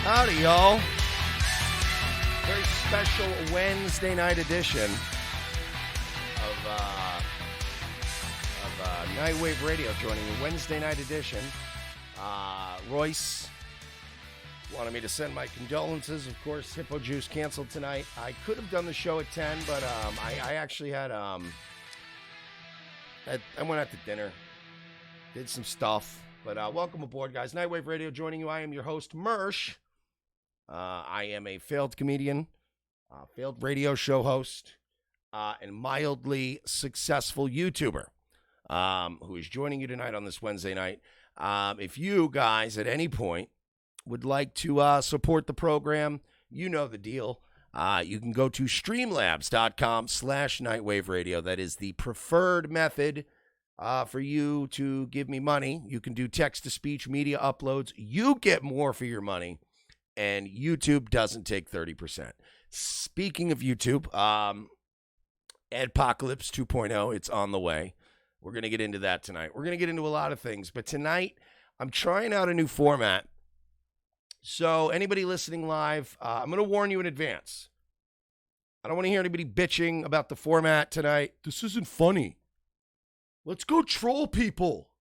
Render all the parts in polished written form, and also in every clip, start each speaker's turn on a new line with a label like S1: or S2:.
S1: Howdy, y'all. Very special Wednesday night edition of Nightwave Radio, joining you. Wednesday night edition. Royce wanted me to send my condolences. Of course, Hippo Juice canceled tonight. I could have done the show at 10, but I actually had, I went out to dinner, did some stuff. But welcome aboard, guys. Nightwave Radio joining you. I am your host, Mersh. I am a failed comedian, failed radio show host, and mildly successful YouTuber who is joining you tonight on this Wednesday night. If you guys at any point would like to support the program, you know the deal. You can go to streamlabs.com/Nightwave Radio. That is the preferred method for you to give me money. You can do text-to-speech media uploads. You get more for your money, and YouTube doesn't take 30%. Speaking of YouTube, Adpocalypse 2.0, it's on the way. We're going to get into that tonight. We're going to get into a lot of things, but tonight I'm trying out a new format. So anybody listening live, I'm going to warn you in advance. I don't want to hear anybody bitching about the format tonight. This isn't funny. Let's go troll people.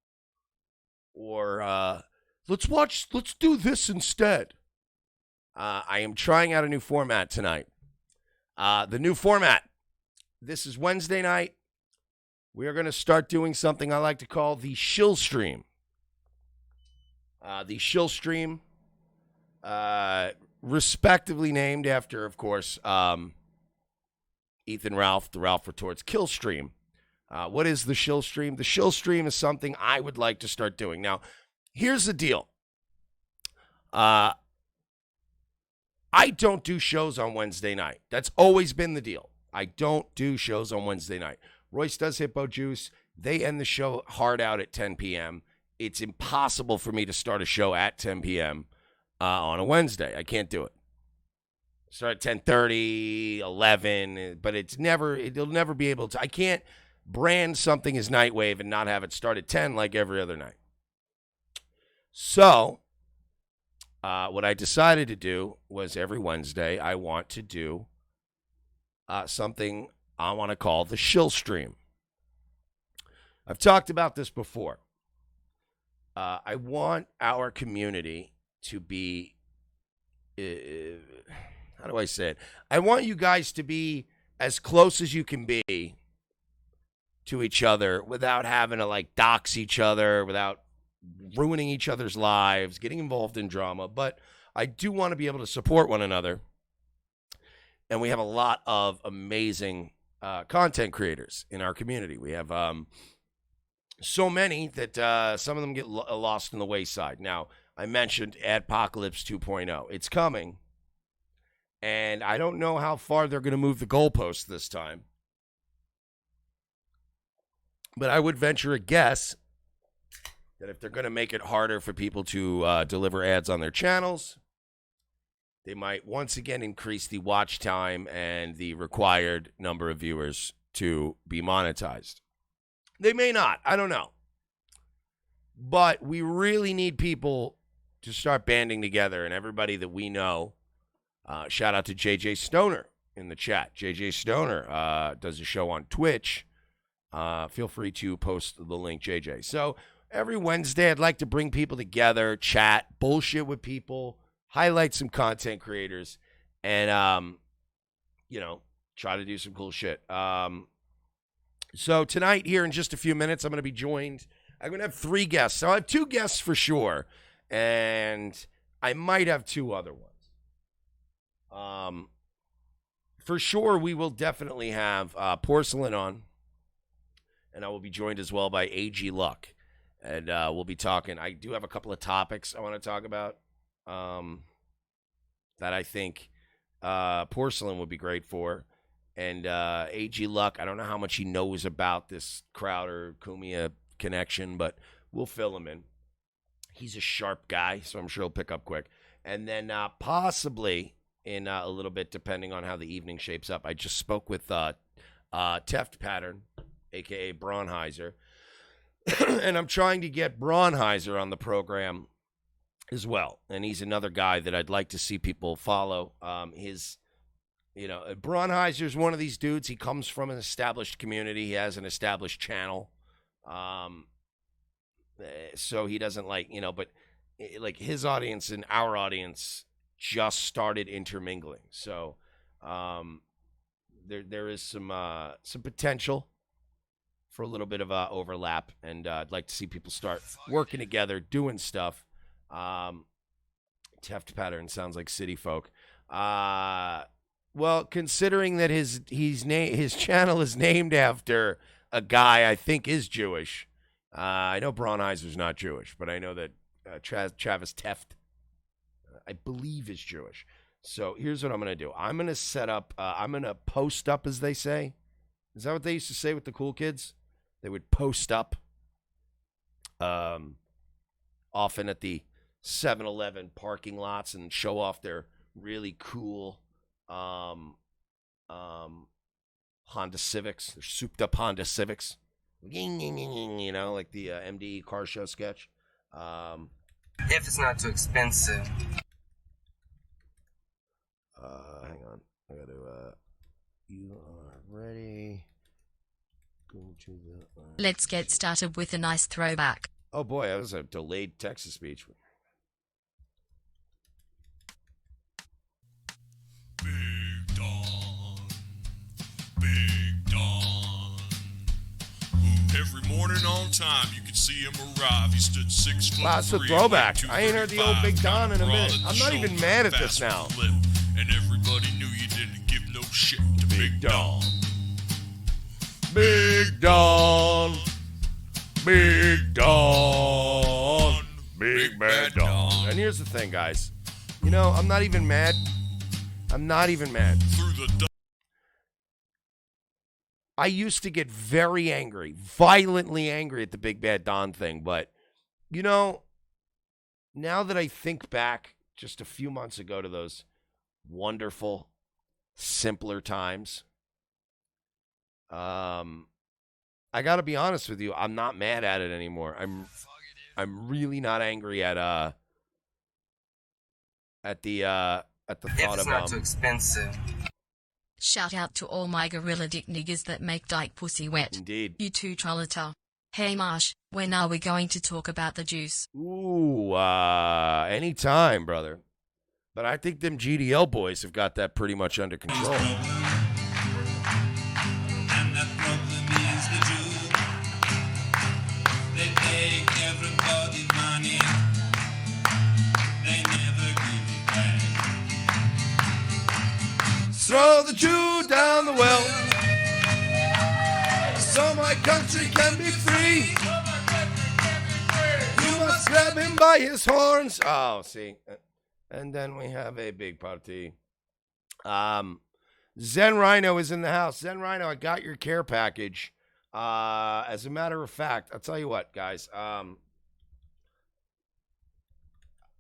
S1: Or let's do this instead. I am trying out a new format tonight. The new format. This is Wednesday night. We are going to start doing something I like to call the shill stream. The shill stream, respectively named after, of course, Ethan Ralph, the Ralph Retorts kill stream. What is the shill stream? The shill stream is something I would like to start doing. Now, here's the deal. I don't do shows on Wednesday night. That's always been the deal. I don't do shows on Wednesday night. Royce does Hippo Juice. They end the show hard out at 10 p.m. It's impossible for me to start a show at 10 p.m. On a Wednesday. I can't do it. Start at 10:30, 11, but it'll never be able to. I can't brand something as Nightwave and not have it start at 10 like every other night. So, what I decided to do was every Wednesday, I want to do something I want to call the shill stream. I've talked about this before. I want our community to be, how do I say it? I want you guys to be as close as you can be to each other without having to like dox each other, without ruining each other's lives, getting involved in drama. But I do want to be able to support one another. And we have a lot of amazing content creators in our community. We have so many that some of them get lost in the wayside. Now, I mentioned Adpocalypse 2.0. It's coming. And I don't know how far they're going to move the goalposts this time. But I would venture a guess that if they're going to make it harder for people to deliver ads on their channels, they might once again increase the watch time and the required number of viewers to be monetized. They may not. I don't know. But we really need people to start banding together, and everybody that we know. Shout out to JJ Stoner in the chat. JJ Stoner does a show on Twitch. Feel free to post the link, JJ. So every Wednesday, I'd like to bring people together, chat, bullshit with people, highlight some content creators, and, try to do some cool shit. So tonight, here in just a few minutes, I'm going to be joined. I'm going to have 3 guests. So I have 2 guests for sure, and I might have 2 other ones. For sure, we will definitely have Porsalin on, and I will be joined as well by AG Luck, and we'll be talking. I do have a couple of topics I want to talk about that I think Porsalin would be great for, and AG Luck, I don't know how much he knows about this Crowder-Cumia connection, but we'll fill him in. He's a sharp guy, so I'm sure he'll pick up quick. And then possibly in a little bit, depending on how the evening shapes up, I just spoke with Teft Pattern, a.k.a. Braunheiser, and I'm trying to get Braunheiser on the program as well, and he's another guy that I'd like to see people follow. Braunheiser's one of these dudes. He comes from an established community. He has an established channel, so he doesn't but his audience and our audience just started intermingling. So there is some potential for a little bit of overlap, and I'd like to see people start working together, doing stuff. Teft Pattern sounds like city folk. Well, considering that his channel is named after a guy I think is Jewish. I know Braunheiser's not Jewish, but I know that Travis Teft, I believe, is Jewish. So here's what I'm going to do. I'm going to set up, I'm going to post up, as they say. Is that what they used to say with the cool kids? They would post up often at the 7-Eleven parking lots and show off their really cool Honda Civics. They're souped up Honda Civics. You know, like the MDE car show sketch.
S2: If it's not too expensive.
S1: Hang on. I got to, you are ready. Go to the...
S3: Let's get started with a nice throwback.
S1: Oh boy, that was a delayed Texas speech.
S4: Big Don. Big Don. Every morning on time, you could see him arrive. He stood 6 foot.
S1: Wow, it's a throwback. I ain't heard the old Big Don in a minute. I'm not even mad at this now.
S4: And everybody knew you didn't give no shit to Big Don.
S1: Big Don. Big Don. Big Bad Don. And here's the thing, guys. You know, I'm not even mad. I'm not even mad. I used to get very angry, violently angry at the Big Bad Don thing, but, you know, now that I think back just a few months ago to those wonderful, simpler times, I got to be honest with you, I'm not mad at it anymore. I'm really not angry at the thought
S2: if it's not too expensive.
S3: Shout out to all my gorilla dick niggas that make dyke pussy wet.
S1: Indeed.
S3: You too, trolliter. Hey Marsh, when are we going to talk about the juice?
S1: Ooh, anytime, brother. But I think them GDL boys have got that pretty much under control.
S5: And that problem is the Jew. They take everybody's money. They never give it back.
S1: Throw the Jew down the well, so my country can be free. You must grab him by his horns. Oh, see. And then we have a big party. Zen Rhino is in the house. Zen Rhino, I got your care package. As a matter of fact, I'll tell you what, guys. I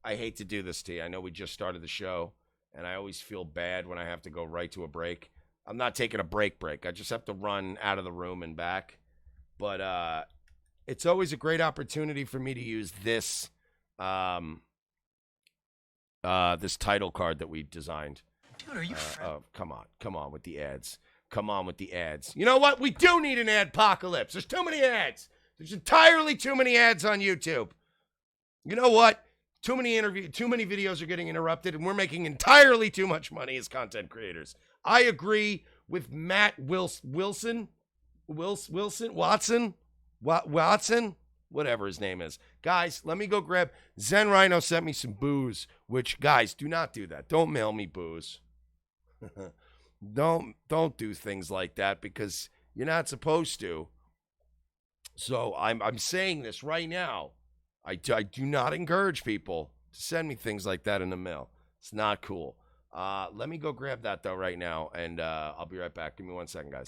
S1: hate to do this to you. I know we just started the show, and I always feel bad when I have to go right to a break. I'm not taking a break. I just have to run out of the room and back. But it's always a great opportunity for me to use this this title card that we designed.
S2: Dude, are you
S1: come on with the ads. Come on with the ads. You know what? We do need an adpocalypse. There's too many ads. There's entirely too many ads on YouTube. You know what? Too many videos are getting interrupted, and we're making entirely too much money as content creators. I agree with Matt Watson, whatever his name is. Guys, let me go grab. Zen Rhino sent me some booze, which, guys, do not do that. Don't mail me booze. Don't do things like that because you're not supposed to. So I'm saying this right now. I do not encourage people to send me things like that in the mail. It's not cool. Let me go grab that, though, right now, and I'll be right back. Give me 1 second, guys.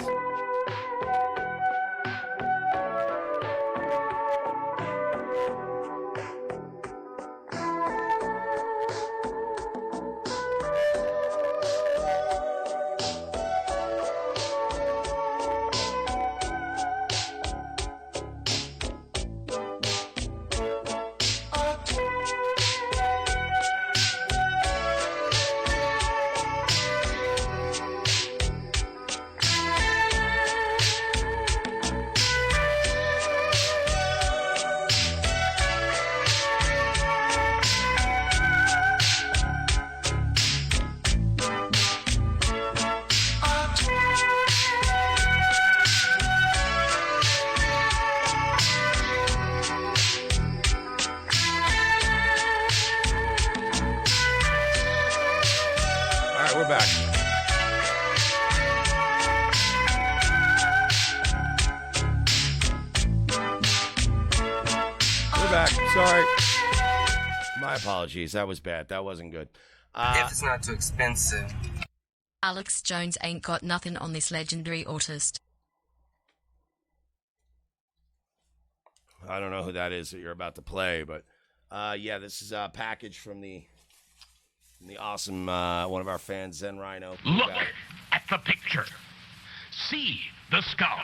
S1: we're back. We're back. Sorry. My apologies. That was bad. That wasn't good.
S2: If it's not too expensive.
S3: Alex Jones ain't got nothing on this legendary artist.
S1: I don't know who that is that you're about to play, but yeah, this is a package from the awesome one of our fans, Zen Rhino.
S6: Look at the picture. See the skull,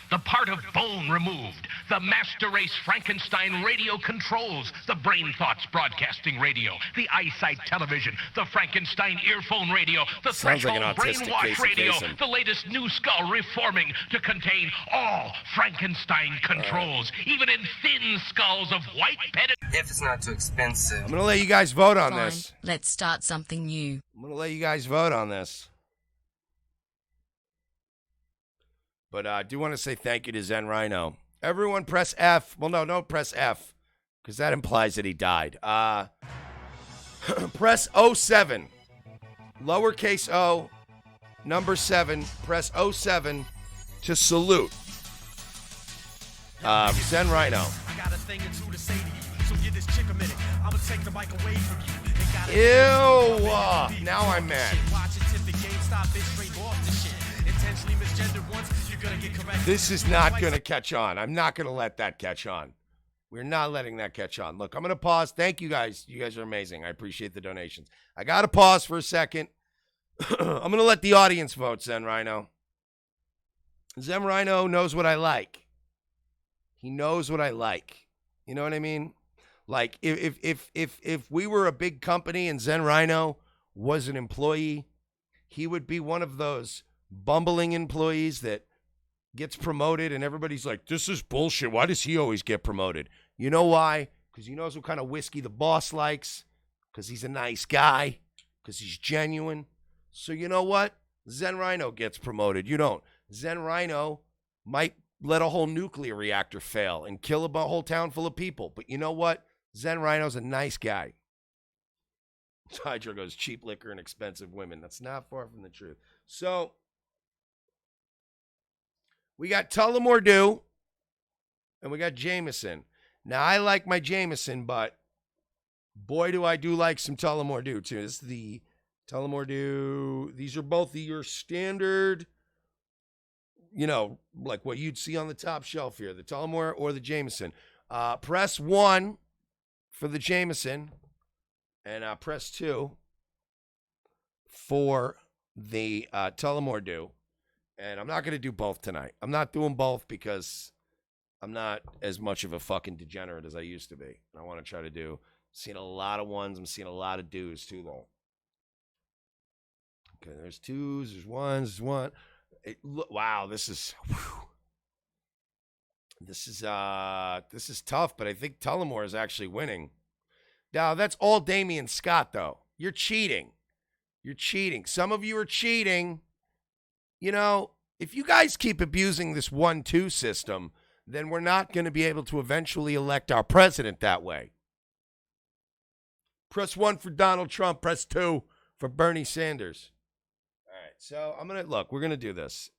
S6: the part of bone removed, the master race Frankenstein radio controls, the brain thoughts broadcasting radio, the eyesight television, the Frankenstein earphone radio, the
S1: Sounds like
S6: threshold
S1: an autistic
S6: brainwash
S1: Casey
S6: radio,
S1: Kasem.
S6: the latest new skull reforming to contain all Frankenstein controls, even in thin skulls of white petted.
S2: If it's not too expensive.
S1: I'm going to let you guys vote on
S3: Fine,
S1: this.
S3: let's start something new.
S1: I'm going to let you guys vote on this. But I do want to say thank you to Zen Rhino. Everyone press F. Well, no, don't press F, because that implies that he died. Press 07. Lowercase o, number 7. Press 07 to salute. Zen Rhino.
S7: I got a thing or two to say to you, so give this chick a minute. I'ma take the mic away from you.
S1: Ew. Now I'm mad.
S7: Watch it tip the GameStop bitch straight off the shit. Intentionally misgendered once, you're gonna get corrected.
S1: This is not going to catch on. I'm not going to let that catch on. We're not letting that catch on. Look, I'm going to pause. Thank you guys. You guys are amazing. I appreciate the donations. I got to pause for a second. I'm going to let the audience vote, Zen Rhino. Zen Rhino knows what I like. He knows what I like. You know what I mean? Like, if we were a big company and Zen Rhino was an employee, he would be one of those bumbling employees that gets promoted and everybody's like, this is bullshit. Why does he always get promoted? You know why? Because he knows what kind of whiskey the boss likes, because he's a nice guy, because he's genuine. So you know what? Zen Rhino gets promoted. You don't. Zen Rhino might let a whole nuclear reactor fail and kill a whole town full of people. But you know what? Zen Rhino's a nice guy. Hydro goes, cheap liquor and expensive women. That's not far from the truth. So we got Tullamore Dew and we got Jameson. Now, I like my Jameson, but boy, do I do like some Tullamore Dew, too. This is the Tullamore Dew. These are both your standard, you know, like what you'd see on the top shelf here, the Tullamore or the Jameson. Press 1 for the Jameson and press 2 for the Tullamore Dew. And I'm not going to do both tonight. I'm not doing both because I'm not as much of a fucking degenerate as I used to be. I want to try to do, seeing a lot of ones. I'm seeing a lot of dews too, though. Okay, there's 2s, there's 1s, there's 1. Wow, this is, whew. This is tough, but I think Tullamore is actually winning. Now, that's all Damian Scott, though. You're cheating. You're cheating. Some of you are cheating. You know, if you guys keep abusing this 1-2 system, then we're not going to be able to eventually elect our president that way. Press 1 for Donald Trump. Press 2 for Bernie Sanders. All right, so I'm going to, look, we're going to do this.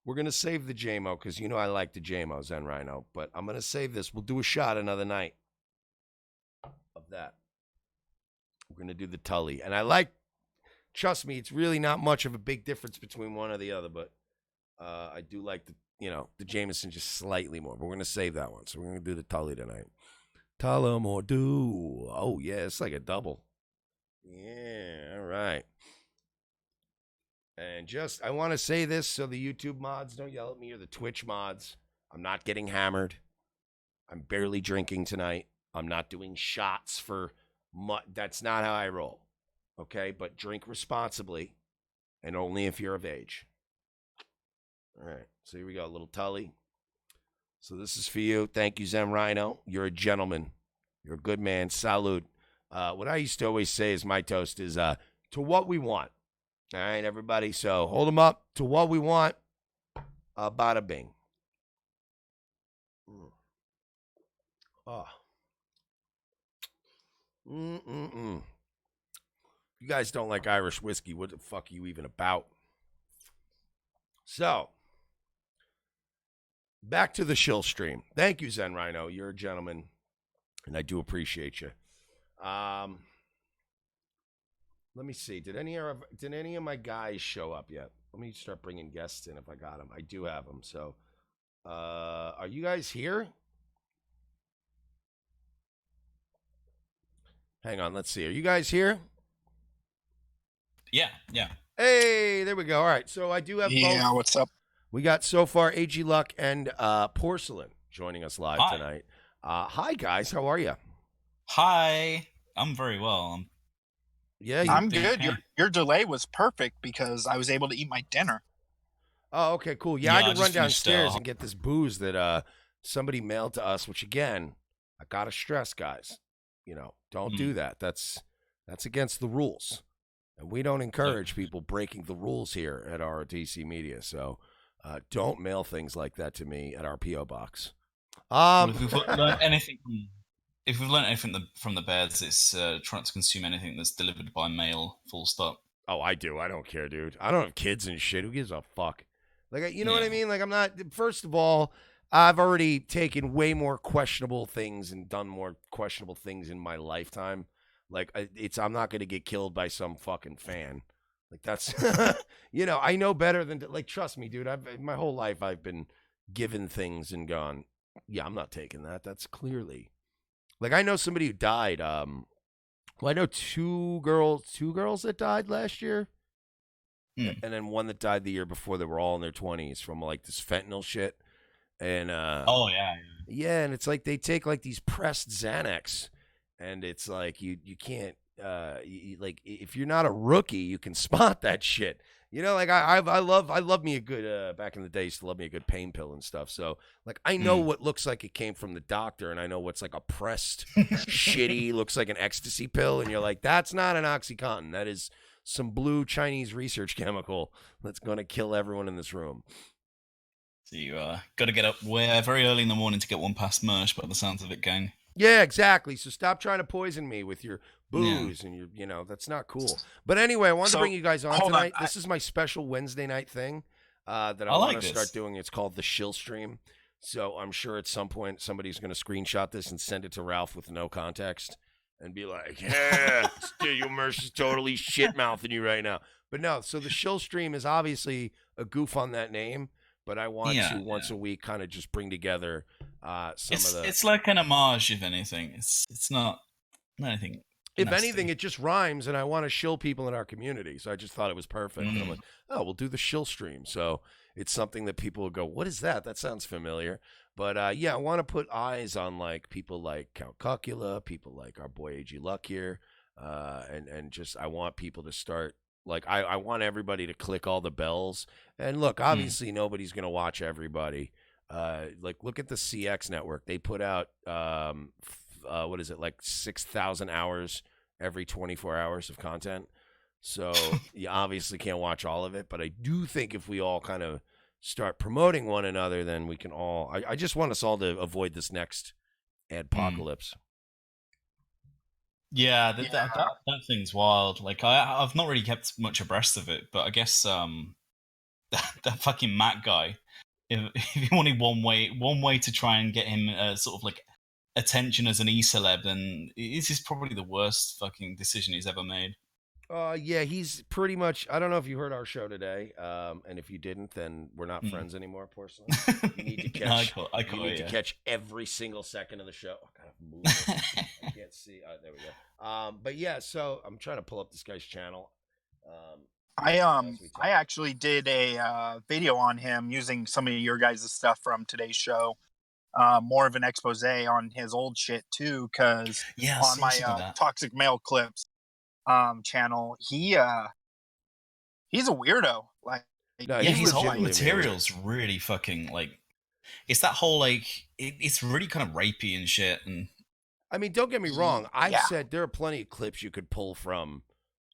S1: We're going to save the JMO because you know I like the JMO, Zen Rhino. But I'm going to save this. We'll do a shot another night of that. We're going to do the Tully. And I like, trust me, it's really not much of a big difference between one or the other, but I do like the, you know, the Jameson just slightly more. But we're going to save that one. So we're going to do the Tully tonight. Tullamore Dew. Oh, yeah, it's like a double. Yeah, all right. And just, I want to say this so the YouTube mods don't yell at me, or the Twitch mods. I'm not getting hammered. I'm barely drinking tonight. I'm not doing shots for, that's not how I roll. Okay, but drink responsibly, and only if you're of age. All right, so here we go, a little Tully. So this is for you. Thank you, Zen Rhino. You're a gentleman. You're a good man. Salud. What I used to always say is my toast is to what we want. All right, everybody. So hold them up to what we want. Bada bing. Oh. You guys don't like Irish whiskey. What the fuck are you even about? So, back to the shill stream. Thank you, Zen Rhino. You're a gentleman, and I do appreciate you. Let me see. Did any of my guys show up yet? Let me start bringing guests in if I got them. I do have them. So, are you guys here? Hang on. Let's see. Are you guys here?
S8: Yeah.
S1: Hey, there we go. All right. So I do have both.
S9: Yeah, what's up?
S1: We got so far AG Luck and Porsalin joining us live tonight. Hi, guys. How are you?
S8: Hi. I'm very well.
S9: I'm good. Your delay was perfect because I was able to eat my dinner.
S1: Oh, okay, cool. Yeah, I had to run downstairs and get this booze that somebody mailed to us, which, again, I got to stress, guys. Don't do that. That's against the rules. And we don't encourage people breaking the rules here at ROTC Media. So don't mail things like that to me at our P.O. box.
S8: If we've learned anything from the Bears, it's trying to consume anything that's delivered by mail, full stop.
S1: Oh, I do. I don't care, dude. I don't have kids and shit. Who gives a fuck? Like, you know what I mean? Like, I'm not, first of all, I've already taken way more questionable things and done more questionable things in my lifetime. Like, I'm not going to get killed by some fucking fan. Like, that's, I know better than, like, trust me, dude. My whole life I've been given things and gone, yeah, I'm not taking that. That's clearly, like, I know somebody who died. I know two girls that died last year. And then one that died the year before. They were all in their 20s from, like, this fentanyl shit. And, yeah, and it's like they take, like, these pressed Xanax. And it's like you can't like if you're not a rookie, you can spot that shit. Like I love me a good back in the day, used to love me a good pain pill and stuff. So like I know what looks like it came from the doctor, and I know what's like a pressed shitty looks like an ecstasy pill, and you're like, that's not an OxyContin. That is some blue Chinese research chemical that's gonna kill everyone in this room.
S8: So you got to get up very early in the morning to get one past Mersh, by the sounds of it, gang.
S1: Yeah, exactly. So stop trying to poison me with your booze and your, that's not cool. But anyway, I wanted to bring you guys on tonight. This is my special Wednesday night thing that I want to start doing. It's called the Shill Stream. So I'm sure at some point somebody's going to screenshot this and send it to Ralph with no context and be like, yeah, your Mersh is totally shit-mouthing you right now. But no, so the Shill Stream is obviously a goof on that name. But I want to once a week kind of just bring together
S8: It's like an homage, if anything. It's not anything.
S1: If anything, it just rhymes, and I want to shill people in our community. So I just thought it was perfect. And I'm like, oh, we'll do the Shill Stream. So it's something that people will go, what is that? That sounds familiar. But I want to put eyes on like people like Count Cucula, people like our boy AG Luck here, and just I want people to start. Like, I want everybody to click all the bells. And look, obviously nobody's going to watch everybody. Like, look at the CX network. They put out, what is it, like 6,000 hours every 24 hours of content. So you obviously can't watch all of it. But I do think if we all kind of start promoting one another, then we can all, I just want us all to avoid this next adpocalypse.
S8: Yeah, that thing's wild. Like I've not really kept much abreast of it, but I guess that fucking Matt guy. If you wanted one way to try and get him sort of like attention as an e-celeb, then this is probably the worst fucking decision he's ever made.
S1: Yeah, he's pretty much. I don't know if you heard our show today, and if you didn't, then we're not friends anymore. Porcelain. You need to catch. You need to catch every single second of the show. I gotta move it. I can't see. There we go. But yeah, so I'm trying to pull up this guy's channel.
S9: I actually did a video on him using some of your guys' stuff from today's show. More of an expose on his old shit too, because on my Toxic Male Clips channel, he's a weirdo. Like,
S8: his whole material's really fucking like. It's that whole like it's really kind of rapey and shit. And
S1: I mean, don't get me wrong. I've said there are plenty of clips you could pull from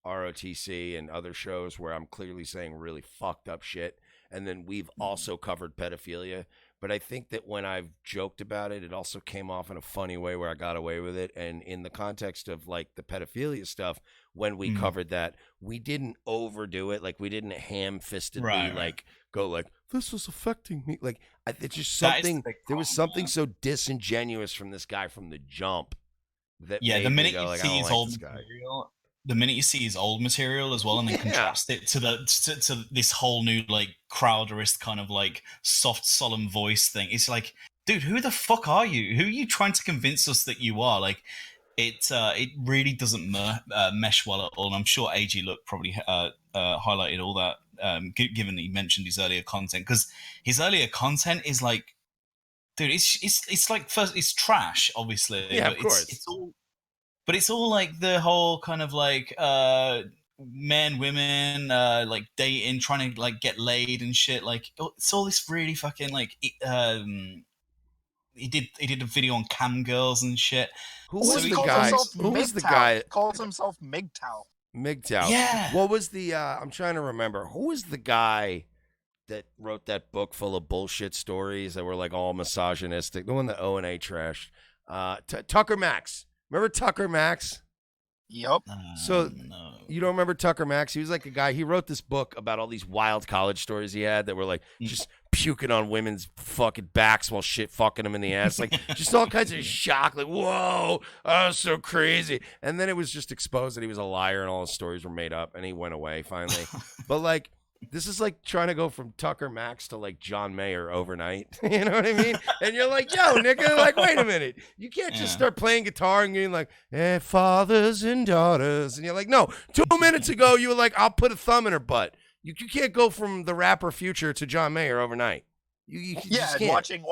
S1: ROTC and other shows where I'm clearly saying really fucked up shit. And then we've also covered pedophilia. But I think that when I've joked about it, it also came off in a funny way where I got away with it. And in the context of like the pedophilia stuff, when we covered that, we didn't overdo it. Like we didn't ham-fistedly like go like, this was affecting me. Like it's just something, there was something so disingenuous from this guy from the jump that
S8: the minute
S1: go,
S8: you
S1: like,
S8: see his old material, the minute you see his old material as well, and then contrast it to to this whole new like Crowderist kind of like soft, solemn voice thing, it's like, dude, who the fuck are you? Who are you trying to convince us that you are? Like, it really doesn't mesh well at all. And I'm sure AG Look probably highlighted all that, given that he mentioned his earlier content, because his earlier content is like, dude, it's like, first, it's trash, obviously.
S1: Yeah,
S8: but
S1: of course.
S8: It's all like the whole kind of like men, women, like dating, trying to like get laid and shit. Like it's all this really fucking like. He did a video on cam girls and shit.
S1: Who was the guy? Who was the guy?
S9: Calls himself MGTOW.
S1: MGTOW.
S8: Yeah.
S1: What was the? I'm trying to remember. Who was the guy that wrote that book full of bullshit stories that were like all misogynistic? The one that O&A trashed. Tucker Max. Remember Tucker Max?
S9: Yep.
S1: So you don't remember Tucker Max? He was like a guy. He wrote this book about all these wild college stories he had that were like just puking on women's fucking backs while shit fucking them in the ass, like just all kinds of shock. Like, whoa, oh, so crazy. And then it was just exposed that he was a liar and all his stories were made up, and he went away finally. But like, this is like trying to go from Tucker Max to like John Mayer overnight. You know what I mean? And you're like, yo, nigga, like, wait a minute. You can't just start playing guitar and being like, fathers and daughters. And you're like, no, 2 minutes ago, you were like, I'll put a thumb in her butt. You can't go from the rapper Future to John Mayer overnight. You just can't.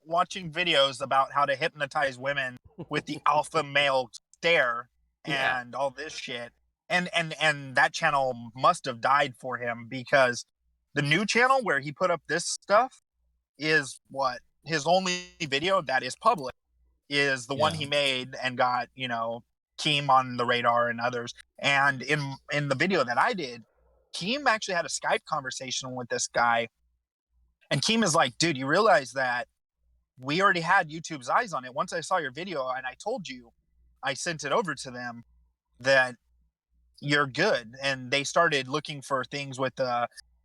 S9: watching videos about how to hypnotize women with the alpha male stare and all this shit. And that channel must have died for him, because the new channel where he put up this stuff is what his only video that is public is the one he made and got, you know, Keem on the radar and others. And in the video that I did, Keem actually had a Skype conversation with this guy. And Keem is like, dude, you realize that we already had YouTube's eyes on it. Once I saw your video and I told you, I sent it over to them, that you're good. And they started looking for things with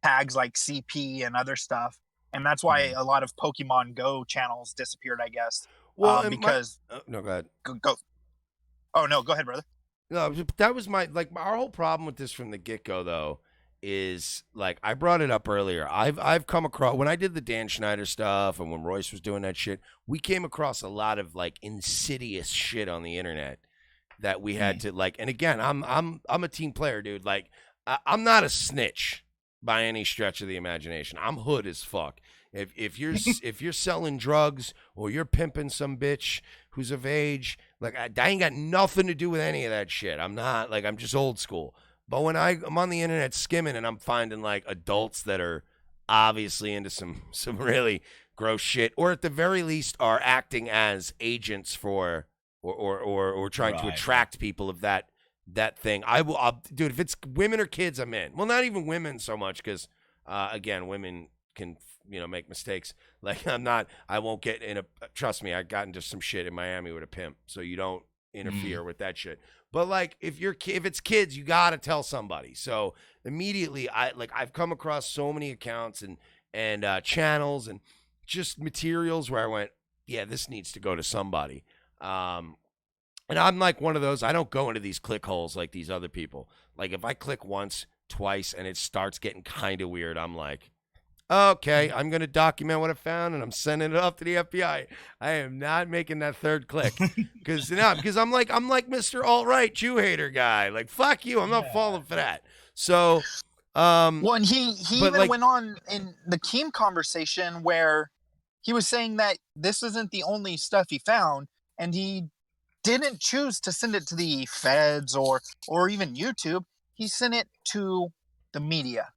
S9: tags like CP and other stuff. And that's why a lot of Pokemon Go channels disappeared, I guess.
S1: Well,
S9: because
S1: no, go ahead.
S9: Go. Oh no, go ahead, brother.
S1: No, that was our whole problem with this from the get-go, though, is like I brought it up earlier. I've come across, when I did the Dan Schneider stuff and when Royce was doing that shit, we came across a lot of like insidious shit on the internet that we had to like. And again, I'm a team player, dude. Like I'm not a snitch by any stretch of the imagination. I'm hood as fuck. If you're selling drugs or you're pimping some bitch who's of age, like I ain't got nothing to do with any of that shit. I'm not, like, I'm just old school. But when I'm on the internet skimming and I'm finding like adults that are obviously into some really gross shit, or at the very least are acting as agents for or trying to attract people of that thing, I'll dude, if it's women or kids, I'm in. Well, not even women so much, because again, women can, you know, make mistakes. Like I won't get in trust me, I got into some shit in Miami with a pimp, so you don't interfere with that shit. But like if it's kids, you got to tell somebody. So immediately I've come across so many accounts and channels and just materials where I went, yeah, this needs to go to somebody. And I'm like one of those, I don't go into these click holes like these other people. Like if I click once, twice, and it starts getting kind of weird, I'm like, okay, I'm going to document what I found, and I'm sending it off to the FBI. I am not making that third click. Because I'm like Mr. Alt-Right Jew hater guy. Like, fuck you, I'm not falling for that. So,
S9: well, and he even went on in the Keem conversation where he was saying that this isn't the only stuff he found, and he didn't choose to send it to the feds or even YouTube. He sent it to the media.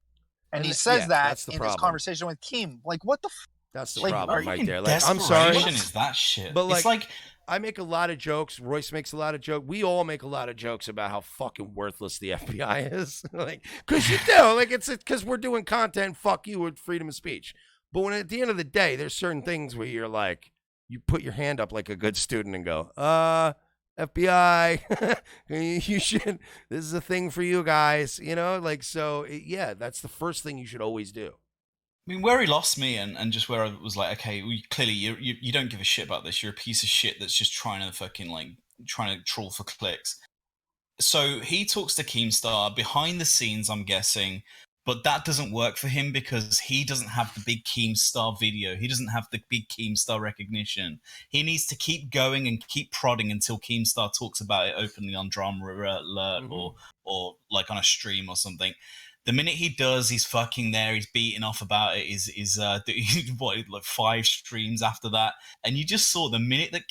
S9: And he says that in his conversation with Keem. Like, what the
S1: that's the problem right there. Like,
S8: I'm sorry. Is that shit?
S1: But it's like I make a lot of jokes. Royce makes a lot of jokes. We all make a lot of jokes about how fucking worthless the FBI is. Like, because you do. Like, it's because we're doing content. Fuck you with freedom of speech. But when at the end of the day, there's certain things where you're like, you put your hand up like a good student and go, FBI, you should, this is a thing for you guys, you know, like, so yeah, that's the first thing you should always do.
S8: I mean, where he lost me and just where I was like, okay, clearly you don't give a shit about this. You're a piece of shit that's just trying to troll for clicks. So he talks to Keemstar behind the scenes, I'm guessing, but that doesn't work for him because he doesn't have the big Keemstar video. He doesn't have the big Keemstar recognition. He needs to keep going and keep prodding until Keemstar talks about it openly on Drama Alert or like on a stream or something. The minute he does, he's fucking there. He's beating off about it. He's like 5 streams after that, and you just saw the minute that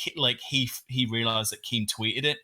S8: he realized that Keem tweeted it.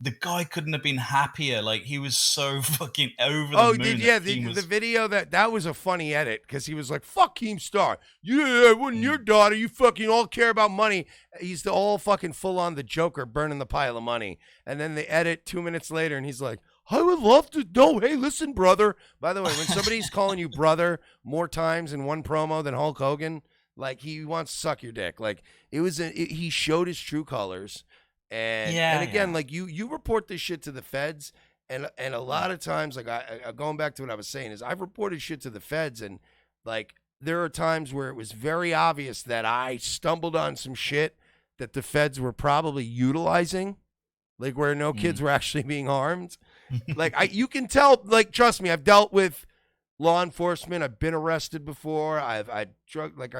S8: The guy couldn't have been happier. Like, he was so fucking over the moon.
S1: The video that was a funny edit because he was like, "Fuck Keemstar, yeah, wasn't your daughter. You fucking all care about money." He's the all fucking full on the Joker burning the pile of money, and then they edit 2 minutes later, and he's like, "I would love to know. Hey, listen, brother." By the way, when somebody's calling you brother more times in one promo than Hulk Hogan, like, he wants to suck your dick. Like, he showed his true colors. And again, like, you report this shit to the feds, and a lot of times, like, I going back to what I was saying, is I've reported shit to the feds, and like, there are times where it was very obvious that I stumbled on some shit that the feds were probably utilizing, like, where no kids were actually being harmed. Like, you can tell, like, trust me, I've dealt with law enforcement. I've been arrested before. I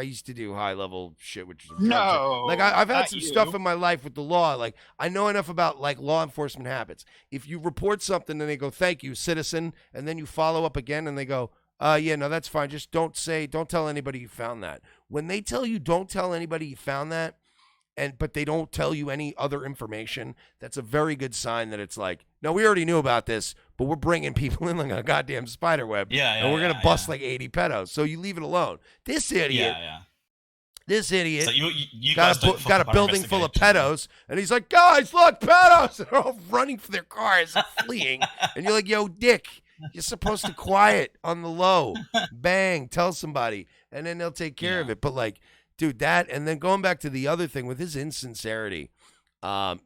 S1: used to do high level shit, which is I've had some stuff in my life with the law. Like, I know enough about, like, law enforcement habits. If you report something and they go, "Thank you, citizen," and then you follow up again and they go, "Yeah, no, that's fine. Just don't tell anybody you found that." When they tell you don't tell anybody you found that, but they don't tell you any other information, that's a very good sign that it's like, no, we already knew about this, but we're bringing people in like a goddamn spider web, and we're going to bust like 80 pedos, so you leave it alone. This idiot
S8: So you
S1: got a building full of pedos, and he's like, "Guys, look, pedos!" They're all running for their cars and fleeing, and you're like, "Yo, dick, you're supposed to quiet on the low, bang, tell somebody, and then they'll take care of it." But, like, dude, that, and then going back to the other thing with his insincerity,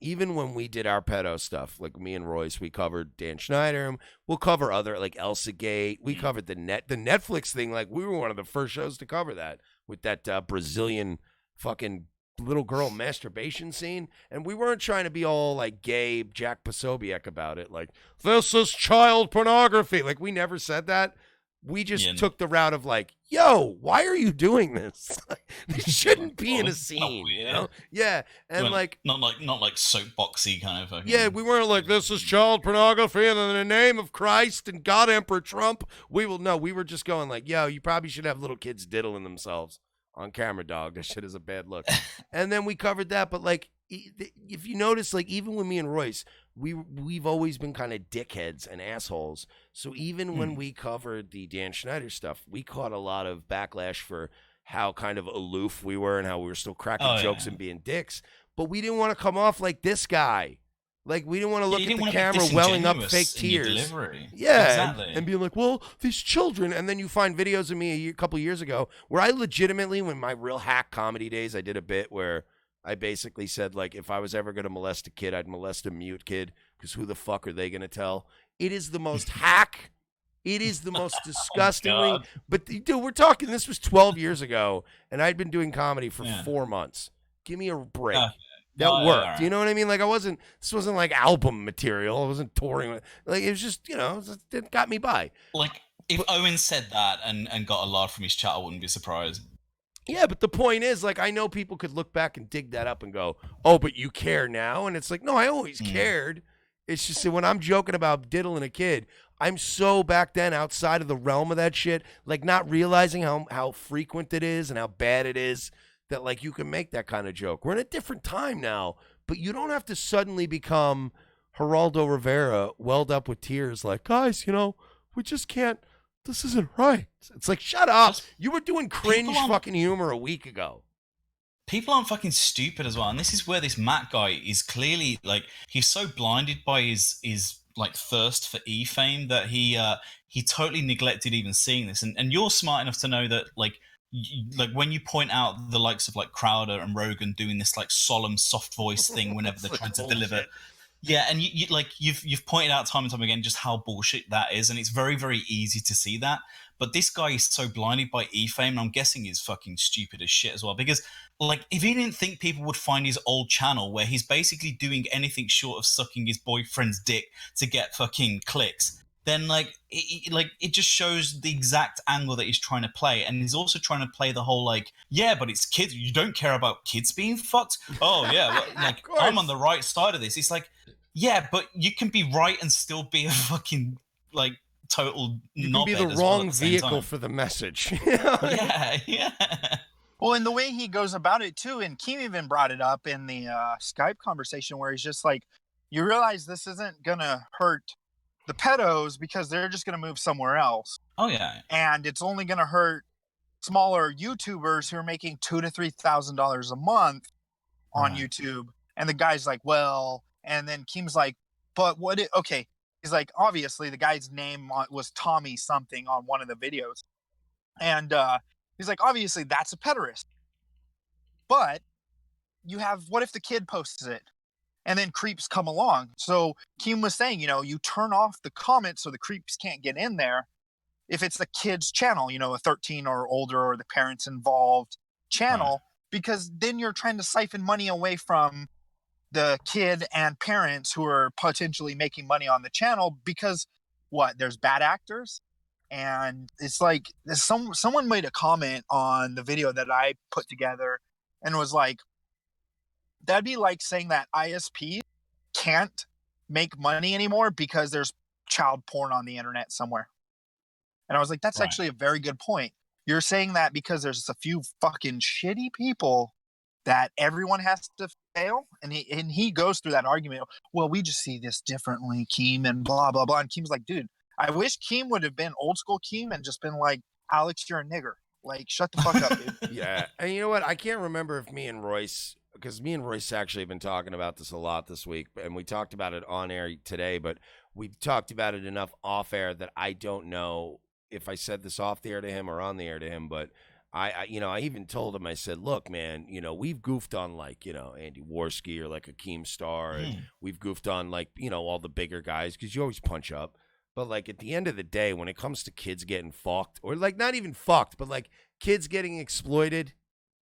S1: even when we did our pedo stuff, like me and Royce, we covered Dan Schneider, and we'll cover other, like, Elsa Gate. We covered the Netflix thing. Like, we were one of the first shows to cover that with that Brazilian fucking little girl masturbation scene. And we weren't trying to be all, like, gay Jack Posobiec about it. Like, this is child pornography. Like, we never said that. We just took the route of, like, "Yo, why are you doing this? This shouldn't be in a scene, you know?" Yeah, and like
S8: not like soapboxy kind of. Fucking,
S1: yeah, we weren't like, "This is child pornography, and in the name of Christ and God Emperor Trump, we will." No, we were just going like, "Yo, you probably should have little kids diddling themselves on camera, dog. That shit is a bad look." And then we covered that, but, like, if you notice, like, even with me and Royce, we've always been kind of dickheads and assholes. So even when we covered the Dan Schneider stuff, we caught a lot of backlash for how kind of aloof we were and how we were still cracking jokes and being dicks. But we didn't want to come off like this guy. Like, we didn't want to look at the camera welling up fake tears. Yeah, exactly. And being like, "Well, these children." And then you find videos of me a couple years ago where I legitimately, when my real hack comedy days, I did a bit where I basically said, like, if I was ever going to molest a kid, I'd molest a mute kid, because who the fuck are they going to tell? It is the most hack. It is the most disgustingly. But, dude, we're talking, this was 12 years ago, and I'd been doing comedy for 4 months. Give me a break. That worked. Right. You know what I mean? Like, this wasn't like album material. I wasn't touring. Like, it was just, you know, it got me by.
S8: Like, if Owen said that and got a laugh from his chat, I wouldn't be surprised.
S1: Yeah, but the point is, like, I know people could look back and dig that up and go, "Oh, but you care now?" And it's like, no, I always cared. It's just that when I'm joking about diddling a kid, I'm so back then outside of the realm of that shit, like, not realizing how frequent it is and how bad it is, that, like, you can make that kind of joke. We're in a different time now, but you don't have to suddenly become Geraldo Rivera, welled up with tears, like, "Guys, you know, we just can't. This isn't right." It's like, shut up. You were doing cringe fucking humor a week ago.
S8: People aren't fucking stupid as well. And this is where this Matt guy is clearly, like, he's so blinded by his like, thirst for E-fame that he totally neglected even seeing this. And you're smart enough to know that, like, like when you point out the likes of like Crowder and Rogan doing this like solemn soft voice thing whenever they're trying to deliver. Yeah, and you've pointed out time and time again just how bullshit that is, and it's very, very easy to see that. But this guy is so blinded by E-Fame, and I'm guessing he's fucking stupid as shit as well. Because, like, if he didn't think people would find his old channel where he's basically doing anything short of sucking his boyfriend's dick to get fucking clicks, then, like, it just shows the exact angle that he's trying to play. And he's also trying to play the whole, like, yeah, but it's kids. You don't care about kids being fucked? Oh, yeah, well, like, I'm on the right side of this. It's like, yeah, but you can be right and still be a fucking, like, total
S1: you can be the wrong vehicle for the message.
S8: Yeah.
S9: Well, and the way he goes about it too, and Keem even brought it up in the Skype conversation where he's just like, you realize this isn't gonna hurt the pedos because they're just gonna move somewhere else.
S8: Oh yeah.
S9: And it's only gonna hurt smaller YouTubers who are making $2,000 to $3,000 a month on YouTube. And the guy's like, well, and then Keem's like, but what? Okay. He's like, obviously, the guy's name was Tommy something on one of the videos. And he's like, obviously, that's a pederast. But you have, what if the kid posts it? And then creeps come along. So Keem was saying, you turn off the comments so the creeps can't get in there. If it's the kid's channel, a 13 or older or the parents involved channel, because then you're trying to siphon money away from the kid and parents who are potentially making money on the channel because there's bad actors. And it's like someone made a comment on the video that I put together and was like, that'd be like saying that ISP can't make money anymore because there's child porn on the internet somewhere. And I was like, that's actually a very good point. You're saying that because there's a few fucking shitty people that everyone has to fail, and he goes through that argument. Well, we just see this differently, Keem, and blah blah blah. And Keem's like, dude, I wish Keem would have been old school Keem and just been like, Alex, you're a nigger. Like, shut the fuck up, dude.
S1: Yeah, and you know what? I can't remember if me and Royce actually have been talking about this a lot this week, and we talked about it on air today. But we talked about it enough off air that I don't know if I said this off the air to him or on the air to him, but. I even told him, I said, look, man, we've goofed on like, Andy Worski or like a Keemstar. And we've goofed on like, all the bigger guys because you always punch up. But like at the end of the day, when it comes to kids getting fucked or like not even fucked, but like kids getting exploited,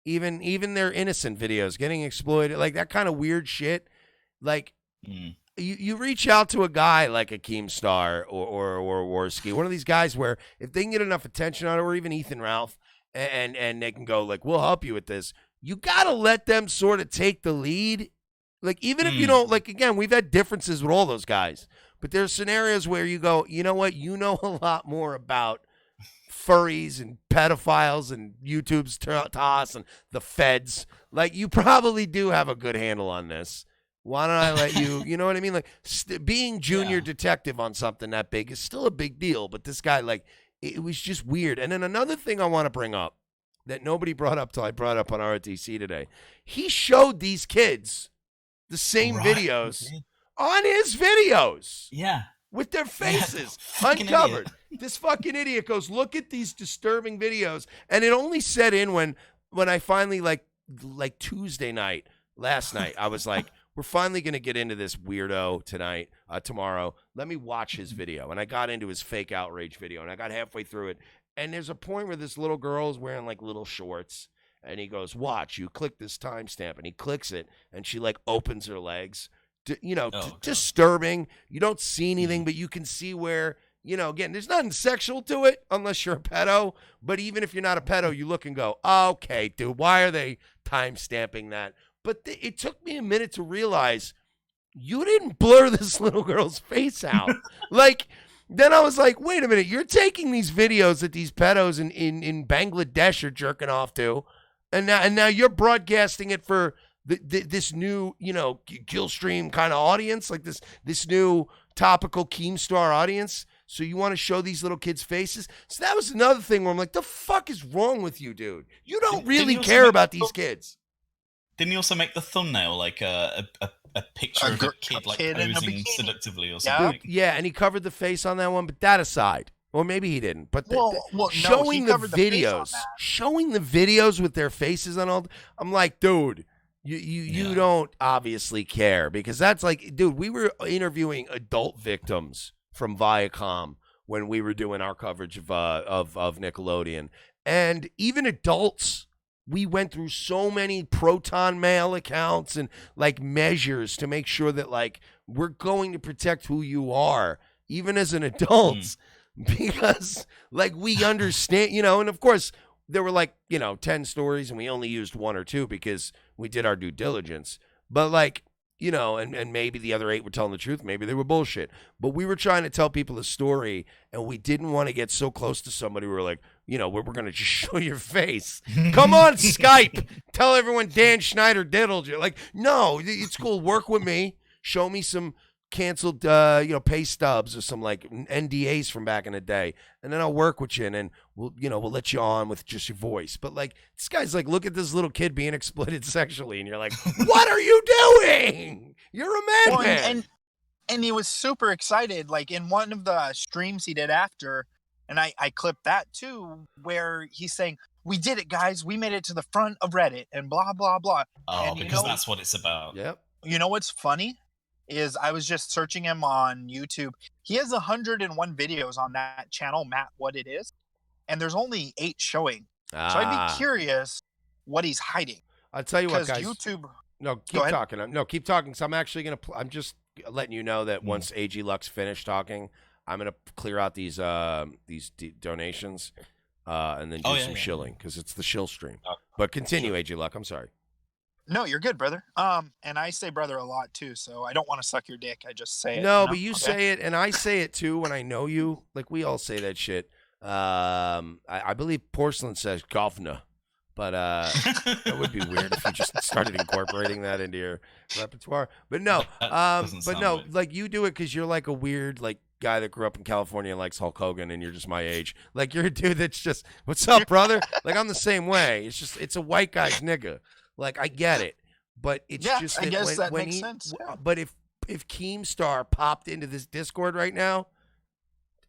S1: even their innocent videos getting exploited, like that kind of weird shit. Like you reach out to a guy like a Keemstar or Worski, one of these guys where if they can get enough attention on it, or even Ethan Ralph, and they can go like, we'll help you with this. You got to let them sort of take the lead. Like, even if you don't, like, again, we've had differences with all those guys, but there's scenarios where you go, you know what? You know a lot more about furries and pedophiles and YouTube's toss and the feds. Like, you probably do have a good handle on this. Why don't I let you, you know what I mean? Like, being junior detective on something that big is still a big deal, but this guy, like, it was just weird. And then another thing I want to bring up that nobody brought up till I brought up on RTC today. He showed these kids the same videos on his videos.
S8: Yeah.
S1: With their faces uncovered. This fucking idiot goes, look at these disturbing videos. And it only set in when I finally, like Tuesday night, last night, I was like, we're finally going to get into this weirdo tomorrow. Let me watch his video. And I got into his fake outrage video, and I got halfway through it. And there's a point where this little girl is wearing, like, little shorts. And he goes, watch, you click this timestamp. And he clicks it, and she, like, opens her legs. Disturbing. You don't see anything, but you can see where, again, there's nothing sexual to it unless you're a pedo. But even if you're not a pedo, you look and go, okay, dude, why are they timestamping that? But it took me a minute to realize you didn't blur this little girl's face out. Like, then I was like, wait a minute. You're taking these videos that these pedos in Bangladesh are jerking off to, and now you're broadcasting it for this new, Killstream kind of audience, like this new topical Keemstar audience. So you want to show these little kids' faces? So that was another thing where I'm like, the fuck is wrong with you, dude? You don't really care about these kids.
S8: Didn't he also make the thumbnail like a picture of a kid like posing seductively or something?
S1: Yeah, and he covered the face on that one. But that aside, Or maybe he didn't. But
S9: showing the
S1: videos with their faces on all, I'm like, dude, you don't obviously care, because that's like, dude, we were interviewing adult victims from Viacom when we were doing our coverage of Nickelodeon, and even adults. We went through so many Proton Mail accounts and like measures to make sure that like we're going to protect who you are, even as an adult, because like we understand, and of course there were like, 10 stories and we only used 1 or 2 because we did our due diligence. But like, and maybe the other 8 were telling the truth. Maybe they were bullshit. But we were trying to tell people the story, and we didn't want to get so close to somebody who were like, we're going to just show your face. Come on, Skype. Tell everyone Dan Schneider diddled you. Like, no, it's cool. Work with me. Show me some canceled, pay stubs or some like NDAs from back in the day, and then I'll work with you, and then we'll let you on with just your voice. But like, this guy's like, look at this little kid being exploited sexually, and you're like, what are you doing? You're a madman.
S9: And he was super excited, like in one of the streams he did after, and I clipped that too, where he's saying, we did it, guys. We made it to the front of Reddit and blah, blah, blah.
S8: Oh,
S9: and
S8: because that's what it's about.
S1: Yep.
S9: You know what's funny? Is I was just searching him on YouTube. He has 101 videos on that channel, Matt What It Is, and there's only 8 showing. So I'd be curious what he's hiding.
S1: I'll tell you what, guys.
S9: YouTube.
S1: No, keep talking. No, keep talking. So I'm actually gonna. I'm just letting you know that once AG Luck's finished talking, I'm gonna clear out these donations, and then do some shilling, because it's the shill stream. But continue, AG Luck. I'm sorry.
S9: No, you're good, brother. And I say brother a lot too, so I don't want to suck your dick. I just say it.
S1: No, but you say it, and I say it too when I know you. Like, we all say that shit. I believe Porsalin says governor, but that would be weird if you just started incorporating that into your repertoire. But no, like you do it because you're like a weird like guy that grew up in California and likes Hulk Hogan, and you're just my age. Like, you're a dude that's just, what's up, brother? Like, I'm the same way. It's a white guy's nigga. Like, I get it, but it's just that
S9: I guess that makes sense. Yeah.
S1: But if Keemstar popped into this Discord right now,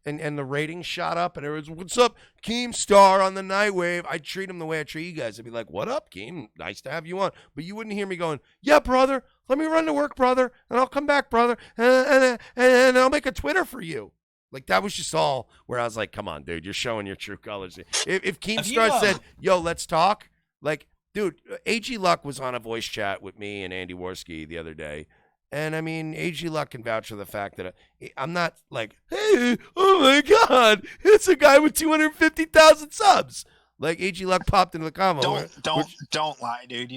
S1: and the ratings shot up, and it was, what's up, Keemstar on the Nightwave, I'd treat him the way I treat you guys. I'd be like, what up, Keem? Nice to have you on. But you wouldn't hear me going, yeah, brother, let me run to work, brother, and I'll come back, brother, and I'll make a Twitter for you. Like, that was just all where I was like, come on, dude, you're showing your true colors. If Keemstar said, yo, let's talk, like, dude, AG Luck was on a voice chat with me and Andy Worski the other day. And, I mean, AG Luck can vouch for the fact that I'm not like, hey, oh, my God, it's a guy with 250,000 subs. Like, AG Luck popped into the convo.
S9: Don't lie, dude.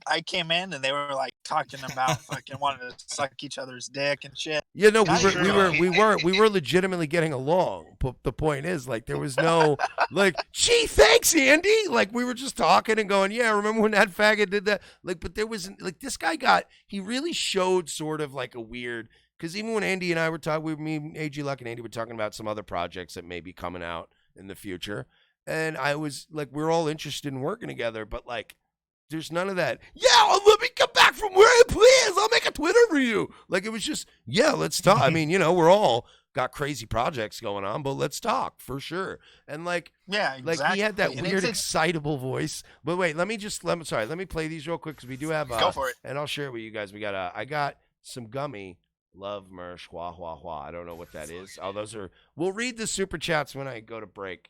S9: I came in and they were like talking about fucking wanting to suck each other's dick and shit.
S1: Yeah, no, we were legitimately getting along. But the point is, like, there was no like, gee, thanks, Andy. Like, we were just talking and going, yeah, remember when that faggot did that? Like, but there wasn't, like, this guy he really showed sort of like a weird, because even when Andy and I were talking, me, AG Luck and Andy were talking about some other projects that may be coming out in the future. And I was like, we're all interested in working together, but like, there's none of that. Yeah, let me come back from work, please. I'll make a Twitter for you. Like, it was just, yeah, let's talk. I mean, we're all got crazy projects going on, but let's talk for sure. And like,
S9: yeah, exactly.
S1: Like, he had that weird, excitable voice. But wait, let me play these real quick, because we do have,
S9: go for it.
S1: And I'll share it with you guys. I got some gummy love merch, wah, wah, wah. I don't know what that is. Oh, we'll read the super chats when I go to break.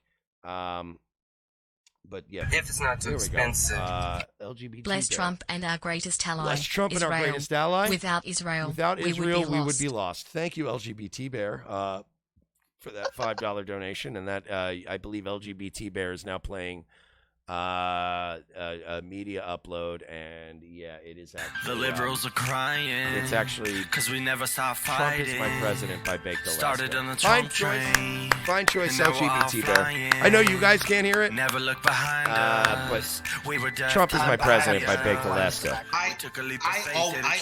S1: But yeah,
S2: if it's not too expensive.
S1: LGBT.
S3: Bless Trump and our greatest ally.
S1: Bless Trump
S3: Israel.
S1: and our greatest ally.
S3: Without Israel,
S1: we would be lost. Thank you, LGBT Bear, for that $5 donation. And that I believe LGBT Bear is now playing a media upload, and yeah, it is actually
S10: the liberals are crying.
S1: It's actually
S10: because we never stop fighting.
S1: Trump is my president by Baked Alaska.
S10: Started on the Trump train.
S1: Fine choice, LGBT Bear. I know you guys can't hear it.
S10: Never look behind us.
S1: But we were Trump is my president by Baked Alaska.
S10: I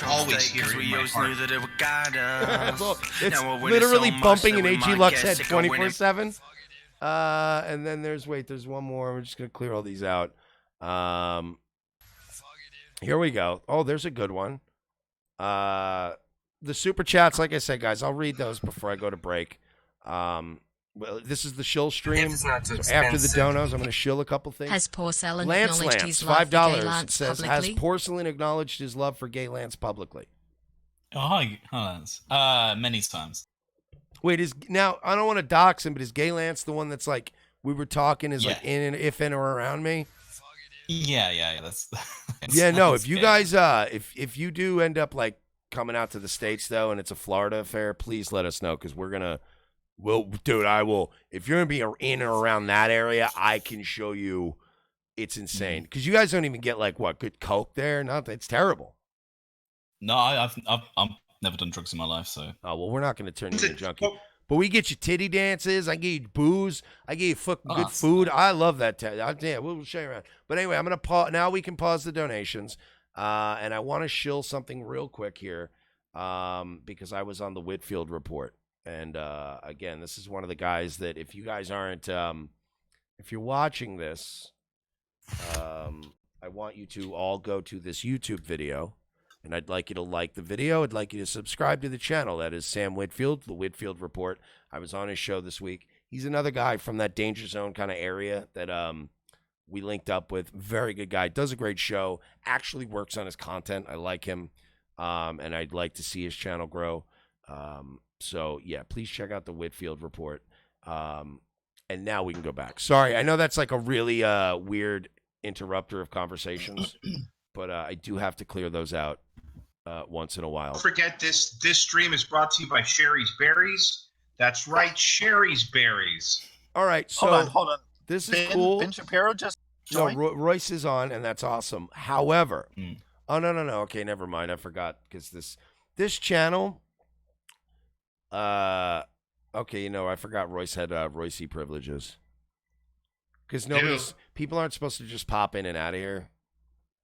S10: always hear it. We always knew that it would guide us.
S1: Well, it's literally bumping in AG Luck's head 24/7. And then there's one more. We're just going to clear all these out. Here we go. Oh, there's a good one. The super chats, like I said, guys, I'll read those before I go to break. Well, this is the shill stream.
S2: If it's not too
S1: So after the
S2: expensive.
S1: donos, I'm going to shill a couple things.
S3: Has Porsalin
S1: Lance
S3: acknowledged
S1: Lance,
S3: his love for gay
S1: $5. It
S3: Lance
S1: says, has
S3: publicly?
S1: Porsalin acknowledged his love for gay Lance publicly?
S8: Oh, hi, Lance. Many times.
S1: Wait, now I don't want to dox him, but is gay Lance the one that's like we were talking is like in or around me?
S8: Yeah. That's
S1: yeah. No,
S8: that's
S1: if you
S8: fair.
S1: guys, if you do end up like coming out to the States though, and it's a Florida affair, please let us know because we're gonna. Dude, I will. If you're gonna be in or around that area, I can show you. It's insane because you guys don't even get like what good coke there. Not it's terrible.
S8: No, I've never done drugs in my life, so.
S1: Oh well, we're not gonna turn you into a junkie. But we get you titty dances. I get you booze. I get you fucking good food. I love that. Yeah, we'll show you around. But anyway, I'm gonna pause. Now we can pause the donations. And I want to shill something real quick here, because I was on the Whitfield report. And again, this is one of the guys that if you guys aren't, if you're watching this, I want you to all go to this YouTube video. And I'd like you to like the video. I'd like you to subscribe to the channel. That is Sam Whitfield, the Whitfield Report. I was on his show this week. He's another guy from that danger zone kind of area that we linked up with. Very good guy. Does a great show. Actually works on his content. I like him. And I'd like to see his channel grow. So, yeah, please check out the Whitfield Report. And now we can go back. Sorry, I know that's like a really weird interrupter of conversations. But I do have to clear those out once in a while.
S11: Don't forget this stream is brought to you by Sherry's Berries. That's right, Sherry's Berries.
S1: All right, so
S9: hold on.
S1: This is cool.
S9: Ben Shapiro just joined?
S1: No, Royce is on, and that's awesome. However, oh no, okay, never mind. I forgot because this channel. Okay, I forgot Royce had Royce privileges because people aren't supposed to just pop in and out of here.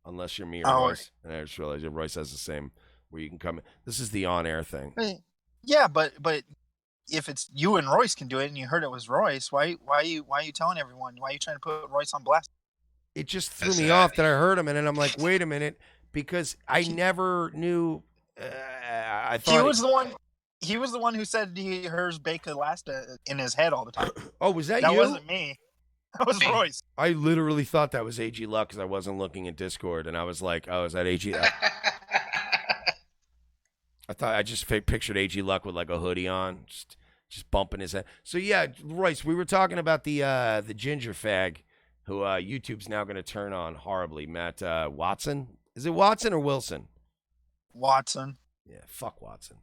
S1: Unless you're me or Royce. And I just realized Royce has the same where you can come in. This is the on-air thing.
S9: Yeah, but if it's you and Royce can do it and you heard it was Royce, why are you telling everyone? Why are you trying to put Royce on blast?
S1: It just threw me off that I heard him and then I'm like, wait a minute, because I never knew I thought
S9: he was the one who said he hears Baker last in his head all the time.
S1: Oh, was that
S9: you?
S1: That
S9: wasn't me. That was Royce.
S1: I literally thought that was AG Luck because I wasn't looking at Discord, and I was like, "Oh, is that AG?" I thought I just pictured AG Luck with like a hoodie on, just bumping his head. So yeah, Royce, we were talking about the ginger fag, who YouTube's now going to turn on horribly. Matt Watson, is it Watson or Wilson?
S9: Watson.
S1: Yeah, fuck Watson.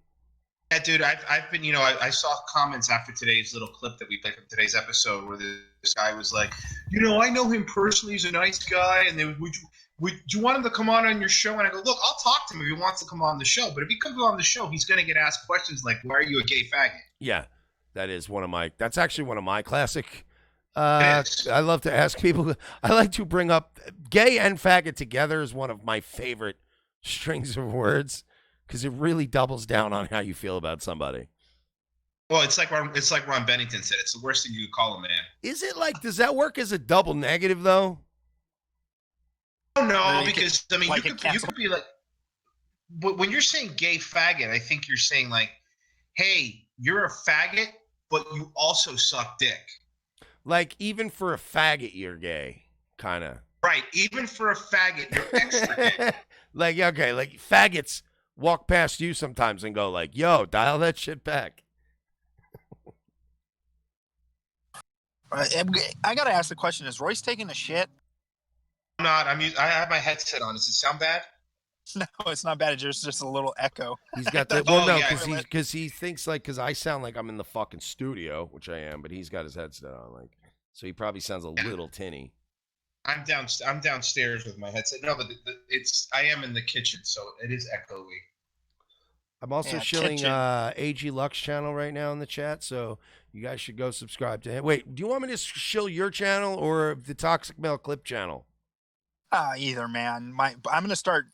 S11: Yeah, dude, I've been, I saw comments after today's little clip that we played from today's episode where this guy was like, I know him personally, he's a nice guy, and then would you want him to come on your show? And I go, look, I'll talk to him if he wants to come on the show, but if he comes on the show, he's going to get asked questions like, why are you a gay faggot?
S1: Yeah, that's actually one of my classic, I love to ask people, I like to bring up gay and faggot together is one of my favorite strings of words. Because it really doubles down on how you feel about somebody.
S11: Well, it's like Ron Bennington said. It's the worst thing you could call a man.
S1: Is it like? Does that work as a double negative though?
S11: No, because you could be like, when you're saying gay faggot, I think you're saying like, hey, you're a faggot, but you also suck dick.
S1: Like even for a faggot, you're gay, kind of.
S11: Right. Even for a faggot, you're extra gay.
S1: Like okay, like faggots walk past you sometimes and go like, yo, dial that shit back.
S9: I got to ask the question, is Royce taking a shit?
S11: I'm not. I have my headset on. Does it sound bad?
S9: No, it's not bad. It's just a little echo.
S1: He's got the, well, no, because he thinks like, because I sound like I'm in the fucking studio, which I am, but he's got his headset on, like, so he probably sounds a little tinny.
S11: I'm downstairs with my headset. No, but I am in the kitchen, so it is echoey.
S1: I'm also shilling AG Lux channel right now in the chat, so you guys should go subscribe to him. Wait, do you want me to shill your channel or the Toxic Male Clip channel?
S9: Either, man. I'm gonna start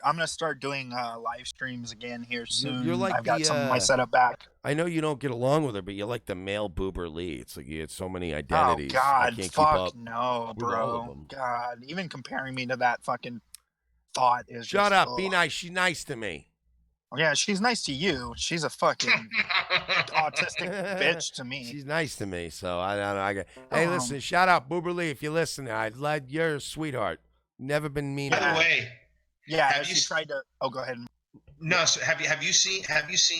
S9: doing live streams again here soon.
S1: You're like
S9: I've got some of my setup back.
S1: I know you don't get along with her, but you're like the male Boober Lee. It's like you had so many identities.
S9: Oh God,
S1: I can't
S9: fuck
S1: keep up
S9: no,
S1: with all of
S9: bro.
S1: them.
S9: God, even comparing me to that fucking thought is.
S1: Shut
S9: just,
S1: up.
S9: ugh.
S1: Be nice. She's nice to me.
S9: Yeah, she's nice to you. She's a fucking autistic bitch to me.
S1: She's nice to me, so I don't know. Hey, listen, shout out Boober Lee if you're listening. You're a sweetheart. Never been mean.
S11: By the way,
S9: yeah, she tried to. Oh, go ahead.
S11: No, so have you seen?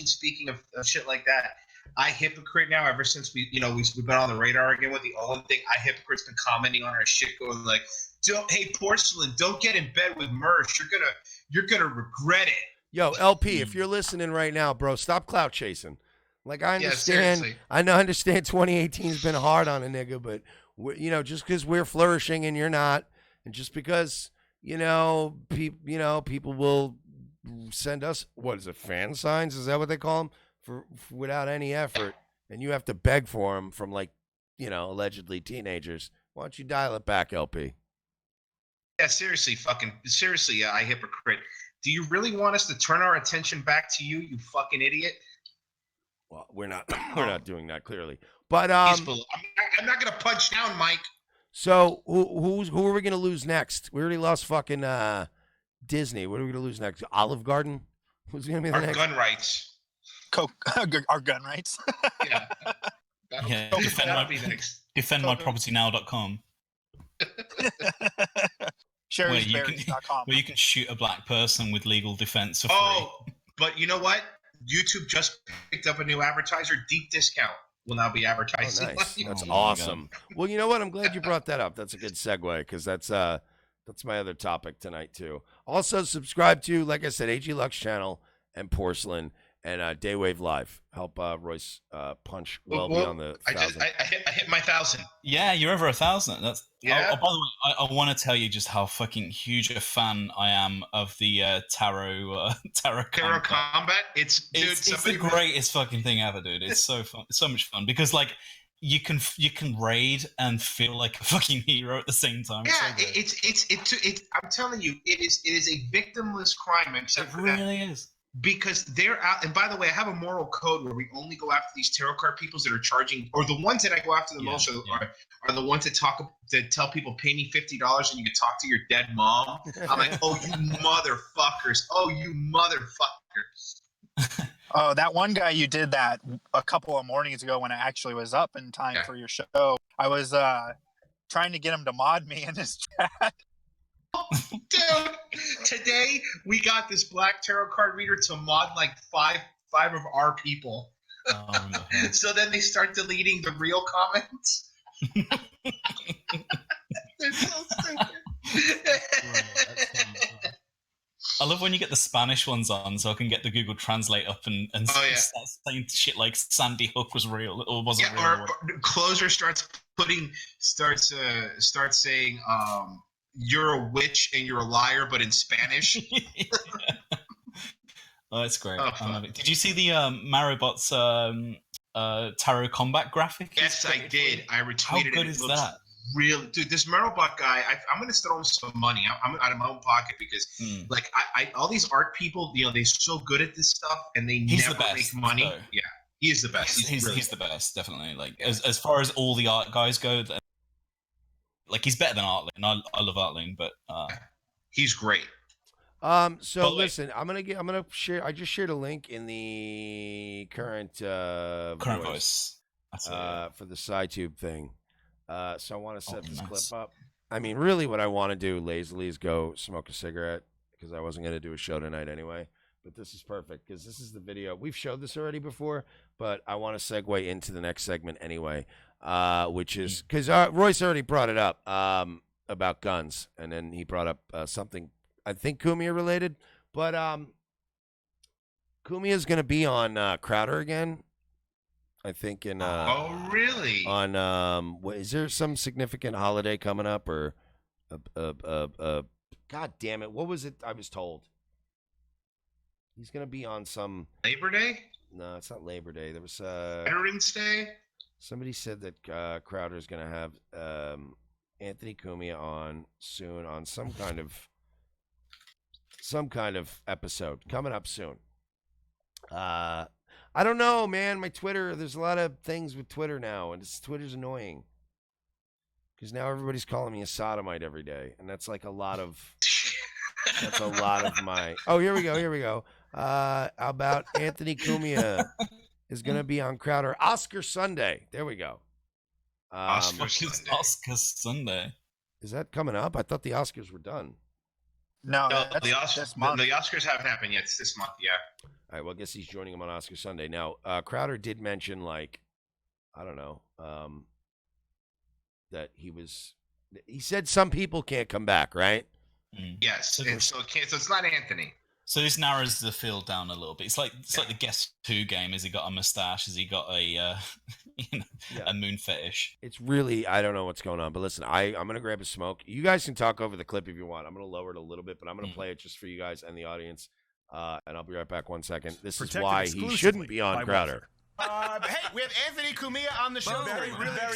S11: Speaking of shit like that, iHypocrite now. Ever since we've been on the radar again with the Owen thing, iHypocrite's been commenting on our shit, going like, "Hey, Porsalin, don't get in bed with Mersh. You're gonna regret it."
S1: Yo, LP, if you're listening right now, bro, stop clout chasing. Like, I understand.
S11: Yeah,
S1: I understand 2018's been hard on a nigga, but just because we're flourishing and you're not, and just because people will send us fan signs? Is that what they call them? For without any effort, and you have to beg for them from allegedly teenagers. Why don't you dial it back, LP?
S11: Yeah, seriously, iHypocrite. Do you really want us to turn our attention back to you, you fucking idiot?
S1: Well, we're not doing that, clearly. But
S11: I'm not gonna punch down, Mike.
S1: So who are we gonna lose next? We already lost fucking Disney. What are we gonna lose next? Olive Garden? Who's gonna be the next?
S11: Gun rights.
S9: Our gun rights.
S11: Yeah.
S8: Defendmypropertynow.com.
S9: Sherry'sberries.com.
S8: Where you can shoot a black person with legal defense for free.
S11: Oh, but you know what? YouTube just picked up a new advertiser. Deep Discount will now be advertising.
S1: Oh, nice. That's awesome. Well, you know what? I'm glad you brought that up. That's a good segue because that's my other topic tonight too. Also, subscribe to, like I said, AG Lux channel and Porsalin and Daywave Live. Help Royce punch beyond the 1,000.
S11: I hit my 1,000.
S8: Yeah, you're over 1,000. That's
S11: yeah.
S8: Oh, by the way, I want to tell you just how fucking huge a fan I am of the Tarot
S11: Combat. It's
S8: the greatest fucking thing ever, dude. It's so fun. It's so much fun because you can raid and feel like a fucking hero at the same time.
S11: Yeah, it's I'm telling you, it is a victimless crime. Except
S8: it really is.
S11: Because they're out, and by the way, I have a moral code where we only go after these tarot card peoples that are charging, or the ones that I go after the most are the ones that tell people pay me $50 and you can talk to your dead mom. I'm like, oh, you motherfuckers! Oh, you motherfuckers!
S9: Oh, that one guy you did that a couple of mornings ago when I actually was up in time for your show. I was trying to get him to mod me in his chat.
S11: Dude, today we got this black tarot card reader to mod like five of our people.
S8: Oh, no.
S11: So then they start deleting the real comments. They're so stupid.
S8: I love when you get the Spanish ones on, so I can get the Google Translate up and start saying shit like Sandy Hook was real or wasn't real.
S11: Or Closer starts saying you're a witch and you're a liar, but in Spanish.
S8: Oh, that's great. I love it. Did you see the Maribot's Tarot Combat graphic?
S11: Yes, I did. I retweeted it.
S8: How good is that?
S11: Real, dude. This Maribot guy, I'm going to throw him some money. I'm out of my own pocket because, I all these art people, they're so good at this stuff and they never make money.
S8: Though.
S11: Yeah, he is the best.
S8: He's the best, definitely. Like as far as all the art guys go. Like he's better than Artling. I love Artling, but
S11: he's great.
S1: So listen, I'm gonna share. I just shared a link in the current
S8: voice
S1: for the SciTube thing. So I want to set this clip up. I mean, really, what I want to do lazily is go smoke a cigarette because I wasn't gonna do a show tonight anyway. But this is perfect because this is the video. We've showed this already before, but I want to segue into the next segment anyway. Which is because Royce already brought it up about guns, and then he brought up something I think Kumia related, but Kumia is going to be on Crowder again. I think in
S11: oh really?
S1: On is there some significant holiday coming up or God damn it, what was it? I was told he's going to be on some
S11: Labor Day.
S1: No, it's not Labor Day. There was
S11: Veterans Day.
S1: Somebody said that Crowder's going to have Anthony Cumia on soon on some kind of episode coming up soon. I don't know, man. My Twitter, there's a lot of things with Twitter now, and Twitter's annoying because now everybody's calling me a sodomite every day, and that's like a lot of my. Oh, here we go. about Anthony Cumia is going to be on Crowder Oscar Sunday. There we go.
S8: Oscar Sunday.
S1: Is that coming up? I thought the Oscars were done.
S9: No,
S11: the Oscars haven't happened yet. It's this month, yeah.
S1: All right, well, I guess he's joining him on Oscar Sunday. Now, Crowder did mention, like, I don't know, that he said some people can't come back, right?
S11: Yes, and so it's not Anthony.
S8: So this narrows the field down a little bit. It's like the Guess Who game. Has he got a mustache? Has he got a a moon fetish?
S1: It's really, I don't know what's going on. But listen, I'm going to grab a smoke. You guys can talk over the clip if you want. I'm going to lower it a little bit, but I'm going to play it just for you guys and the audience. And I'll be right back 1 second. This is why he shouldn't be on Crowder.
S12: Hey, we have Anthony Cumia on the show. Very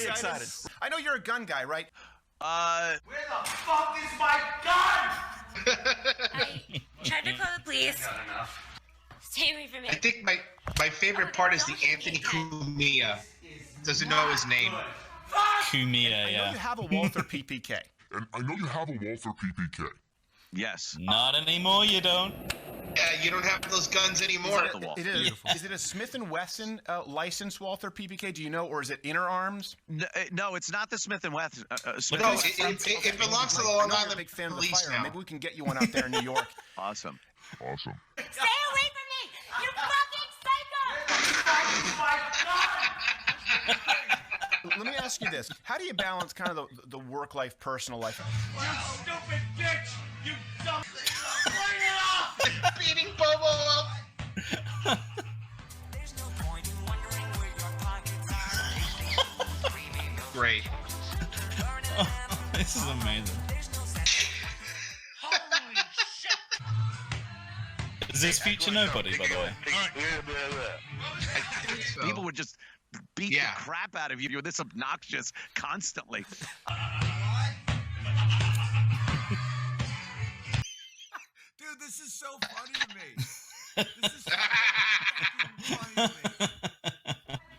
S12: excited. I know you're a gun guy, right?
S10: Where
S12: the fuck is my gun?
S13: Tried to call the police. Stay away from me.
S11: I think my favorite part is the Anthony Cumia. Doesn't know his name.
S8: Cumia, yeah.
S12: I know you have a Walther PPK.
S10: Yes.
S8: Not anymore, you don't.
S11: Yeah, you don't have those guns anymore.
S12: Is it a Smith & Wesson licensed Walther PPK? Do you know, or is it Inner Arms?
S10: No, it's not the Smith & Wesson.
S11: It belongs to the Long Island
S12: big fan of the
S11: Police
S12: fire.
S11: now.
S12: Maybe we can get you one out there in New York.
S10: Awesome.
S13: Stay away from me! You fucking psycho!
S12: Let me ask you this: how do you balance kind of the work life, personal life?
S5: You stupid bitch! You dumb. Bring it up!
S11: Beating Bobo up. Great.
S8: This is amazing. Does this feature nobody, by the way?
S10: People would just beat the crap out of you. You're this obnoxious constantly.
S5: Dude, this is so funny to me. This is so fucking funny to me.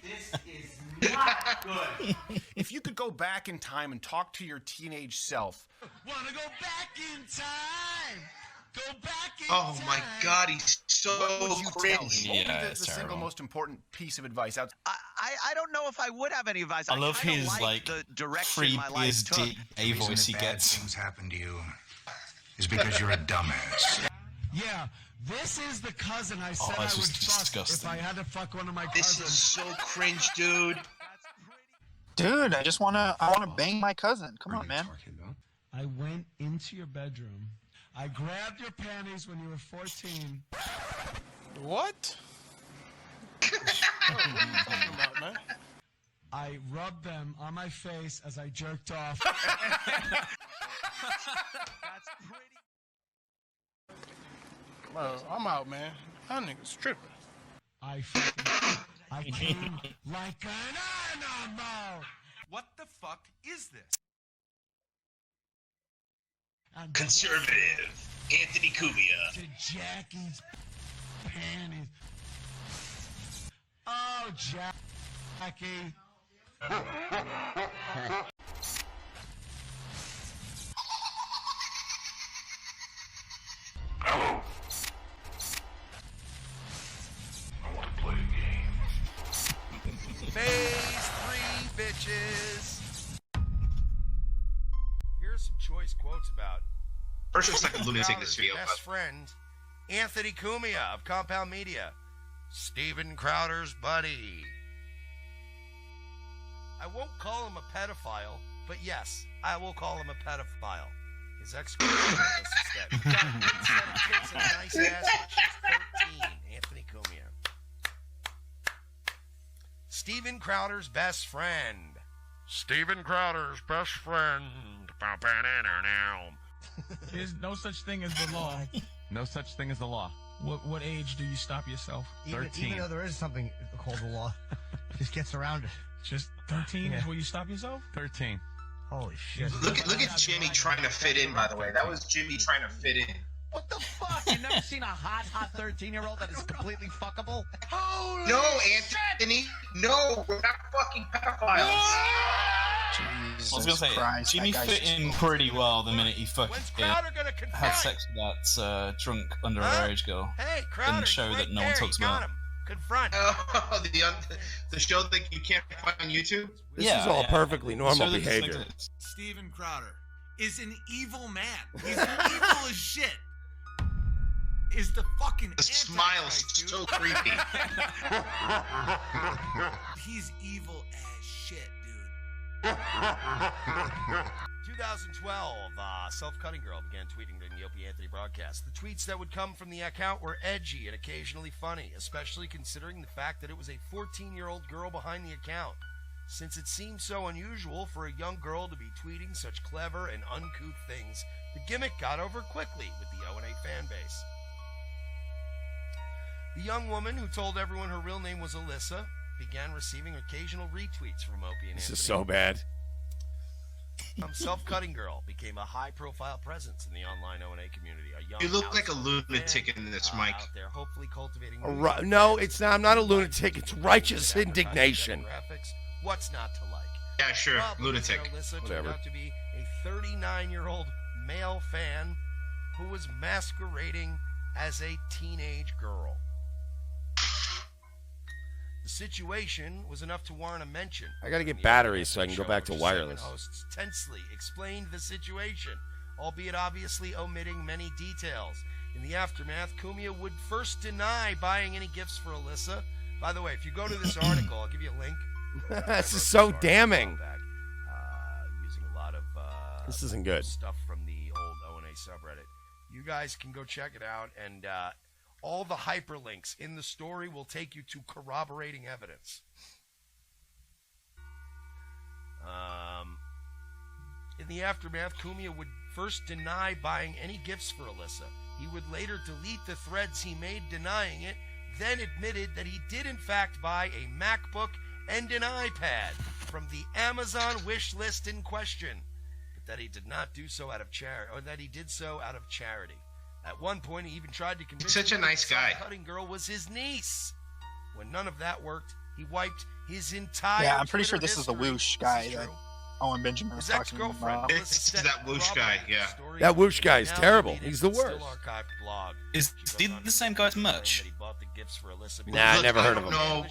S5: This is not good.
S12: If you could go back in time and talk to your teenage self.
S5: Wanna go back in time? Go back in
S11: Oh
S5: time.
S11: my God, he's so
S12: What would you tell him?
S11: cringe.
S12: What would be
S8: Yeah,
S12: the
S8: it's
S12: single
S8: terrible.
S12: most important piece of advice?
S10: I don't know if I would have any advice.
S8: I love
S10: kinda
S8: his
S10: like the direction my life
S8: creepiest
S10: took.
S8: deep A voice he gets.
S14: Things happen to you is because you're a dumbass.
S5: Yeah, this is the cousin I said
S8: Oh,
S5: I
S8: this
S5: would
S8: is
S5: fuck
S8: disgusting.
S5: if I had to fuck one of my
S11: This
S5: cousins.
S11: is so cringe, dude.
S9: Dude, I wanna bang my cousin. Come on, man.
S5: I went into your bedroom. I grabbed your panties when you were 14.
S12: What? What are you talking about, man?
S5: I rubbed them on my face as I jerked off.
S10: That's pretty.
S12: Well, I'm out, man. That nigga's tripping.
S5: I came like an animal.
S12: What the fuck is this?
S5: And
S11: Conservative Anthony Cumia.
S5: to Jackie's panties. Oh, Jackie.
S1: Phase 3, bitches. Here's some choice quotes about
S11: First looks like a lunatic in this
S1: Crowder's
S11: video.
S1: best friend, Anthony Cumia of Compound Media, Steven Crowder's buddy. I won't call him a pedophile, but yes, I will call him a pedophile. His ex-girlfriend instead. Instead of tits and a nice ass, but she's 13. Anthony Cumia. Steven Crowder's best friend. Steven Crowder's best friend.
S15: There's no such thing as the law.
S16: No such thing as the law.
S15: What age do you stop yourself?
S16: 13.
S17: Even though there is something called the law, just gets around it.
S15: Just 13 is where you stop yourself?
S16: 13.
S17: Holy shit.
S11: Look at Jimmy trying to fit in, by the way. That was Jimmy trying to fit in.
S18: What the fuck? You never seen a hot 13-year-old that is completely fuckable?
S11: No, Anthony. No, we're not fucking pedophiles.
S9: Jesus
S8: I was gonna say,
S9: Christ,
S8: Jimmy
S9: that guy's
S8: fit
S9: just
S8: in
S9: full.
S8: pretty well the minute he fucking had sex with that drunk underage girl
S1: Hey,
S8: in
S1: Crowder,
S8: the show that no one talks about.
S1: Confront.
S11: Oh, the show that you can't find on YouTube?
S1: This is all perfectly normal behavior.
S5: Steven Crowder is an evil man. He's evil as shit. Is the fucking
S11: The smile's so creepy.
S5: He's evil as shit, dude.
S1: 2012, Self-Cutting Girl began tweeting during the Opie Anthony broadcast. The tweets that would come from the account were edgy and occasionally funny, especially considering the fact that it was a 14-year-old girl behind the account. Since it seemed so unusual for a young girl to be tweeting such clever and uncouth things, the gimmick got over quickly with the O&A fan base. The young woman, who told everyone her real name was Alyssa, began receiving occasional retweets from Opie and This Anthony. is so bad. Self-Cutting Girl became a high-profile presence in the online O&A community. A young
S11: You look like a
S1: outspoken
S11: lunatic
S1: fan,
S11: in this, Mike.
S1: Out there, hopefully cultivating. No, it's not. I'm not a lunatic. It's righteous indignation.
S5: Graphics.
S1: What's not to like?
S11: Yeah, sure,
S1: Well,
S11: lunatic.
S1: Alyssa turned
S11: Whatever.
S1: out to be a 39-year-old male fan who was masquerading as a teenage girl. The situation was enough to warrant a mention. I gotta get batteries so I can go back to wireless. Hosts tensely explained the situation, albeit obviously omitting many details. In the aftermath, Kumia would first deny buying any gifts for Alyssa. By the way, if you go to this article, I'll give you a link. This is so damning. Using a lot of this isn't good stuff from the old O&A subreddit. You guys can go check it out, and all the hyperlinks in the story will take you to corroborating evidence. In the aftermath, Kumia would first deny buying any gifts for Alyssa. He would later delete the threads he made denying it, then admitted that he did in fact buy a MacBook and an iPad from the Amazon wish list in question, but that he did not do so out of charity, or that he did so out of charity. At one point, he even tried to convince
S11: Such a
S1: me that
S11: nice
S1: the
S11: guy.
S1: Self-Cutting Girl was his niece. When none of that worked, he wiped his entire
S9: Yeah, I'm pretty sure
S1: Twitter
S9: this is the
S1: history.
S9: woosh
S1: This
S9: guy
S1: is
S9: that
S1: true.
S9: Owen Benjamin was
S1: His
S9: talking
S1: ex-girlfriend,
S9: about.
S11: This is that whoosh guy, yeah.
S1: That
S8: whoosh guy is
S1: Now
S8: terrible.
S1: deleted,
S8: He's the
S1: but still
S8: worst.
S1: archived blog.
S8: Is he the same guy as Merch?
S1: That he bought the gifts for Alyssa
S8: Nah, I
S1: because-
S8: never heard of him.
S11: No,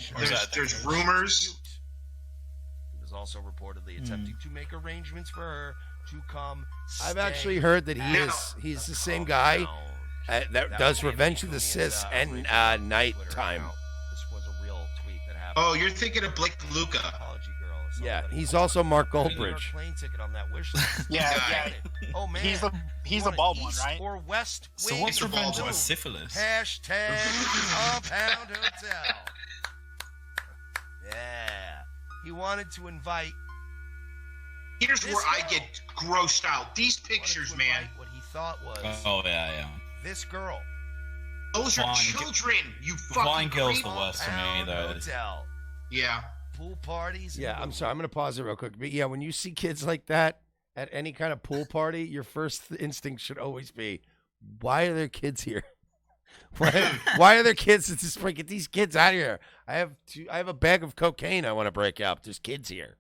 S11: there's rumors.
S1: He was also reportedly attempting to make arrangements for her to come.
S8: I've actually heard that
S1: at
S8: he's the same guy that does Revenge of the Sis and Nighttime.
S1: This was a real tweet that happened.
S11: Oh, you're thinking of Blake Luca.
S1: Apology girl.
S8: Yeah, he's also Mark Goldbridge.
S1: Plane ticket on that wish list.
S9: Yeah.
S1: Oh man.
S9: He's the
S1: You want
S9: bald
S1: an
S9: one,
S1: east
S9: right?
S1: Or west
S8: So
S1: wing
S8: what's
S1: of
S8: Revenge
S1: the
S8: of
S1: moon.
S8: Syphilis?
S1: Hashtag Compound Hotel. Yeah. He wanted to invite.
S11: Here's
S1: This
S11: where I
S1: girl.
S11: get grossed out. These pictures, man.
S1: What he thought was
S8: Oh yeah.
S1: this girl.
S11: Those are
S8: Vine-
S11: children. You
S8: Vine
S11: fucking
S8: Girl's
S11: creep.
S8: the worst for me,
S1: Compound
S8: though.
S1: Hotel.
S11: Yeah.
S1: Pool parties. and
S8: Yeah, I'm
S1: booze.
S8: sorry. I'm gonna pause it real quick. But yeah, when you see kids like that at any kind of pool party, your first instinct should always be, why are there kids here? Why are there kids? It's just get these kids out of here. I have a bag of cocaine I want to break up. There's kids here.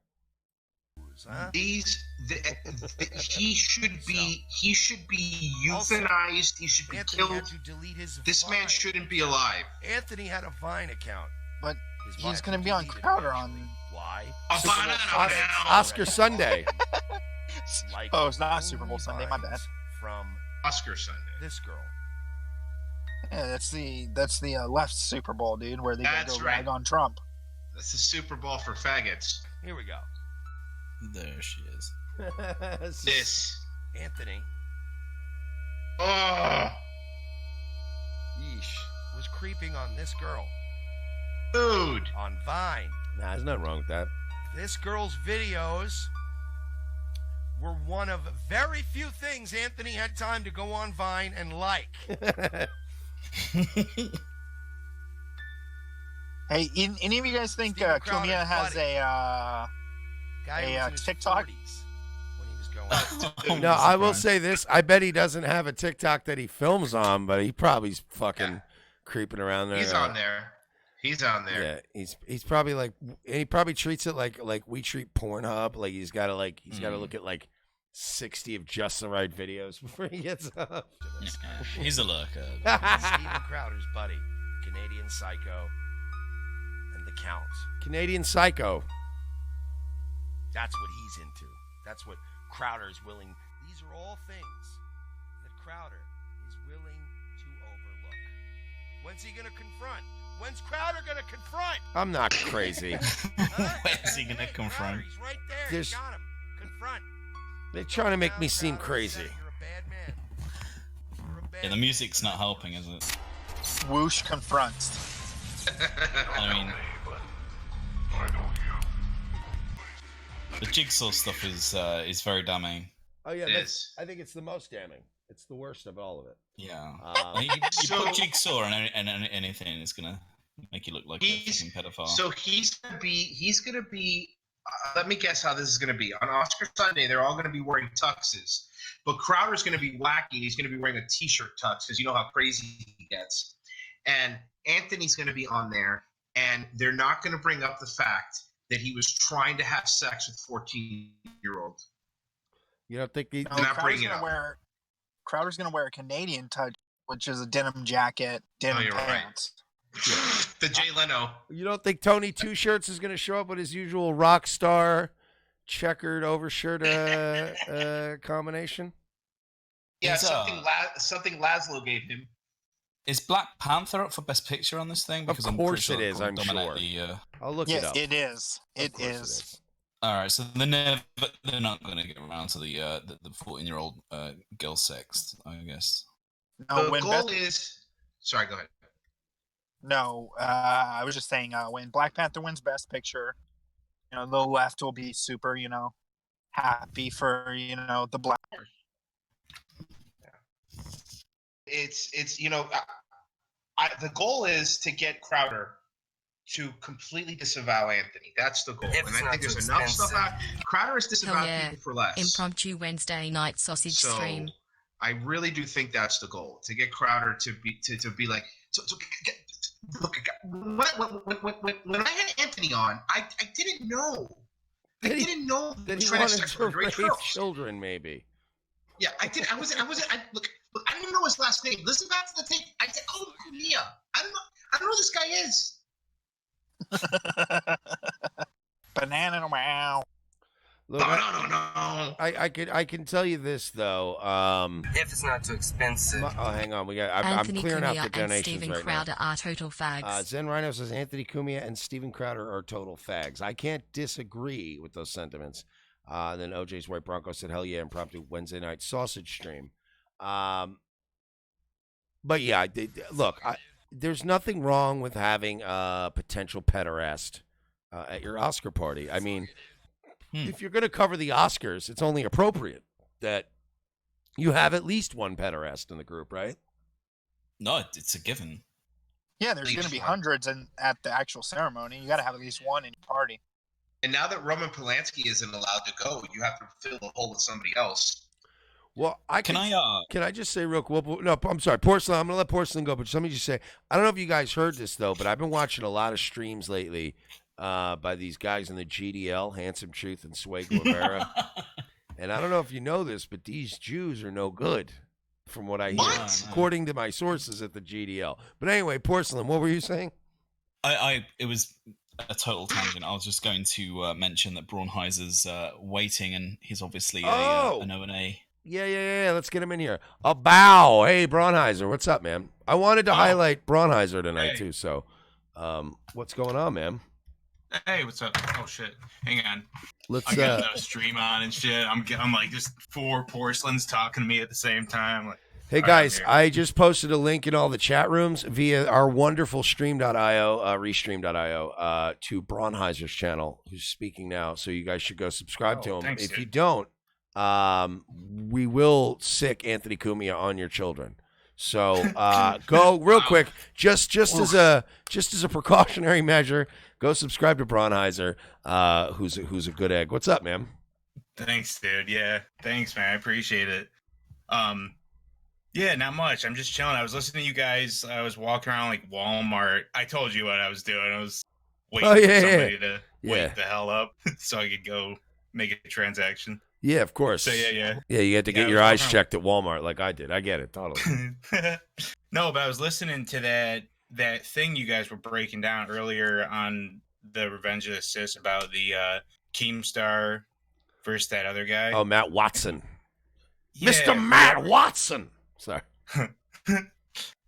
S1: Huh?
S11: He should be euthanized. He should be
S1: Anthony had
S11: killed.
S1: to delete his
S11: This man
S1: Vine.
S11: shouldn't be alive.
S1: Anthony had a Vine account.
S9: But
S1: His
S9: he's
S1: Vine
S9: gonna
S1: was
S9: be on
S1: deleted
S9: Crowder
S1: eventually.
S9: on.
S1: Why?
S11: A banana now.
S8: Oscar Sunday.
S1: Like
S9: Oh, it's not
S1: only
S9: Super Bowl Sunday. My bad.
S1: vines From
S11: Oscar Sunday.
S1: this girl.
S9: Yeah, that's the left Super Bowl, dude, where they
S11: That's
S9: go
S11: right.
S9: rag on Trump.
S11: That's the Super Bowl for faggots.
S1: Here we go.
S8: There she is.
S11: This.
S1: Anthony
S11: Oh,
S1: was creeping on this girl
S11: dude.
S1: on Vine.
S8: Nah, there's nothing wrong with that.
S1: This girl's videos were one of very few things Anthony had time to go on Vine and like.
S9: Hey, any of you guys think
S1: Steven Crowder's
S9: Kumia has
S1: buddy.
S9: a
S1: Guy who was in his
S9: TikTok?
S1: 40s when he was going.
S8: No, I will say this. I bet he doesn't have a TikTok that he films on, but he probably fucking creeping around there.
S11: He's on there. He's on there.
S1: Yeah, he's probably like, he probably treats it like we treat Pornhub. Like he's got to look at like 60 of just the right videos before he gets up.
S8: He's a lurker.
S1: Steven Crowder's buddy, the Canadian Psycho, and the Count. Canadian Psycho. That's what he's into. That's what Crowder is willing. These are all things that Crowder is willing to overlook. When's he gonna confront? When's Crowder gonna confront? I'm not crazy.
S8: When's he gonna confront?
S1: He's right there. There's, got him. Confront. They're trying to make me seem crazy. You're a bad man.
S8: Yeah, the music's not helping, is it?
S9: Whoosh confronts.
S8: I mean, the Jigsaw stuff is very damning.
S1: Oh yeah, I think it's the most damning. It's the worst of all of it.
S8: Yeah. You put Jigsaw on anything, it's gonna make you look like a fucking pedophile.
S11: So he's gonna be. Let me guess how this is gonna be. On Oscar Sunday, they're all gonna be wearing tuxes, but Crowder's gonna be wacky. He's gonna be wearing a t-shirt tux because you know how crazy he gets. And Anthony's gonna be on there, and they're not gonna bring up the fact that he was trying to have sex with 14-year-old.
S1: You don't think
S11: they're not bringing it up?
S9: Crowder's gonna wear a Canadian touch, which is a denim jacket, denim pants.
S11: Right. The Jay Leno.
S1: You don't think Tony Two Shirts is going to show up with his usual rock star checkered overshirt combination?
S11: Yeah, something Laszlo gave him.
S8: Is Black Panther up for Best Picture on this thing? Because
S1: of course it is, I'm sure. I'll look it up.
S9: Yes, it is. It is.
S8: All right, so they're not going to get around to the 14-year-old girl sex, I guess.
S9: No,
S11: the goal is. Sorry, go ahead.
S9: No, I was just saying when Black Panther wins Best Picture, the left will be super, happy for the black.
S11: It's the goal is to get Crowder to completely disavow Anthony. That's the goal, and I think there's enough stuff out. Crowder has disavowed people for less.
S3: Impromptu Wednesday night sausage stream.
S11: I really do think that's the goal, to get Crowder to be like. Look, when I had Anthony on, I didn't know. I didn't know
S1: that he wanted to raise children. Maybe.
S11: Yeah, I did. I wasn't. Look, I didn't know his last name. Listen back to the tape. I said, "Oh, Mia." I don't know who this guy is.
S9: Banana wow.
S1: Look,
S11: no.
S1: I can tell you this though.
S2: If it's not too expensive.
S1: Hang on. I'm clearing out the donations right
S3: Crowder
S1: now.
S3: are total fags.
S1: Zen Rhino says Anthony Cumia and Steven Crowder are total fags. I can't disagree with those sentiments. Then OJ's White Bronco said, "Hell yeah, impromptu Wednesday night sausage stream." But yeah, look, there's nothing wrong with having a potential pederast at your Oscar party. I mean. If you're going to cover the Oscars, it's only appropriate that you have at least one pederast in the group, right?
S8: No, it's a given.
S9: Yeah, there's going to be hundreds at the actual ceremony. You got to have at least one in your party.
S11: And now that Roman Polanski isn't allowed to go, you have to fill the hole with somebody else.
S1: Well, can I just say real quick? No, I'm sorry, Porsalin. I'm going to let Porsalin go, but let me just say, I don't know if you guys heard this though, but I've been watching a lot of streams lately. By these guys in the GDL, Handsome Truth and Sway Guevara. And I don't know if you know this, but these Jews are no good, from what I hear, according to my sources at the GDL. But anyway, Porsalin, what were you saying?
S8: It was a total tangent. I was just going to mention that Braunheiser's waiting, and he's obviously an O&A.
S1: Yeah. Let's get him in here. A bow. Hey, Braunheiser, what's up, man? I wanted to highlight Braunheiser tonight, too. So what's going on, man?
S19: Hey, what's up? Oh shit! Hang on.
S1: I
S19: got the stream on and shit. I'm like just 4 Porsalins talking to me at the same time. Like,
S1: hey guys, I just posted a link in all the chat rooms via our wonderful stream.io, restream.io, to Braunheiser's channel, who's speaking now. So you guys should go subscribe to him.
S19: Thanks,
S1: if
S19: dude.
S1: you don't, we will sick Anthony Cumia on your children. So go real quick, just as a precautionary measure. Go subscribe to Braunheiser, who's a good egg. What's up, man?
S19: Thanks, dude. Yeah, thanks, man. I appreciate it. Yeah, not much. I'm just chilling. I was listening to you guys. I was walking around like Walmart. I told you what I was doing. I was waiting for somebody to wake the hell up so I could go make a transaction.
S1: Yeah, of course.
S19: So yeah.
S1: Yeah, you had to get your eyes checked at Walmart like I did. I get it, totally.
S19: No, but I was listening to that thing you guys were breaking down earlier on the Revenge of the Sis about the Keemstar versus that other guy.
S1: Oh, Matt Watson.
S19: Yeah,
S1: Mr. Matt Watson. Sorry.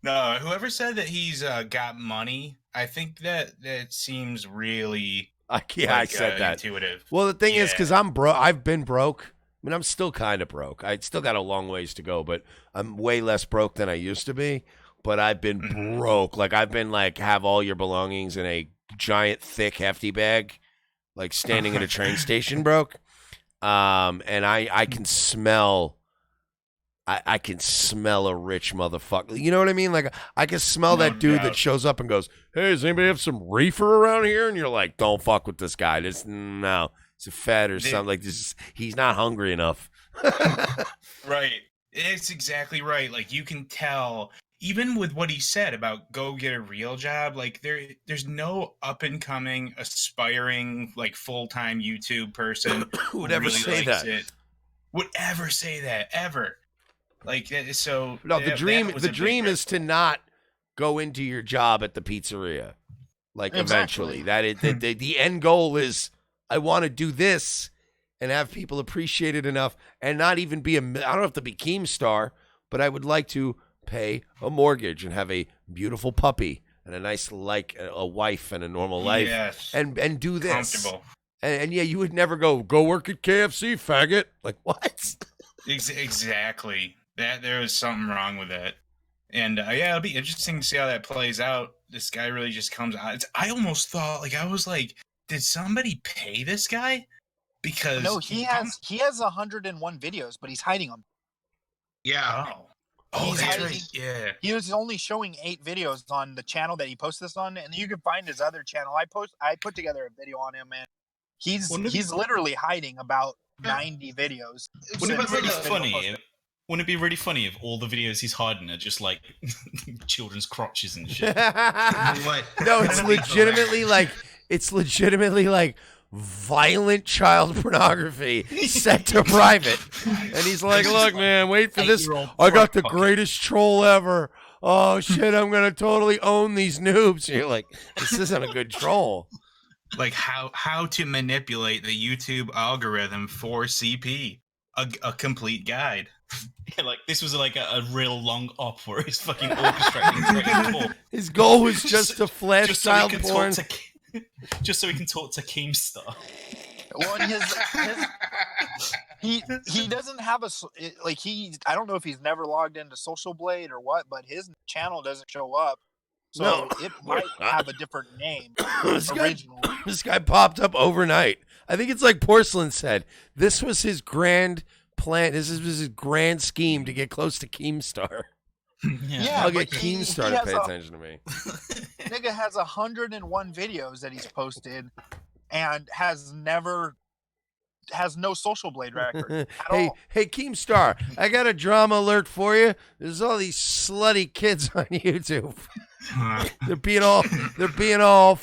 S19: No, whoever said that he's got money, I think that seems really
S1: I said that.
S19: intuitive.
S1: Well, the thing is, because I'm broke, I've been broke. I mean, I'm still kind of broke. I still got a long ways to go, but I'm way less broke than I used to be. But I've been broke. Like, I've been, like, have all your belongings in a giant, thick, hefty bag, like standing at a train station broke. And I can smell... I can smell a rich motherfucker. You know what I mean? Like, I can smell that dude that shows up and goes, hey, does anybody have some reefer around here? And you're like, don't fuck with this guy. No, it's a fed or something like this. He's not hungry enough.
S19: Right. It's exactly right. Like, you can tell, even with what he said about go get a real job, like, there's no up-and-coming, aspiring, like, full-time YouTube person
S1: who would ever say that.
S19: Would ever say that, ever. Like, so
S1: no, the dream is to not go into your job at the pizzeria. Like, eventually, that is the end goal is I want to do this and have people appreciate it enough and not even be I don't have to be Keemstar, but I would like to pay a mortgage and have a beautiful puppy and a nice a wife and a normal life and do this.
S19: Comfortable.
S1: And yeah, you would never go work at KFC, faggot. Like, what?
S19: Exactly. There was something wrong with that. And it'll be interesting to see how that plays out. This guy really just comes out. I almost thought, I was like, did somebody pay this guy? Because
S9: no, he has 101 videos, but he's hiding them.
S11: Yeah.
S19: Oh, that's right. Yeah.
S9: He was only showing 8 videos on the channel that he posted this on, and you can find his other channel. I put together a video on him, and he's literally hiding about 90 videos.
S8: Wouldn't it be really funny? Wouldn't it be really funny if all the videos he's hiding are just like children's crotches and shit?
S1: No, it's legitimately like violent child pornography set to private. And he's like, look, man, wait for this. I got the greatest troll ever. Oh, shit, I'm going to totally own these noobs. And you're like, this isn't a good troll.
S19: Like how to manipulate the YouTube algorithm for CP. A complete guide.
S8: Yeah, like this was like a real long op where he's fucking orchestrating.
S1: His goal was just to flash child porn.
S8: Just so he can talk to Keemstar.
S9: Well, he doesn't have I don't know if he's never logged into Social Blade or what, but his channel doesn't show up. So it might have a different name.
S1: This guy popped up overnight. I think it's like Porsalin said. This was his grand plan. This was his grand scheme to get close to Keemstar.
S9: Yeah,
S1: I'll get Keemstar to pay attention to me.
S9: Nigga has 101 videos that he's posted and has no Social Blade record at all.
S1: Hey, Keemstar, I got a drama alert for you. There's all these slutty kids on YouTube. They're being all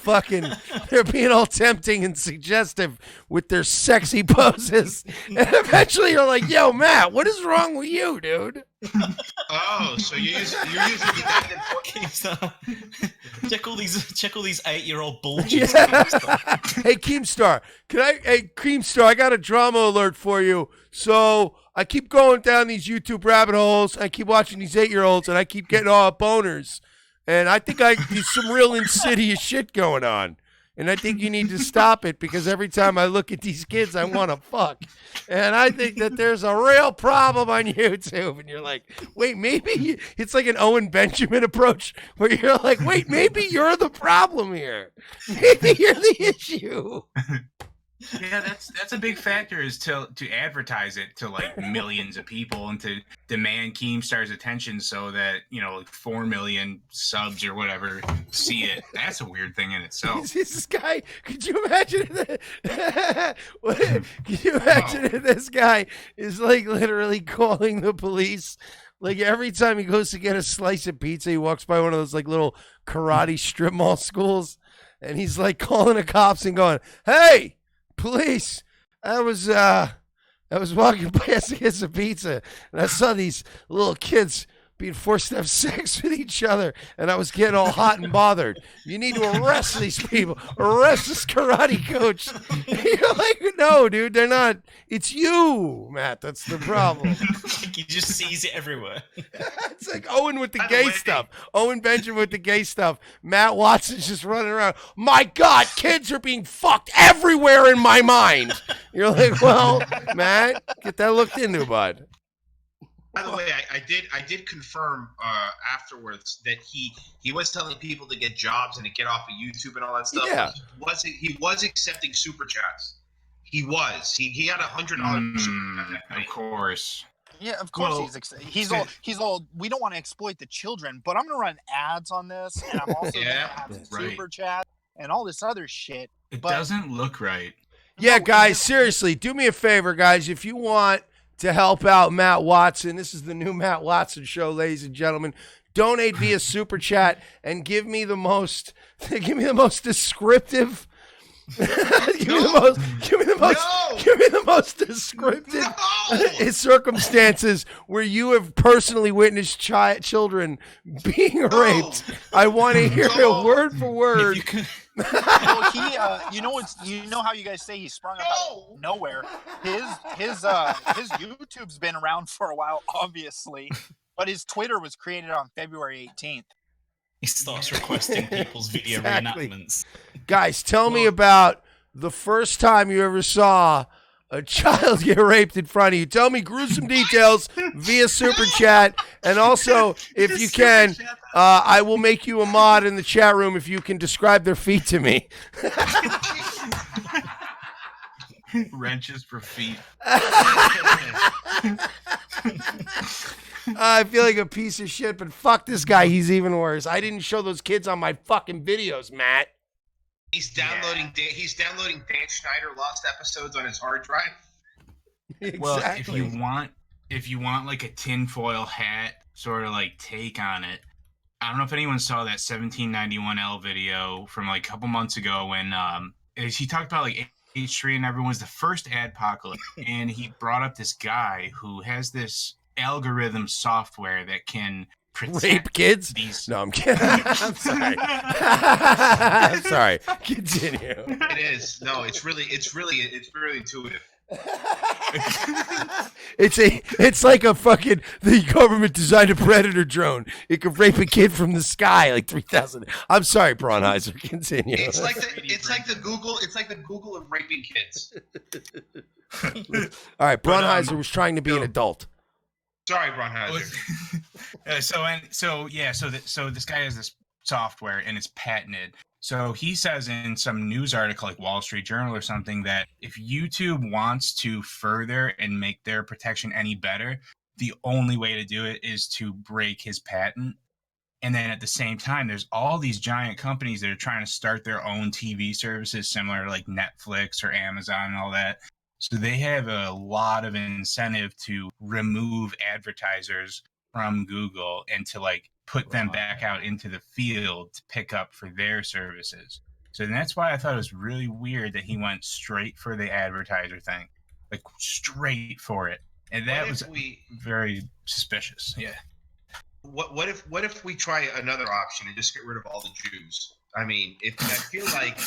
S1: tempting and suggestive with their sexy poses. And eventually you're like, yo, Matt, what is wrong with you, dude?
S11: Oh, so you're using
S8: check all these 8-year-old bulges.
S1: Yeah. Hey, Keemstar, Keemstar, I got a drama alert for you. So I keep going down these YouTube rabbit holes. I keep watching these 8-year-olds, and I keep getting all boners. And I think there's some real insidious shit going on. And I think you need to stop it because every time I look at these kids, I want to fuck. And I think that there's a real problem on YouTube. And you're like, wait, maybe it's like an Owen Benjamin approach where you're like, wait, maybe you're the problem here. Maybe you're the issue.
S19: Yeah, that's a big factor is to advertise it to like millions of people and to demand Keemstar's attention so that, like 4 million subs or whatever see it. That's a weird thing in itself.
S1: This guy, could you imagine if this guy is like literally calling the police Like every time he goes to get a slice of pizza, he walks by one of those like little karate strip mall schools, and he's like calling the cops and going, "Hey, police! I was walking past to get some pizza, and I saw these little kids being forced to have sex with each other, and I was getting all hot and bothered. You need to arrest these people. Arrest this karate coach." You're like, no, dude, they're not. It's you, Matt. That's the problem.
S8: He just sees it everywhere.
S1: It's like Owen with the gay stuff. Owen Benjamin with the gay stuff. Matt Watson's just running around. My God, kids are being fucked everywhere in my mind. You're like, well, Matt, get that looked into, bud.
S11: By the way, I did confirm afterwards that he was telling people to get jobs and to get off of YouTube and all that stuff.
S1: Yeah.
S11: He was accepting super chats. He was. He had $100.
S19: Of course.
S9: Yeah, of course he's all. We don't want to exploit the children, but I'm gonna run ads on this, and I'm also gonna have super chat and all this other shit.
S19: It doesn't look right.
S1: Yeah, guys, seriously, do me a favor, guys. If you want to help out Matt Watson, this is the new Matt Watson show, ladies and gentlemen. Donate via super chat and give me the most descriptive. Give me the most descriptive circumstances where you have personally witnessed children being raped. I want to hear it word for word.
S9: Well, you know how you guys say he sprung up out of nowhere. His YouTube's been around for a while, obviously, but his Twitter was created on February 18th.
S8: He starts requesting people's video reenactments.
S1: Guys, tell me about the first time you ever saw a child get raped in front of you. Tell me gruesome details via super chat, and also, if you can, I will make you a mod in the chat room if you can describe their feet to me.
S19: Wrenches for feet.
S1: I feel like a piece of shit, but fuck this guy. He's even worse. I didn't show those kids on my fucking videos, Matt.
S11: He's downloading. He's downloading Dan Schneider lost episodes on his hard drive.
S1: Exactly.
S19: Well, if you want like a tinfoil hat sort of like take on it, I don't know if anyone saw that 1791L video from like a couple months ago when he talked about like H3 and everyone's the first adpocalypse, and he brought up this guy who has this algorithm software that can
S1: rape kids. No, I'm kidding. I'm sorry. I'm sorry. Continue.
S11: It is. No, it's really intuitive.
S1: It's like a fucking the government designed a predator drone. It could rape a kid from the sky like 3,000. I'm sorry, Braunheiser. Continue.
S11: It's like the Google of raping kids.
S1: All right, Braunheiser was trying to be an adult.
S11: Sorry, Braunheiser.
S19: So this guy has this software and it's patented. So he says in some news article like Wall Street Journal or something that if YouTube wants to further and make their protection any better, the only way to do it is to break his patent. And then at the same time, there's all these giant companies that are trying to start their own TV services similar to like Netflix or Amazon and all that. So they have a lot of incentive to remove advertisers from Google and to like put them back out into the field to pick up for their services. So that's why I thought it was really weird that he went straight for the advertiser thing, like straight for it. And that was very suspicious. Yeah.
S11: What if we try another option and just get rid of all the Jews? I mean, I feel like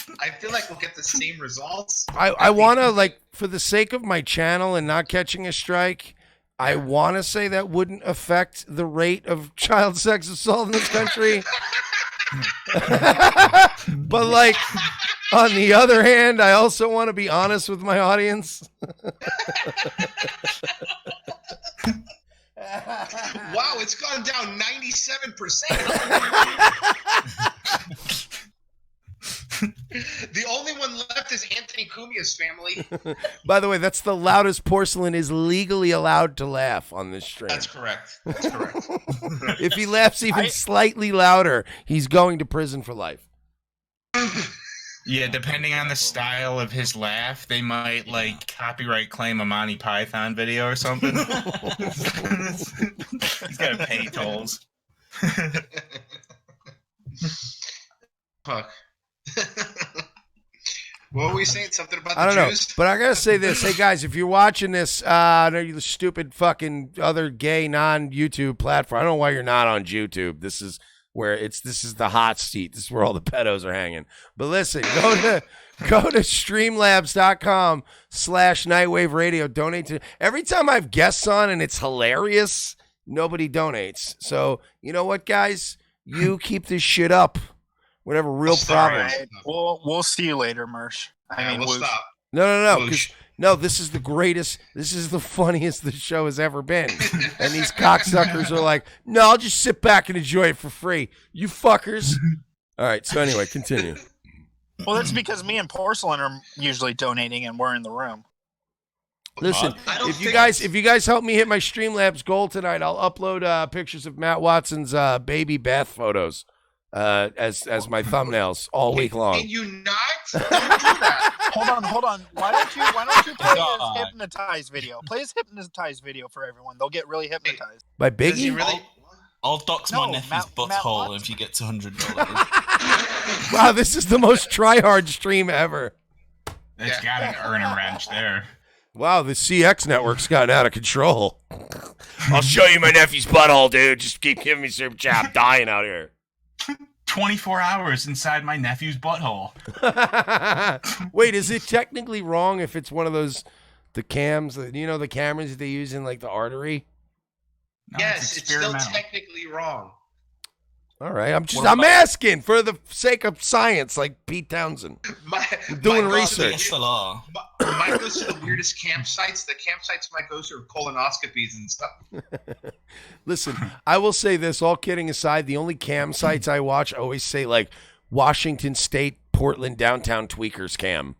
S11: we'll get the same results.
S1: I want to, like, for the sake of my channel and not catching a strike, I want to say that wouldn't affect the rate of child sex assault in this country. But, like, on the other hand, I also want to be honest with my audience.
S11: Wow, it's gone down 97%. The only one left is Anthony Cumia's family.
S1: By the way, that's the loudest Porsalin is legally allowed to laugh on this stream.
S11: That's correct.
S1: If he laughs even slightly louder, he's going to prison for life.
S19: Yeah, depending on the style of his laugh, they might like copyright claim a Monty Python video or something. He's got to pay tolls.
S11: Fuck. What were we saying? Something about the
S1: I don't know,
S11: Jews?
S1: but I gotta say this. Hey guys, if you're watching this, I know you're the stupid fucking other gay non-YouTube platform. I don't know why you're not on YouTube. This is where this is the hot seat. This is where all the pedos are hanging. But listen, go to streamlabs.com/Nightwave Radio. Donate to every time I have guests on and it's hilarious, nobody donates. So you know what, guys? You keep this shit up. Whatever real problems.
S9: Right. We'll see you later, Mersh.
S11: We'll stop.
S1: No. No, this is the greatest. This is the funniest the show has ever been. And these cocksuckers are like, no, I'll just sit back and enjoy it for free. You fuckers. All right. So anyway, continue.
S9: Well, that's because me and Porsalin are usually donating and we're in the room.
S1: Listen, if you guys help me hit my Streamlabs goal tonight, I'll upload pictures of Matt Watson's baby bath photos as my thumbnails all week long.
S11: Can you not? Don't do that.
S9: Hold on. Why don't you play his hypnotized video? Play his hypnotized video for everyone. They'll get really hypnotized.
S1: By Biggie?
S8: I'll dox my nephew's butthole if you get to $100.
S1: Wow, this is the most try-hard stream ever.
S19: It's got an earn a wrench there.
S1: Wow, the CX network's gotten out of control. I'll show you my nephew's butthole, dude. Just keep giving me super chat. I'm dying out here.
S19: 24 hours inside my nephew's butthole.
S1: Wait, is it technically wrong if it's one of those, the cams, the cameras that they use in like the artery?
S19: No,
S11: yes, it's still technically wrong.
S1: All right, I'm asking for the sake of science, like Pete Townsend. We're doing research.
S11: Mine goes to the weirdest campsites. The campsites might go to colonoscopies and stuff.
S1: Listen, I will say this, all kidding aside, the only cam sites I watch always say like Washington State, Portland, downtown tweakers cam.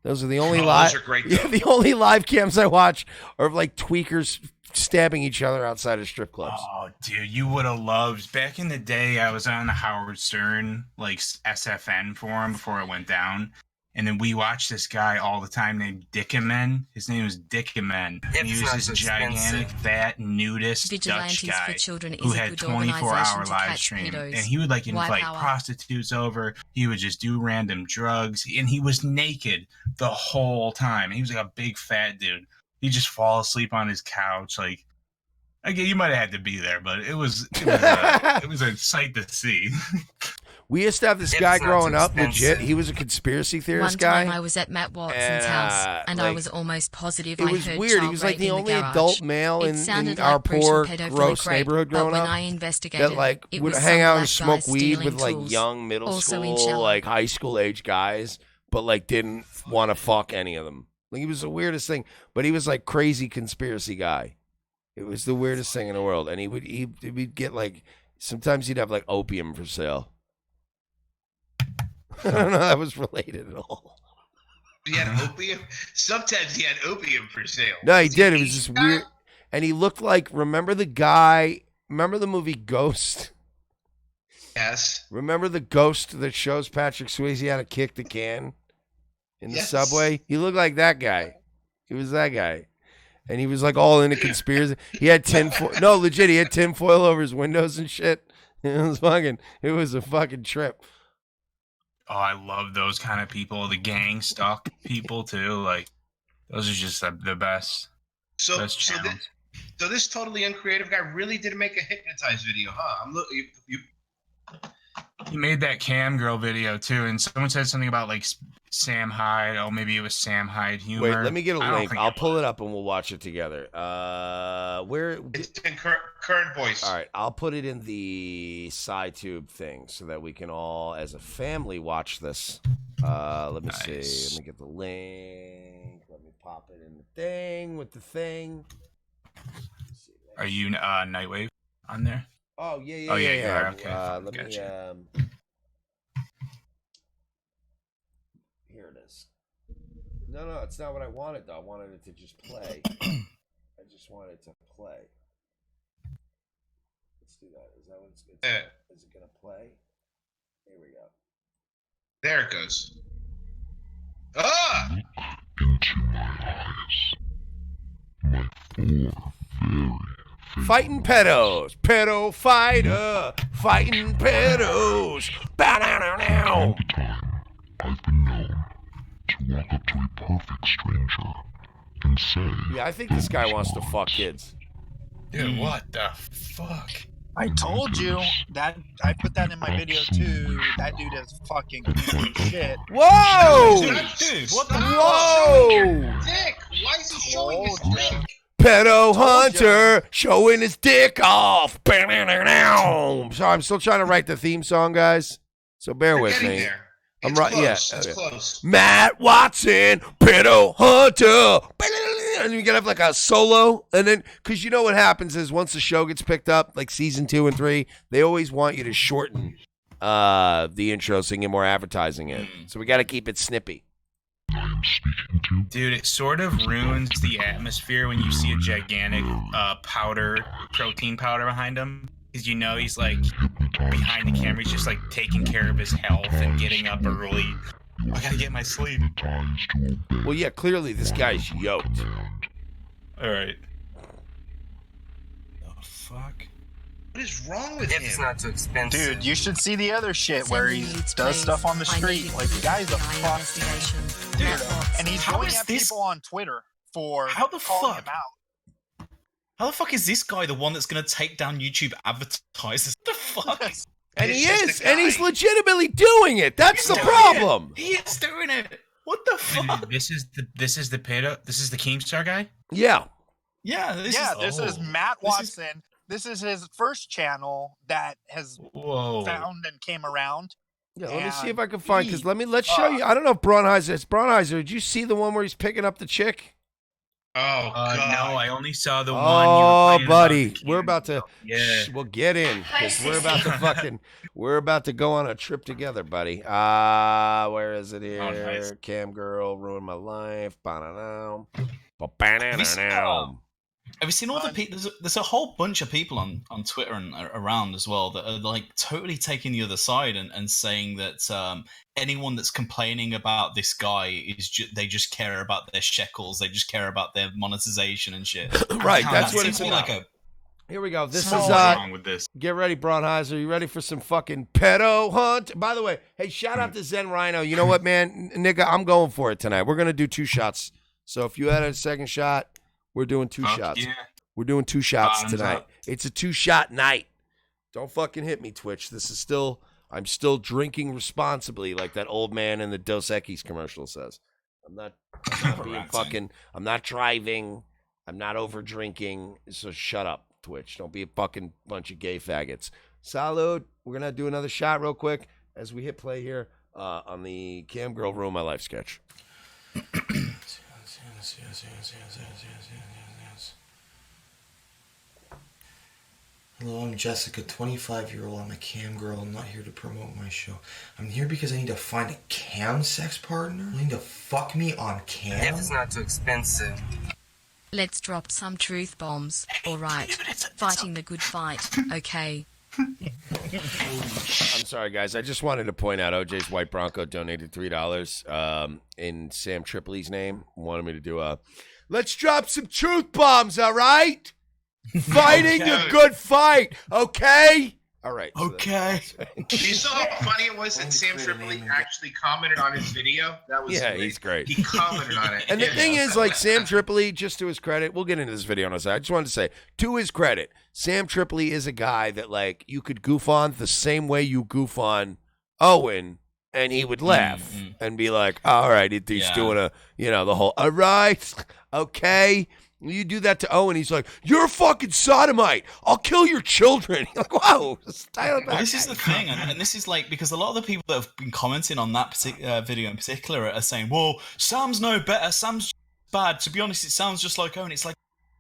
S1: Those are the only
S11: those are great, though.
S1: the only live cams I watch are of like tweakers stabbing each other outside of strip clubs.
S19: Oh, dude, you would have loved. Back in the day, I was on the Howard Stern like SFN forum before it went down, and then we watched this guy all the time named Dickaman. His name was Dickaman. And he was this gigantic, fat, nudist Dutch guy who had 24-hour live stream, and he would like invite prostitutes over. He would just do random drugs, and he was naked the whole time. He was like a big fat dude. He'd just fall asleep on his couch. Like, again, you might have had to be there, but it was a sight to see.
S1: We used to have this guy growing up, legit. He was a conspiracy theorist guy.
S3: One time I was at Matt Watson's house, and I was almost positive I heard
S1: it was weird. He was like the only adult male in our poor, gross neighborhood growing up.
S3: When I investigated,
S1: that like would hang out and smoke weed with like young middle school, like high school age guys, but like didn't want to fuck any of them. Like, he was the weirdest thing, but he was like crazy conspiracy guy. It was the weirdest thing in the world, and he'd get like sometimes he'd have like opium for sale. I don't know if that was related at all.
S11: He had opium. Sometimes he had opium for sale.
S1: No, he did. It was just weird, and he looked like. Remember the guy? Remember the movie Ghost?
S11: Yes.
S1: Remember the Ghost that shows Patrick Swayze how to kick the can? In the subway, he looked like that guy. He was that guy, and he was like all into conspiracy. He had tinfoil. No, legit, he had tinfoil over his windows and shit. It was a fucking trip.
S19: Oh, I love those kind of people. The gang stalk people too. Like, those are just the best.
S11: So this totally uncreative guy really did make a hypnotized video, huh?
S19: He made that cam girl video too, and someone said something about like Sam Hyde. Oh, maybe it was Sam Hyde humor.
S1: Wait, let me get a link. I'll pull it up and we'll watch it together. Where?
S11: It's in current voice.
S1: All right, I'll put it in the SciTube thing so that we can all, as a family, watch this. Let me see. Let me get the link. Let me pop it in the thing with the thing.
S19: Are you Nightwave on there?
S1: Oh yeah.
S19: You are. Okay.
S1: Let me. Here it is. No, it's not what I wanted though. I wanted it to just play. I just wanted it to play. Let's do that. Is that what it's is it gonna play? Here we go.
S11: There it goes. Ah!
S4: Into my eyes. My 4 very
S1: Fighting pedos. Pedo fighter. Fighting pedos. Ba-da-da-dow.
S4: I've been known to walk up to a perfect stranger and say,
S1: Yeah, I think this guy wants to fuck kids.
S19: Dude, what the fuck?
S9: I told you that I put that in my video too. That dude is fucking shit.
S1: Whoa!
S8: Dude, what the
S1: Whoa!
S11: Dick! Why is he showing his dick?
S1: Pedo hunter showing his dick off. Ba-da-da-dow. Sorry, I'm still trying to write the theme song, guys. So bear with
S11: Getting
S1: me.
S11: there.
S1: I'm
S11: It's
S1: right.
S11: close.
S1: Yeah.
S11: It's
S1: okay.
S11: close.
S1: Matt Watson, pedo hunter. And you gotta have like a solo, and then because you know what happens is once the show gets picked up, like season 2 and 3, they always want you to shorten the intro so you can get more advertising in. So we got to keep it snippy.
S19: Dude, it sort of ruins the atmosphere when you see a gigantic protein powder behind him. Because you know he's like behind the camera, he's just like taking care of his health and getting up early. I gotta get my sleep.
S1: Well, yeah, clearly this guy's yoked.
S19: Alright.
S8: Oh, fuck.
S11: What is wrong with
S2: If
S11: him?
S2: it's not too expensive.
S9: Dude, you should see the other shit where he does stuff on the street. Like, the guy's a fuck weirdo. And he's
S8: How
S9: going
S8: is
S9: at
S8: this-
S9: people on Twitter for
S8: How the
S9: calling
S8: fuck?
S9: him out.
S8: How the fuck is this guy the one that's gonna take down YouTube advertisers? What the fuck?
S1: And he
S11: It's just
S1: is,
S11: a
S1: and he's
S11: guy.
S1: legitimately doing it. That's the
S8: doing
S1: problem.
S8: He is doing it. What the fuck?
S19: This is the pedo. This is the Keemstar guy.
S1: Yeah.
S8: Yeah,
S9: This is Matt Watson. This is his first channel that has
S19: Whoa.
S9: found and came around.
S1: Yeah, let me see
S9: And
S1: if I can find, because let's show you. I don't know if Braunheiser, did you see the one where he's picking up the chick?
S11: Oh, God.
S19: No, I only saw the one.
S1: Oh,
S19: you were
S1: buddy,
S19: playing
S1: we're about to,
S19: Yeah.
S1: we'll get in, because we're about to go on a trip together, buddy. Where is it here?
S19: nice.
S1: Cam girl, ruined my life. Ba-da-dum.
S8: Have you seen all the people? There's a whole bunch of people on Twitter and around as well that are like totally taking the other side and saying that anyone that's complaining about this guy is they just care about their shekels, they just care about their monetization and shit.
S1: Right,
S8: That
S1: that's what
S8: seems
S1: it's
S8: to be
S1: about.
S8: like a
S1: Here we go. This is
S19: What's wrong with this?
S1: Get ready, Braunheiser. You ready for some fucking pedo hunt? By the way, hey, shout out to Zen Rhino. You know what, man, nigga, I'm going for it tonight. We're gonna do 2 shots. So if you had a second shot, we're doing 2
S19: Fuck
S1: shots.
S19: yeah.
S1: We're doing 2 shots
S19: Bottoms
S1: tonight.
S19: up.
S1: It's a 2-shot night. Don't fucking hit me, Twitch. I'm still drinking responsibly, like that old man in the Dos Equis commercial says. I'm not being fucking. I'm not driving. I'm not over drinking. So shut up, Twitch. Don't be a fucking bunch of gay faggots. Salud. We're gonna do another shot real quick as we hit play here on the Cam Girl Ruin My Life sketch.
S20: Hello, I'm Jessica, 25-year-old. I'm a cam girl. I'm not here to promote my show. I'm here because I need to find a cam sex partner. You need to fuck me on cam.
S2: If it's not too expensive.
S3: Let's drop some truth bombs. All right. Fighting the good fight. Okay.
S1: I'm sorry, guys. I just wanted to point out OJ's White Bronco donated $3 in Sam Tripoli's name. Wanted me to do a let's drop some truth bombs, all right? Fighting the good fight, okay? All right.
S8: Okay.
S11: You saw how funny it was that Sam Tripoli actually commented on his video? That was
S1: Yeah, he's great.
S11: He commented on it.
S1: And the
S11: Yeah.
S1: thing is, like, Sam Tripoli, just to his credit, we'll get into this video in a second. I just wanted to say, to his credit, Sam Tripoli is a guy that, like, you could goof on the same way you goof on Owen, and he would laugh and be like, all right, he's doing a, the whole, all right, okay. You do that to Owen, he's like, you're a fucking sodomite. I'll kill your children. You're like, whoa.
S8: Well, this is the thing, and this is like, because a lot of the people that have been commenting on that video in particular are saying, well, Sam's no better, Sam's bad. To be honest, it sounds just like Owen. It's like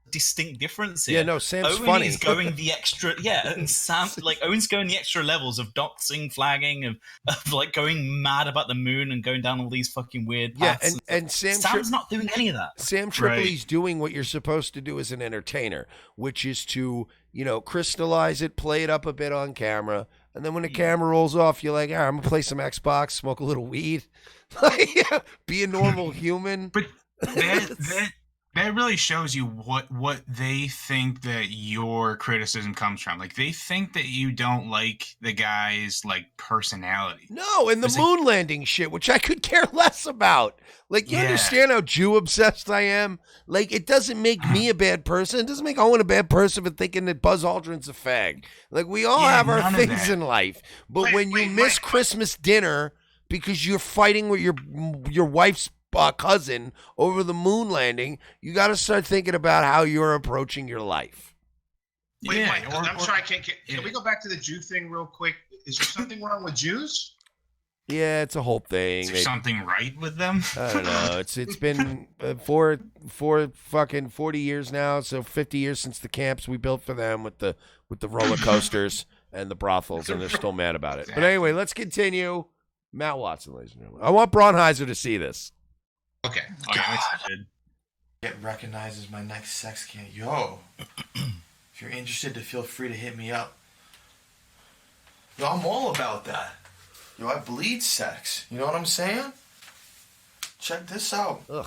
S8: a distinct difference here.
S1: Yeah, no, Sam's
S8: Owen
S1: funny.
S8: is going the extra, and Sam, like, Owen's going the extra levels of doxing, flagging, of like going mad about the moon and going down all these fucking weird paths.
S1: Yeah, and
S8: Sam's not doing any of that.
S1: Sam Tripoli's doing what you're supposed to do as an entertainer, which is to, crystallize it, play it up a bit on camera, And then when the camera rolls off, you're like, all right, I'm gonna play some Xbox, smoke a little weed, like, be a normal human.
S19: But that really shows you what they think that your criticism comes from. Like, they think that you don't like the guy's like personality.
S1: No, and the moon landing shit, which I could care less about. Like, you understand how Jew obsessed I am? Like, it doesn't make me a bad person. It doesn't make Owen a bad person for thinking that Buzz Aldrin's a fag. Like, we all have our things in life. But when you miss Christmas dinner because you're fighting with your wife's cousin over the moon landing, you got to start thinking about how you're approaching your life.
S11: Wait, Mike, I'm sorry. Can we go back to the Jew thing real quick? Is there something wrong with Jews?
S1: Yeah, it's a whole thing.
S19: Is there something right with them?
S1: I don't know. It's been for fucking 40 years now. So 50 years since the camps we built for them with the roller coasters and the brothels, and they're still mad about it. But anyway, let's continue. Matt Watson, ladies and gentlemen. I want Braunheiser to see this.
S11: Okay.
S20: God. Get recognized as my next sex can. Yo, if you're interested, to feel free to hit me up. Yo, I'm all about that. Yo, I bleed sex. You know what I'm saying? Check this out.
S1: Ugh.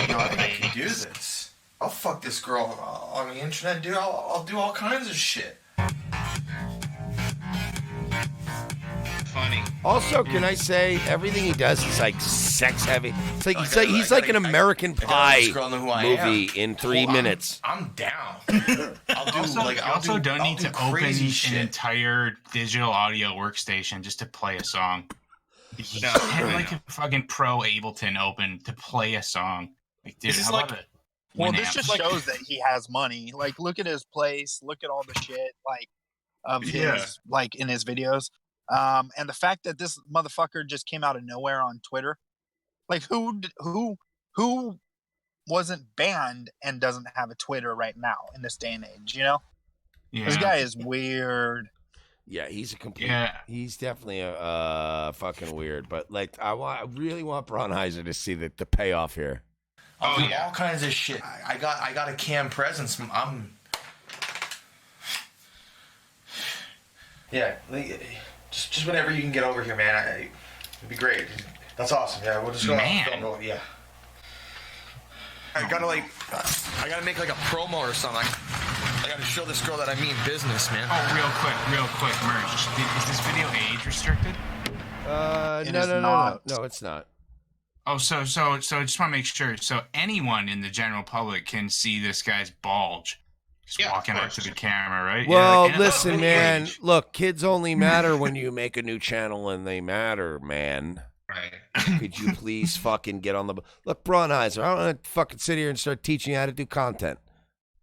S20: Yo, I think I can do this. I'll fuck this girl on the internet, dude. I'll do all kinds of shit.
S11: Funny.
S1: Also, can I say everything he does is like sex heavy? It's like he's like an American Pie movie in 3 minutes.
S20: I'm down.
S19: You don't need to open an entire digital audio workstation just to play a song. You have like a fucking Pro Ableton open to play a song. Like, dude, I love it.
S9: Well, this just shows that he has money. Like, look at his place. Look at all the shit, like, of his, like, in his videos. And the fact that this motherfucker just came out of nowhere on Twitter, like, who wasn't banned and doesn't have a Twitter right now in this day and age? You know, this guy is weird.
S1: Yeah, he's a complete. Yeah. He's definitely a fucking weird. But like, I really want Braunheiser to see the payoff here.
S20: All kinds of shit. I got a cam presence. Just whenever you can get over here, man. It'd be great. That's awesome. Yeah, we'll just go. Go. Yeah.
S21: I gotta make like a promo or something. I gotta show this girl that I mean business, man.
S19: Oh, real quick, Merge. Is this video age restricted?
S1: No, it's not.
S19: Oh, so I just want to make sure. So anyone in the general public can see this guy's bulge. Just walking up to the camera, right?
S1: Well, listen, man. Look, kids only matter when you make a new channel and they matter, man.
S11: Right.
S1: Could you please fucking get on the... Look, Braunheiser, I don't want to fucking sit here and start teaching you how to do content.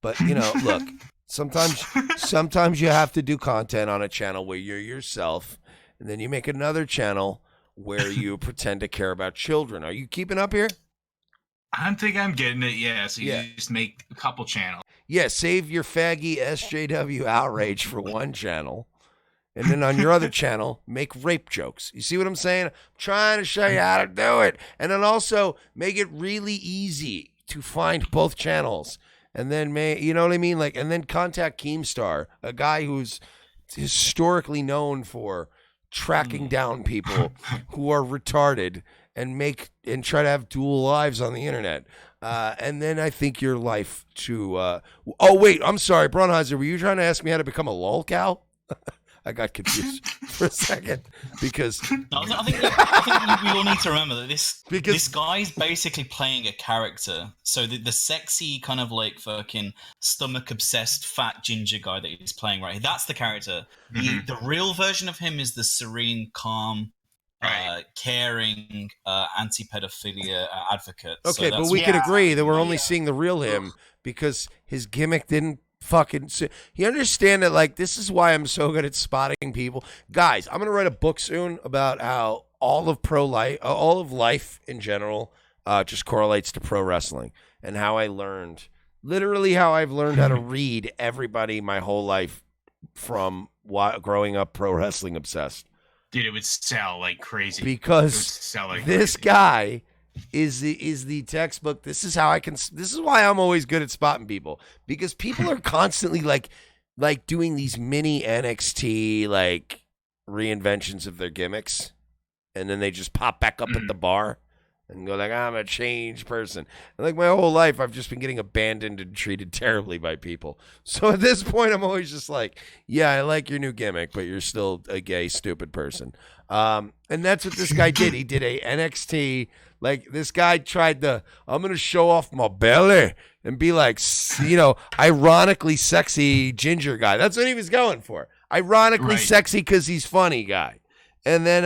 S1: But, you know, look, sometimes you have to do content on a channel where you're yourself, and then you make another channel where you pretend to care about children. Are you keeping up here?
S19: I think I'm getting it, yeah. So you just make a couple channels.
S1: Yeah, save your faggy SJW outrage for one channel. And then on your other channel, make rape jokes. You see what I'm saying? I'm trying to show you how to do it. And then also make it really easy to find both channels. And then, you know what I mean? Like, and then contact Keemstar, a guy who's historically known for tracking down people who are retarded and try to have dual lives on the internet. And then I think your life to... oh, wait, I'm sorry, Braunheiser, were you trying to ask me how to become a lolcow? I got confused for a second because...
S8: No, I think we all need to remember that this guy's basically playing a character. So the sexy kind of like fucking stomach-obsessed fat ginger guy that he's playing right here, that's the character. Mm-hmm. The real version of him is the serene, calm, caring, anti-pedophilia advocate.
S1: Okay, so but we could agree that we're only seeing the real him because his gimmick didn't fucking... You understand that, like, this is why I'm so good at spotting people. Guys, I'm going to write a book soon about how all of life in general just correlates to pro wrestling and how I've learned how to read everybody my whole life from growing up pro wrestling obsessed.
S19: Dude, it would sell like crazy.
S1: Because this guy is the textbook. This is why I'm always good at spotting people, because people are constantly like like doing these mini NXT like reinventions of their gimmicks, and then they just pop back up at the bar and go like, I'm a changed person. And like my whole life, I've just been getting abandoned and treated terribly by people. So at this point, I'm always just like, yeah, I like your new gimmick, but you're still a gay, stupid person. And that's what this guy did. He did a NXT. Like this guy tried I'm going to show off my belly and be like, you know, ironically sexy ginger guy. That's what he was going for. Ironically sexy because he's funny guy. And then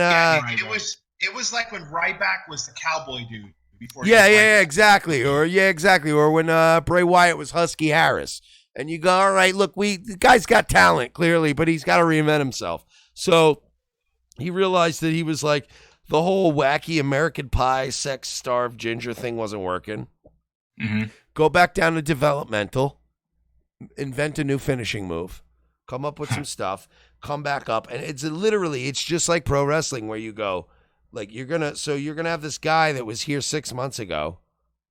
S11: it was like when Ryback was the cowboy dude before.
S1: Exactly. Or when Bray Wyatt was Husky Harris. And you go, all right, look, the guy's got talent clearly, but he's got to reinvent himself. So he realized that he was like, the whole wacky American Pie sex starved ginger thing wasn't working.
S19: Mm-hmm.
S1: Go back down to developmental, invent a new finishing move, come up with some stuff, come back up, and it's just like pro wrestling where you go, like you're gonna have this guy that was here 6 months ago,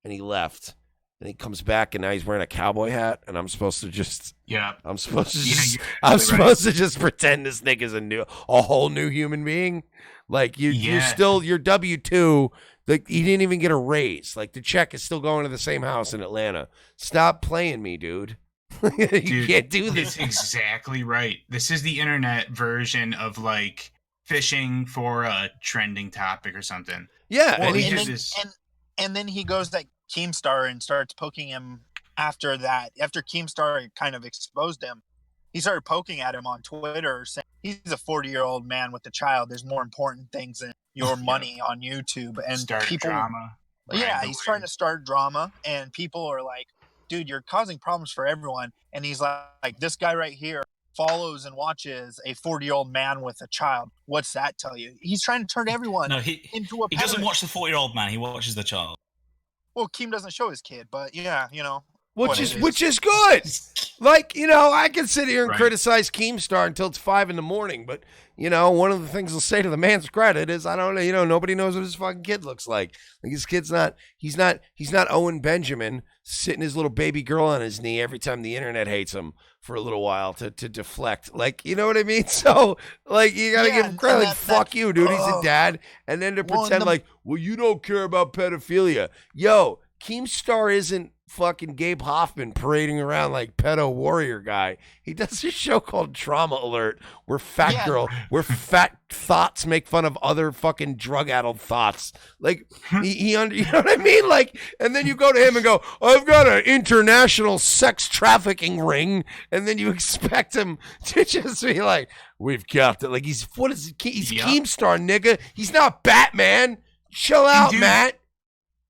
S1: and he left, and he comes back, and now he's wearing a cowboy hat, and I'm supposed to just supposed to just pretend this nigga's a whole new human being, like you're still your W-2. Like he didn't even get a raise. Like the check is still going to the same house in Atlanta. Stop playing me, dude. You can't do this.
S19: That's exactly right. This is the internet version of like fishing for a trending topic or something.
S1: Yeah,
S9: well, and then he goes at Keemstar and starts poking him after that. After Keemstar kind of exposed him, he started poking at him on Twitter, saying he's a 40-year-old man with a child. There's more important things than your money on YouTube. And people,
S19: drama.
S9: Yeah, he's trying to start drama, and people are like, dude, you're causing problems for everyone. And he's like, this guy right here follows and watches a 40-year-old man with a child. What's that tell you? He's trying to turn everyone into a
S8: He doesn't watch the 40-year-old man. He watches the child.
S9: Well, Keem doesn't show his kid, but yeah, you know.
S1: Which is good. Like, you know, I can sit here and criticize Keemstar until it's 5 a.m, but you know, one of the things I'll say to the man's credit is I don't know, you know, nobody knows what his fucking kid looks like. Like his kid's he's not Owen Benjamin sitting his little baby girl on his knee every time the internet hates him for a little while to deflect. Like, you know what I mean? So like you gotta give him credit. Like, fuck you, dude. He's a dad. And then to pretend like, well, you don't care about pedophilia. Yo, Keemstar isn't fucking Gabe Hoffman parading around like pedo warrior guy. He does a show called Trauma Alert where where fat thoughts make fun of other fucking drug-addled thoughts. Like you know what I mean? Like, and then you go to him and go, I've got an international sex trafficking ring, and then you expect him to just be like, we've got it. Like he's Keemstar, nigga. He's not Batman. Chill out, Matt.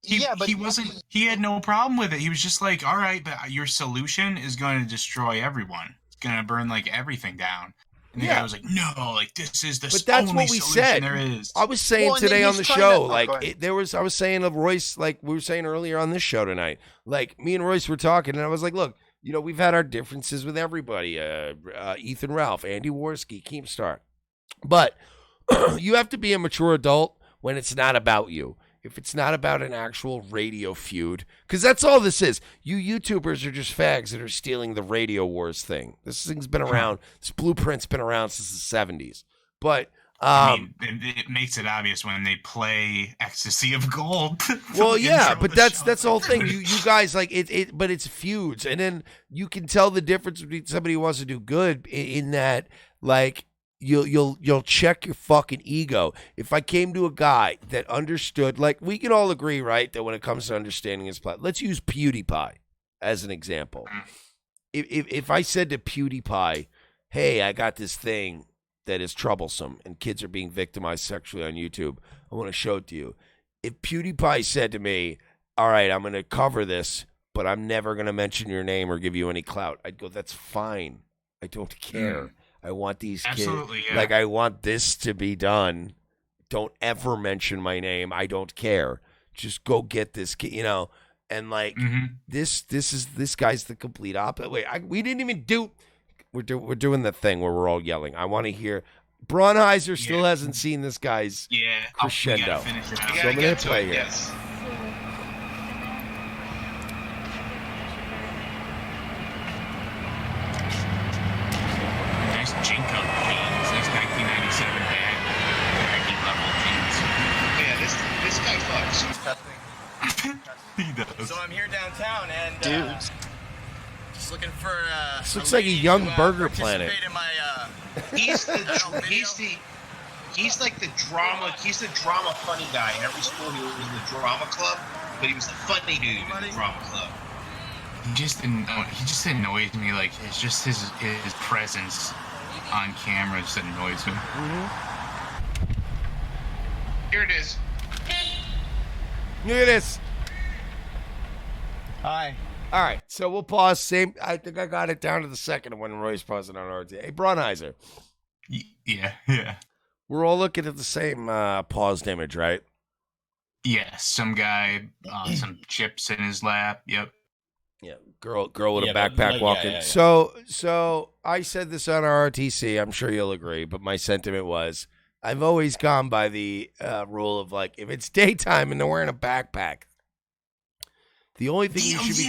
S19: He had no problem with it. He was just like, all right, but your solution is going to destroy everyone. It's going to burn like everything down. And the guy was like, no, like this is the only solution there is.
S1: I was saying today on the show, I was saying of Royce, like we were saying earlier on this show tonight, like me and Royce were talking, and I was like, look, you know, we've had our differences with everybody, Ethan Ralph, Andy Worski, Keemstar, but you have to be a mature adult when it's not about you. If it's not about an actual radio feud, because that's all this is. You YouTubers are just fags that are stealing the radio wars thing. This thing's been around. This blueprint's been around since the 70s. But
S19: I mean, it makes it obvious when they play Ecstasy of Gold.
S1: Well, yeah, but that's the whole thing. You guys like it, but it's feuds, and then you can tell the difference between somebody who wants to do good in that, like. You'll check your fucking ego. If I came to a guy that understood, like we can all agree, right, that when it comes to understanding his plot, let's use PewDiePie as an example. If I said to PewDiePie, hey, I got this thing that is troublesome and kids are being victimized sexually on YouTube, I want to show it to you. If PewDiePie said to me, all right, I'm going to cover this, but I'm never going to mention your name or give you any clout, I'd go, that's fine. I don't care. I want these kids. Yeah. Like, I want this to be done. Don't ever mention my name. I don't care. Just go get this kid, you know. And like this guy's the complete opposite. Wait, we didn't even do. We're doing the thing where we're all yelling. I want to hear. Braunheiser still hasn't seen this guy's crescendo. So I'm gonna hit play here.
S11: Yes.
S6: town and
S9: dudes.
S6: Just looking for.
S1: This looks like a young Burger Planet.
S6: In my,
S11: He's like the drama. He's the drama funny guy. In every school, he was in the drama club, but he was the funny dude in the drama club.
S19: He just annoys me. Like it's just his presence on camera just annoys me.
S11: Here it is.
S1: Look at this.
S6: Hi.
S1: All right, so we'll pause. I think I got it down to the second when Roy's pausing on RT. Hey, Braunheiser.
S19: Yeah.
S1: We're all looking at the same paused image, right?
S19: Yeah, some guy, some chips in his lap. Yep.
S1: Yeah, girl with a
S8: Yeah, but,
S1: backpack
S8: like,
S1: walking.
S8: yeah.
S1: So I said this on our RTC. I'm sure you'll agree, but my sentiment was I've always gone by the rule of like if it's daytime and they're wearing a backpack, the only thing you should be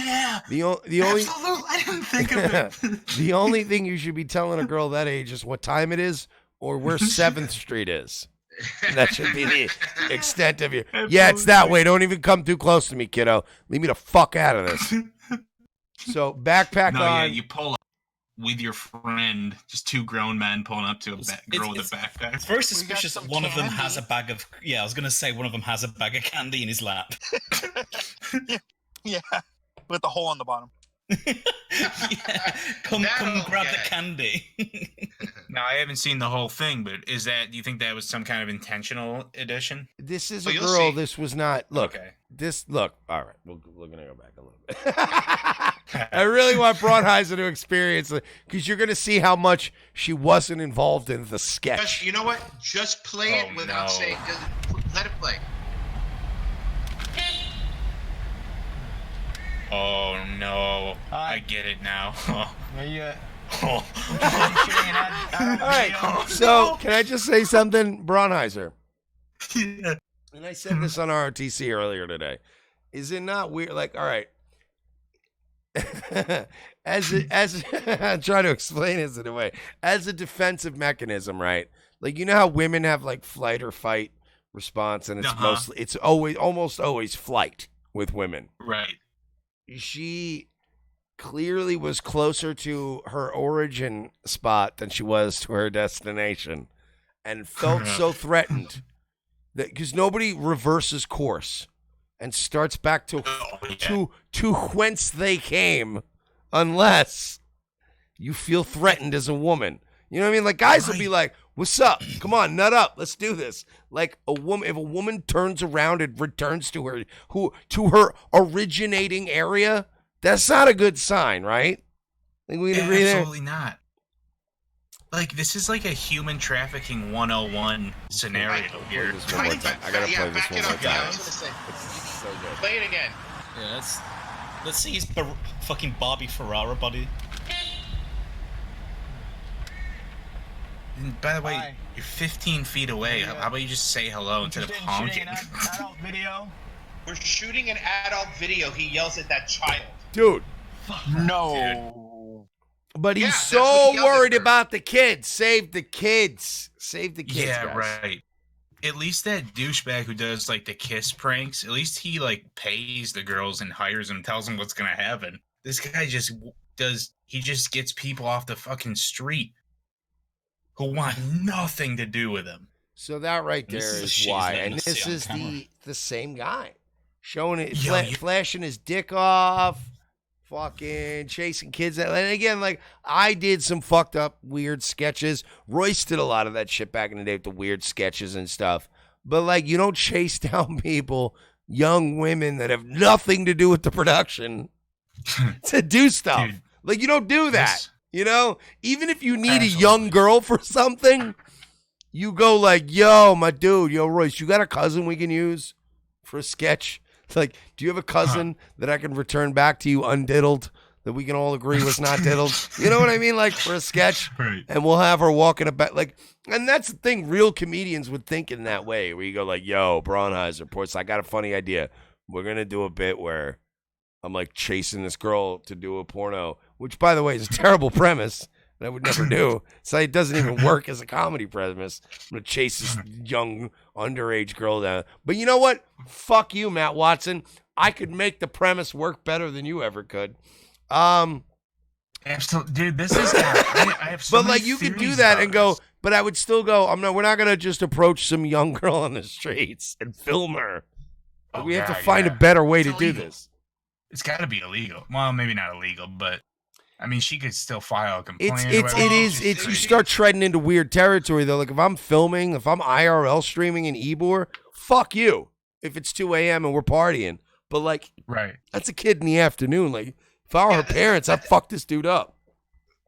S1: the only
S19: absolutely. I didn't think of it.
S1: the only thing you should be telling a girl that age is what time it is or where 7th Street is. That should be the extent of your. Yeah, it's that way. Don't even come too close to me, kiddo. Leave me the fuck out of this. So backpack on.
S19: Yeah, you pull up with your friend, just two grown men pulling up to a girl with a backpack.
S8: It's very suspicious that one of them has a bag of. Yeah, I was gonna say one of them has a bag of candy in his lap.
S9: Yeah, with the hole on the bottom.
S8: Come grab the candy.
S19: Now I haven't seen the whole thing, but do you think that was some kind of intentional addition?
S1: This is a girl. This was not. Look.
S19: Okay.
S1: Look. All right. We're gonna go back a little bit. I really want Braunheiser to experience it because you're gonna see how much she wasn't involved in the sketch.
S11: You know what? Just play it without saying. Let it play.
S19: Oh no! I get it now.
S1: All right. So can I just say something, Braunheiser?
S19: Yeah.
S1: And I said this on RTC earlier today. Is it not weird? Like, all right. as I'm trying to explain this in a way, as a defensive mechanism, right? Like, you know how women have like flight or fight response, and it's almost always flight with women,
S19: right?
S1: She clearly was closer to her origin spot than she was to her destination, and felt so threatened that because nobody reverses course and starts back to whence they came unless you feel threatened as a woman. You know what I mean? Like, guys will be like, "What's up? Come on, nut up. Let's do this." Like if a woman turns around and returns to her originating area, that's not a good sign, right? Think we can agree there?
S19: Absolutely not. Like, this is like a human trafficking 101 scenario here.
S1: I gotta play this one more time.
S11: I was gonna say.
S1: It's so good.
S11: Play it again.
S8: Yeah, let's see his fucking Barbie Ferrara body.
S19: And by the way, you're 15 feet away. How about you just say hello instead of honking?
S18: Adult video.
S11: We're shooting an adult video. He yells at that child.
S1: Dude.
S9: No.
S1: But he's so worried about the kids. Save the kids. Save the kids.
S19: Yeah,
S1: guys.
S19: right. At least that douchebag who does like the kiss pranks, at least he like pays the girls and hires them, tells them what's gonna happen. This guy just gets people off the fucking street who want nothing to do with him.
S1: So that right there is why. And this is the same guy. Showing it, flashing his dick off, fucking chasing kids. And again, like, I did some fucked up weird sketches. Royce did a lot of that shit back in the day with the weird sketches and stuff. But, like, you don't chase down people, young women that have nothing to do with the production to do stuff. Dude, like, you don't do that. You know? Even if you need a young girl for something, you go like, yo, my dude, yo, Royce, you got a cousin we can use for a sketch? It's like, do you have a cousin that I can return back to you undiddled that we can all agree was not diddled? You know what I mean? Like, for a sketch. Right. And we'll have her walking about. Like, and that's the thing. Real comedians would think in that way, where you go like, yo, Braunheiser, Ports, I got a funny idea. We're going to do a bit where I'm like chasing this girl to do a porno, which, by the way, is a terrible premise. that I would never do. So it doesn't even work as a comedy premise. I'm going to chase this young underage girl down. But you know what? Fuck you, Matt Watson. I could make the premise work better than you ever could.
S19: Absolutely, dude. This is. I have so
S1: But
S19: many
S1: like you could do
S19: theories
S1: that
S19: about
S1: and go,
S19: this.
S1: but I would still go. We're not gonna just approach some young girl on the streets and film her.
S19: Oh,
S1: we have to
S19: God,
S1: find
S19: yeah.
S1: a better way
S19: It's
S1: to do
S19: illegal.
S1: this.
S19: It's got to be illegal. Well, maybe not illegal, but I mean, she could still file a complaint.
S1: You start treading into weird territory though. Like if I'm filming, if I'm IRL streaming in Ybor, fuck you. If it's 2 a.m. and we're partying, but like,
S19: right,
S1: that's a kid in the afternoon. Like if I were her parents, I'd fuck this dude up.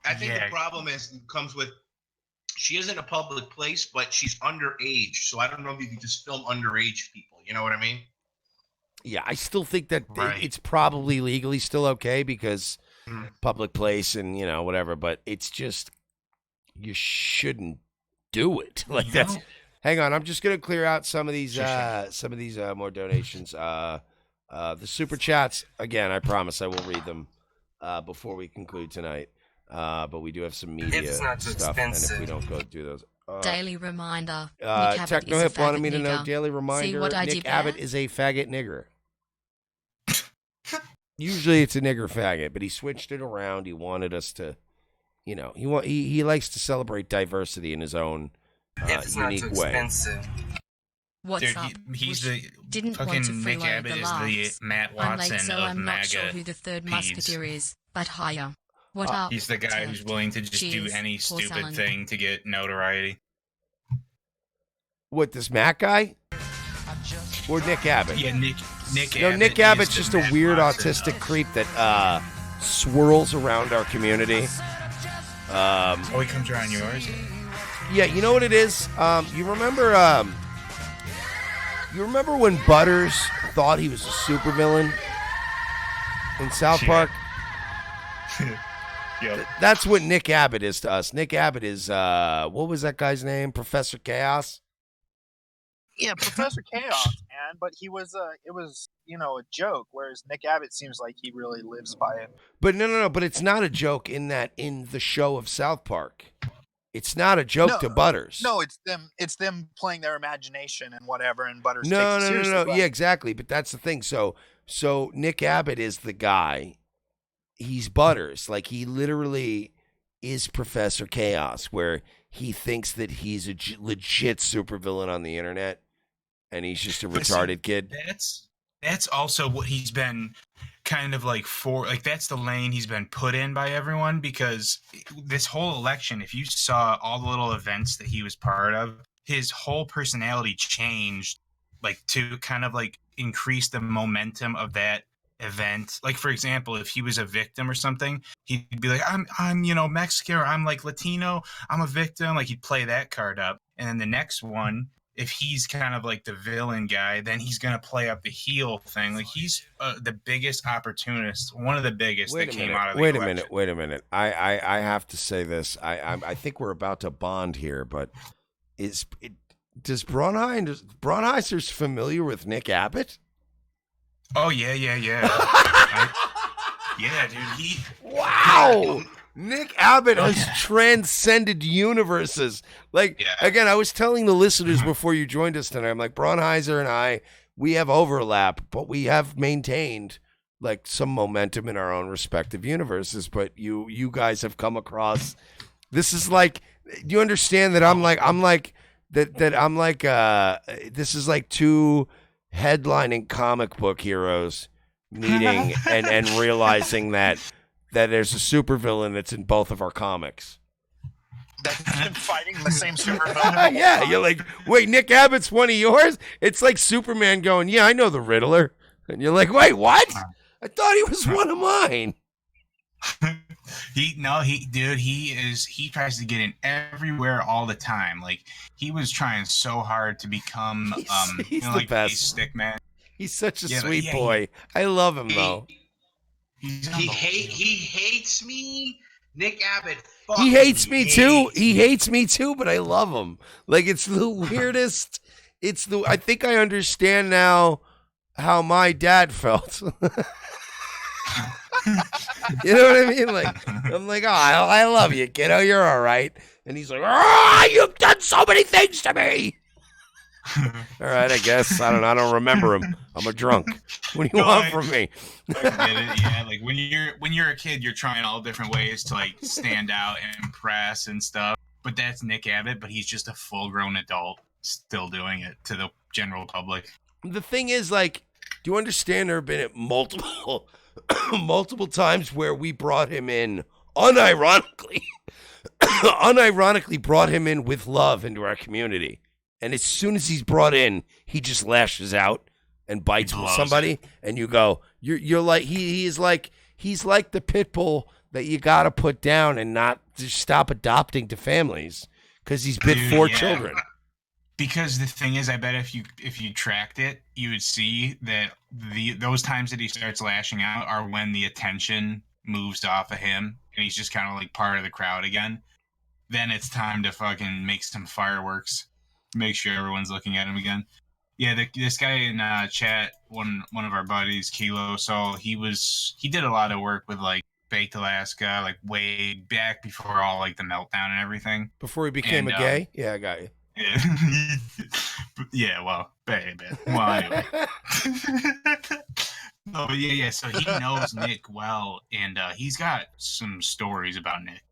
S11: I think the problem comes with she is in a public place, but she's underage. So I don't know if you can just film underage people. You know what I mean?
S1: Yeah, I still think that it's probably legally still okay because public place and whatever. But it's just you shouldn't do it. Like that's. Hang on, I'm just gonna clear out some of these more donations. The super chats again. I promise I will read them before we conclude tonight. But we do have some media
S2: If it's not too
S1: stuff,
S2: expensive.
S1: and if we don't go do those.
S3: Daily reminder. Nick Abbott
S1: Techno
S3: is a
S1: Hip wanted
S3: faggot
S1: me to know.
S3: nigger.
S1: Daily
S3: See
S1: reminder.
S3: what I
S1: Nick
S3: did
S1: Abbott
S3: there?
S1: is a faggot nigger. Usually it's a nigger faggot, but he switched it around. He wanted us to, he likes to celebrate diversity in his own
S2: If it's not
S1: unique
S2: too
S1: way.
S2: expensive.
S3: What's
S19: Dude,
S3: up?
S19: he's
S3: Which
S19: the
S3: didn't
S19: fucking
S3: want to
S19: Nick
S3: freeload
S19: Abbott
S3: the
S19: is the
S3: laughs.
S19: Matt
S3: I'm late,
S19: Watson
S3: so
S19: of
S3: I'm not sure
S19: MAGA
S3: who the third
S19: peeves.
S3: musketeer is, but higher. What up?
S19: He's the guy who's willing to just do
S3: Cheers,
S19: any stupid
S3: Porsalin.
S19: thing to get notoriety.
S1: What, this Matt guy? Or Nick Abbott?
S19: Yeah, Nick
S1: No,
S19: Abbott.
S1: Nick Abbott's
S19: is
S1: just
S19: the
S1: a
S19: Matt
S1: weird
S19: Watson
S1: autistic
S19: of-
S1: creep that swirls around our community.
S19: He comes around yours.
S1: Yeah, you know what it is? You remember when Butters thought he was a supervillain in South Park?
S19: Yep.
S1: That's what Nick Abbott is to us. Nick Abbott is what was that guy's name? Professor Chaos?
S9: Yeah, Professor Chaos, man. But it was a joke. Whereas Nick Abbott seems like he really lives by it.
S1: But no. But it's not a joke in the show of South Park. It's not a joke to Butters.
S9: No, it's them playing their imagination and whatever, and Butters takes
S1: No.
S9: it seriously. but-
S1: Yeah, exactly. But that's the thing. So Nick Abbott is the guy. He's Butters. Like he literally is Professor Chaos, where he thinks that he's a legit supervillain on the internet, and he's just a retarded kid.
S19: That's also what he's been kind of like that's the lane he's been put in by everyone, because this whole election, if you saw all the little events that he was part of, his whole personality changed like to kind of like increase the momentum of that event. Like for example, if he was a victim or something, he'd be like, I'm Mexican, or I'm like Latino, I'm a victim. Like he'd play that card up. And then the next one, if he's kind of like the villain guy, then he's going to play up the heel thing. Like he's the biggest opportunist, one of the biggest that came out of the election.
S1: Wait a minute. I have to say this. I think we're about to bond here, but does Braunheiser's familiar with Nick Abbott?
S19: Oh yeah. Yeah, dude.
S1: Wow. Nick Abbott has transcended universes. Like, again, I was telling the listeners before you joined us tonight, I'm like, Braunheiser and we have overlap, but we have maintained like some momentum in our own respective universes. But you guys have come across. This is like, do you understand that this is like two headlining comic book heroes meeting and realizing that there's a supervillain that's in both of our comics.
S9: That's been fighting the same supervillain.
S1: Yeah, you're like, wait, Nick Abbott's one of yours? It's like Superman going, yeah, I know the Riddler. And you're like, wait, what? I thought he was one of mine.
S19: He tries to get in everywhere all the time. Like he was trying so hard to become
S1: he's the
S19: like
S1: best.
S19: a stick man.
S1: He's such a sweet boy. I love him though.
S11: He hates me. Nick Abbott.
S1: He hates me too. He hates me too, but I love him. Like it's the weirdest. I think I understand now how my dad felt. You know what I mean? Like I'm like, oh, I love you, kiddo. You're all right. And he's like, you've done so many things to me. All right, I guess. I don't remember him. I'm a drunk. What do you want from me?
S19: I get it. Yeah, like when you're a kid, you're trying all different ways to like stand out and impress and stuff. But that's Nick Abbott, but he's just a full-grown adult still doing it to the general public.
S1: The thing is, like, do you understand there have been multiple multiple times where we brought him in unironically brought him in with love into our community. And as soon as he's brought in, he just lashes out and bites with somebody. And you go, you're like, he's like the pit bull that you got to put down and not just stop adopting to families because he's bit 4 children.
S19: Because the thing is, I bet if you tracked it, you would see that those times that he starts lashing out are when the attention moves off of him and he's just kind of like part of the crowd again. Then it's time to fucking make some fireworks, make sure everyone's looking at him again. Yeah, this guy in chat, one of our buddies, Kilo, so he did a lot of work with like Baked Alaska, like way back before all like the meltdown and everything.
S1: Before he became a gay? Yeah, I got you.
S19: Yeah, yeah, well, baby. Well, anyway. No, but yeah. So he knows Nick well, and he's got some stories about Nick.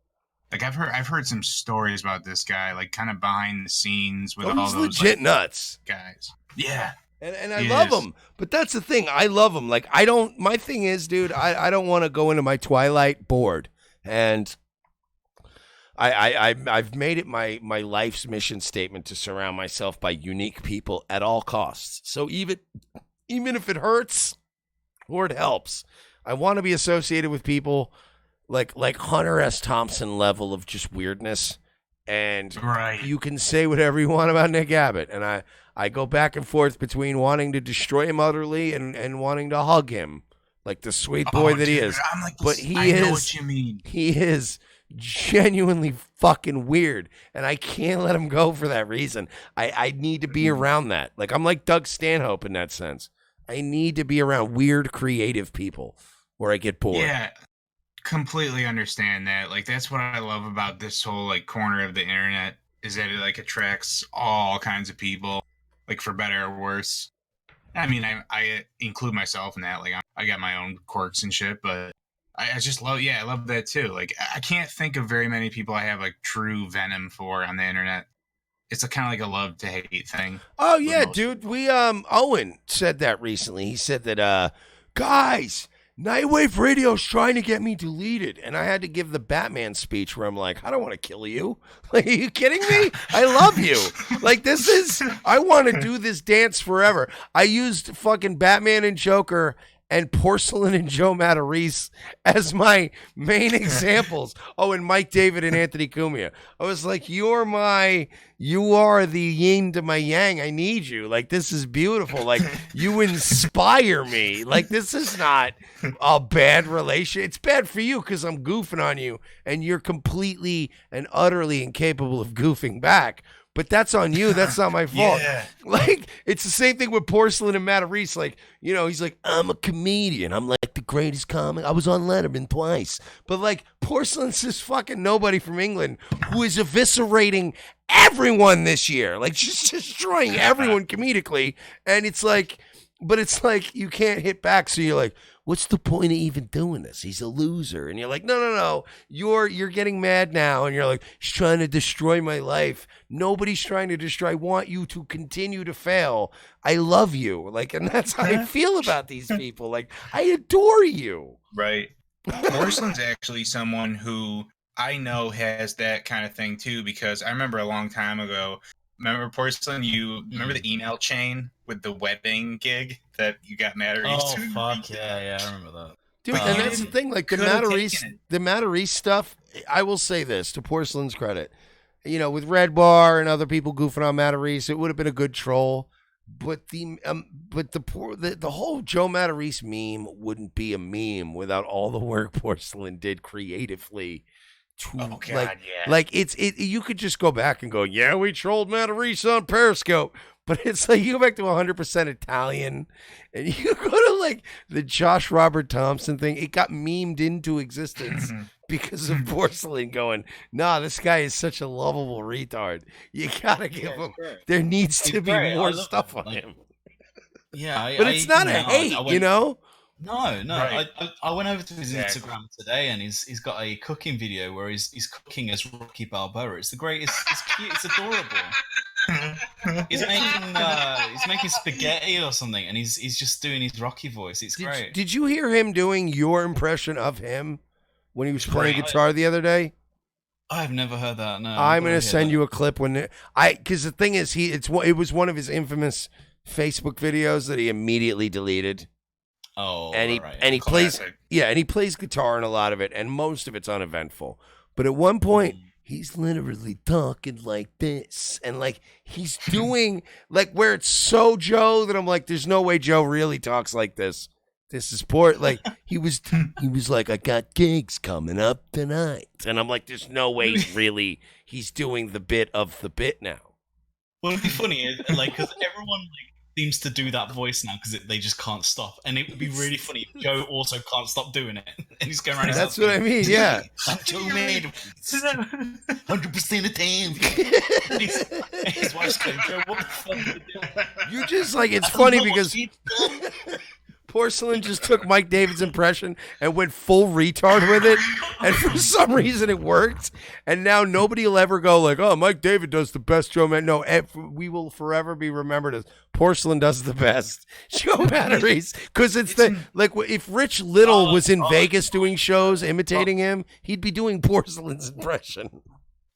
S19: Like I've heard some stories about this guy, like kind of behind the scenes with all
S1: he's
S19: those
S1: legit
S19: like,
S1: nuts
S19: guys. Yeah,
S1: and I love him, but that's the thing. I love him. Like I don't. My thing is, dude, I don't want to go into my Twilight bored, and I've made it my life's mission statement to surround myself by unique people at all costs. So even if it hurts or it helps, I want to be associated with people like Hunter S. Thompson level of just weirdness. And you can say whatever you want about Nick Abbott, and I go back and forth between wanting to destroy him utterly and wanting to hug him like the sweet boy that he is.
S19: I'm like,
S1: but he
S19: I know
S1: is
S19: what you mean.
S1: He is genuinely fucking weird, and I can't let him go for that reason. I need to be around that. Like I'm like Doug Stanhope in that sense. I need to be around weird, creative people where I get bored.
S19: Yeah, completely understand that. Like that's what I love about this whole like corner of the internet is that it like attracts all kinds of people, like for better or worse. I mean, I include myself in that. Like I got my own quirks and shit, but I just love, I love that too. Like I can't think of very many people I have like true venom for on the internet. It's kind of like a love to hate thing.
S1: Oh yeah, dude. We Owen said that recently. He said that guys, Nightwave Radio's trying to get me deleted, and I had to give the Batman speech where I'm like, I don't want to kill you. Like, are you kidding me? I love you. Like I want to do this dance forever. I used fucking Batman and Joker and Porsalin and Joe Matarese as my main examples. Oh, and Mike David and Anthony Cumia. I was like, you are the yin to my yang. I need you. Like, this is beautiful. Like, you inspire me. Like, this is not a bad relation. It's bad for you because I'm goofing on you, and you're completely and utterly incapable of goofing back. But that's on you. That's not my fault.
S19: Yeah.
S1: Like, it's the same thing with Porsalin and Matarese. Like, you know, he's like, I'm a comedian. I'm like the greatest comic. I was on Letterman twice. But, like, Porsalin's this fucking nobody from England who is eviscerating everyone this year. Like, just destroying everyone comedically. And it's like, but it's like you can't hit back. So you're like, what's the point of even doing this? He's a loser. And you're like, no. You're getting mad now. And you're like, he's trying to destroy my life. Nobody's trying to destroy. I want you to continue to fail. I love you. Like, and that's how I feel about these people. Like, I adore you.
S19: Right. Porsalin's actually someone who I know has that kind of thing too, because I remember a long time ago, remember Porsalin, you remember the email chain with the wedding gig that you got Matarese
S8: Oh,
S19: to?
S8: fuck, yeah, I remember that.
S1: Dude, and that's the thing, like the Matarese stuff, I will say this, to Porsalin's credit, you know, with Red Bar and other people goofing on Matarese, it would have been a good troll, but the whole Joe Matarese meme wouldn't be a meme without all the work Porsalin did creatively
S19: Oh, God,
S1: like,
S19: yeah.
S1: like you could just go back and go, yeah, we trolled Matt Reese on Periscope. But it's like you go back to 100% Italian and you go to like the Josh Robert Thompson thing. It got memed into existence because of Porsalin going, nah, this guy is such a lovable retard. You gotta give him. There needs to be more stuff on him.
S8: Yeah,
S1: but it's not a hate, you know?
S8: No,
S1: Right.
S8: I went over to his
S1: Exactly.
S8: Instagram today, and he's got a cooking video where he's cooking as Rocky Balboa. It's the greatest. It's cute. It's adorable. He's making spaghetti or something, and he's just doing his Rocky voice. It's great.
S1: Did you hear him doing your impression of him when he was playing guitar the other day?
S8: I've never heard that. No,
S1: I'm gonna send you a clip because the thing is it was one of his infamous Facebook videos that he immediately deleted.
S8: Oh,
S1: and he
S8: right.
S1: and he plays and he plays guitar in a lot of it, and most of it's uneventful. But at one point, he's literally talking like this, and like he's doing like where it's so Joe that I'm like, there's no way Joe really talks like this. This is like he was like, I got gigs coming up tonight, and I'm like, there's no way he's doing the bit of the bit now.
S8: What would be funny is like because everyone seems to do that voice now because they just can't stop, and it would be really funny if Joe also can't stop doing it, and he's going around.
S1: That's what I mean. Yeah,
S8: I'm Joe made 100% of the time. His wife's going, Joe, what the fuck are you doing?
S1: You just like it's funny because Porsalin just took Mike David's impression and went full retard with it, and for some reason it worked. And now nobody will ever go like, "Oh, Mike David does the best Joe Man." No, we will forever be remembered as Porsalin does the best Joe Matarese, because it's like if Rich Little was in Vegas doing shows imitating him, he'd be doing Porsalin's impression.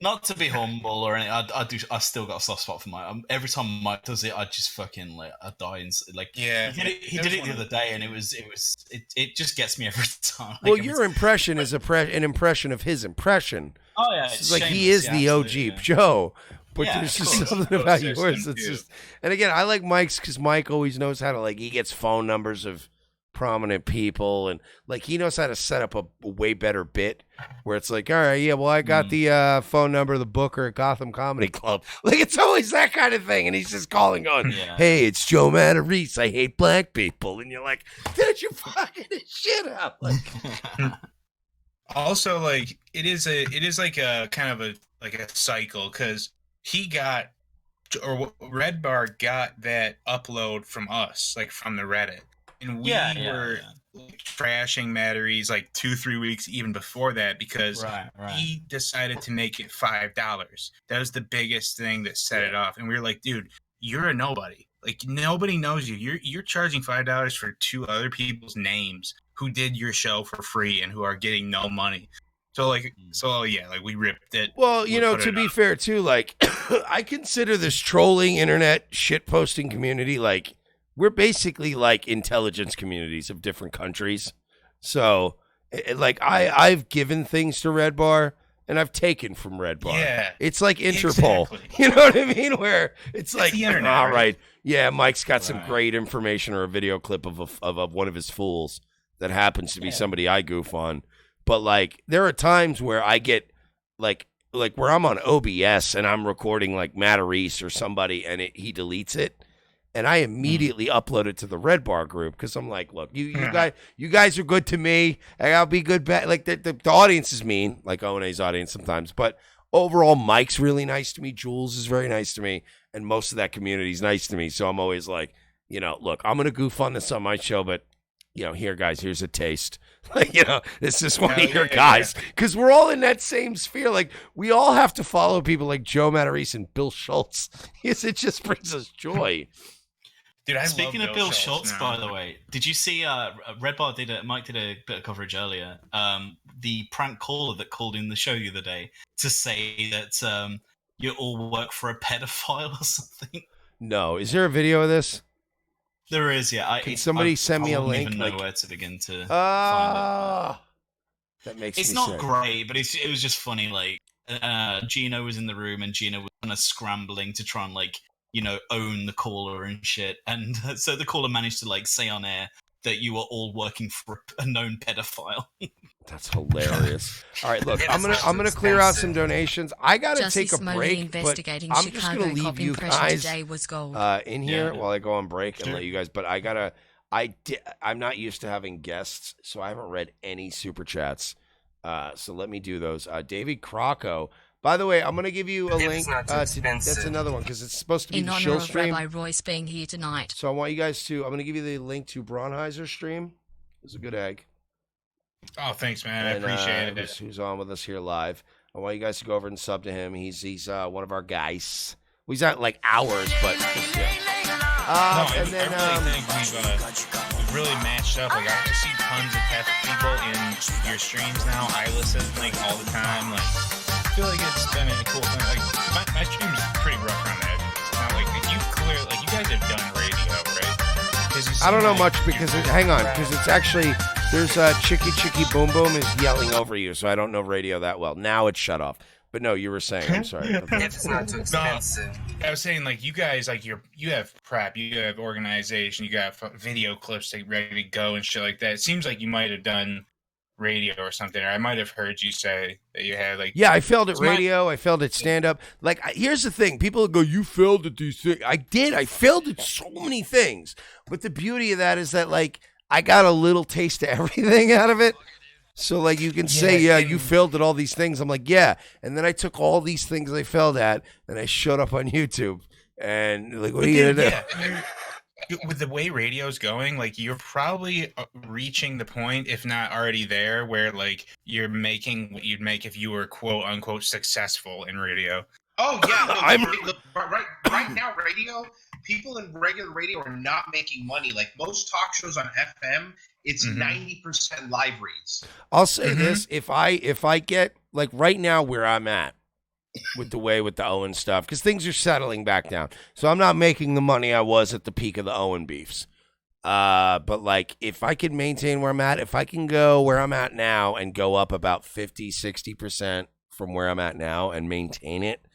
S8: Not to be humble or anything, I still got a soft spot for Mike. Every time Mike does it, I just fucking I die. He did it the other day, and it just gets me every time.
S1: Well, your impression is an impression of his impression.
S8: Oh yeah,
S1: it's like he is the OG Joe. But there's just something about yours that's just. And again, I like Mike's because Mike always knows how to he gets phone numbers of prominent people, and he knows how to set up a way better bit where it's like, all right, yeah, well, I got the phone number of the booker at Gotham Comedy Club. It's always that kind of thing, and he's just calling on, hey, it's Joe Matarese, I hate black people, and you're like, dude, you fucking this shit up.
S19: Also, it is like a kind of a cycle, because Red Bar got that upload from us, from the Reddit. And we were trashing Matarese 2-3 weeks even before that, because he decided to make it $5. That was the biggest thing that set it off. And we were like, dude, you're a nobody. Nobody knows you. You're charging $5 for 2 other people's names who did your show for free and who are getting no money. So we ripped it.
S1: Well, to be fair too, I consider this trolling internet shit posting community we're basically intelligence communities of different countries. So, I've given things to Red Bar and I've taken from Red Bar.
S19: Yeah,
S1: it's like Interpol. Exactly. You know what I mean? Where it's
S19: the internet,
S1: all right, yeah, Mike's got some great information or a video clip of one of his fools that happens to be somebody I goof on. But there are times where I get where I'm on OBS and I'm recording Matarese or somebody and he deletes it. And I immediately upload it to the Red Bar group because I'm like, look, you guys are good to me. And I'll be good back. The audience is mean, like O&A's audience sometimes. But overall, Mike's really nice to me. Jules is very nice to me. And most of that community is nice to me. So I'm always like, look, I'm going to goof on this on my show. But, here, guys, here's a taste. It's just one of your guys. Because we're all in that same sphere. We all have to follow people like Joe Matarese and Bill Schultz. Because it just brings us joy.
S19: Dude,
S8: Speaking of Bill Schultz, by the way, did you see Red Bar Mike did a bit of coverage earlier, the prank caller that called in the show the other day to say that you all work for a pedophile or something?
S1: No. Is there a video of this?
S8: There is, yeah.
S1: Can somebody send me a link?
S8: I don't even know where to begin to find it.
S1: That makes
S8: it's
S1: me
S8: not
S1: sick.
S8: great, but it was just funny. Gino was in the room and Gino was kind of scrambling to try and own the caller and shit. And so the caller managed to say on air that you are all working for a known pedophile.
S1: That's hilarious. All right, look, I'm gonna clear out some donations. I gotta
S3: Jussie
S1: take a
S3: Smollett
S1: break,
S3: investigating
S1: but I'm just
S3: Chicago
S1: gonna leave
S3: cop
S1: you
S3: impression
S1: guys
S3: today was gold.
S1: in here
S8: Yeah.
S1: while I go on break and let you guys. But I'm not used to having guests, so I haven't read any super chats. So let me do those. David Crocco. By the way, I'm gonna give you a link. That's another one because it's supposed to be
S3: In
S1: the
S3: honor
S1: shill
S3: of
S1: stream.
S3: Rabbi Royce being here tonight.
S1: So I want you guys to. I'm gonna give you the link to Braunheiser's stream. It's a good egg.
S19: Oh, thanks, man. I
S1: And,
S19: appreciate it.
S1: Who's on with us here live? I want you guys to go over and sub to him. He's one of our guys. Well, he's not like ours, but
S19: I really think we've really matched up. Like I see tons of test people in your streams now. I listen like all the time. Like I feel like it's been a cool thing. Like my stream's pretty rough around the edges. It's not like you guys have done radio, right?
S1: I don't know much because it's actually there's Chicky Boom Boom is yelling over you, so I don't know radio that well. Now it's shut off. But no, you were saying. I'm sorry.
S2: If it's not too expensive.
S19: I was saying, like, you guys, like, you have prep, you have organization, you got video clips ready to go and shit like that. It seems like you might have done radio or something, or I might have heard you say that you had, like...
S1: Yeah, I failed at radio. I failed at stand-up. Like, here's the thing. People go, you failed at these things. I did. I failed at so many things. But the beauty of that is that, like, I got a little taste of everything out of it. So, like, you can say, yeah, you failed at all these things. I'm like, yeah. And then I took all these things I failed at, and I showed up on YouTube. And, like, what are you going to do?
S19: With the way radio's going, like, you're probably reaching the point, if not already there, where, like, you're making what you'd make if you were, quote-unquote, successful in radio.
S11: Oh, yeah. Right now, radio, people in regular radio are not making money. Like, most talk shows on FM, it's 90% live reads.
S1: I'll say this. If I get, like, right now where I'm at, with the Owen stuff, because things are settling back down. So I'm not making the money I was at the peak of the Owen beefs. But like, if I can maintain where I'm at, if I can go where I'm at now and go up about 50, 60% from where I'm at now and maintain it,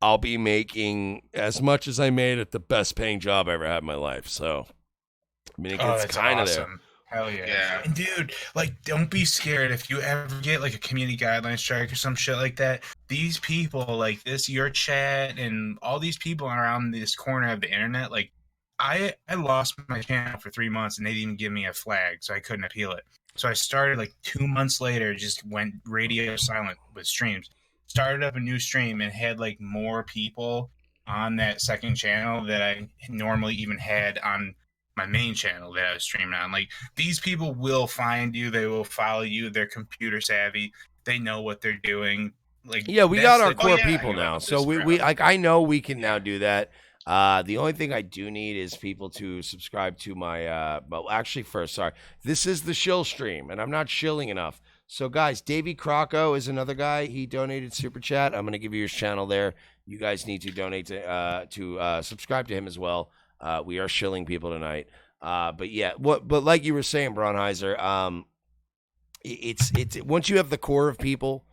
S1: I'll be making as much as I made at the best paying job I ever had in my life. So, I mean, it's kind of there.
S19: Hell yeah. And dude, like, don't be scared if you ever get like a community guidelines strike or some shit like that. These people, like your chat and all these people around this corner of the internet, like, I lost my channel for 3 months and they didn't even give me a flag, so I couldn't appeal it. So I started like 2 months later, just went radio silent with streams. Started up a new stream and had like more people on that second channel that I normally even had on my main channel that I was streaming on. Like, these people will find you, they will follow you, they're computer savvy, they know what they're doing. Like,
S1: yeah, we got our core people now, so we like, I know we can now do that. The only thing I do need is people to subscribe to my well, actually first, sorry, this is the shill stream and I'm not shilling enough. So guys, Davey Crocco is another guy. He donated super chat. I'm gonna give you his channel there. You guys need to donate to subscribe to him as well. We are shilling people tonight. But yeah, but like you were saying, Braunheiser, it's once you have the core of people,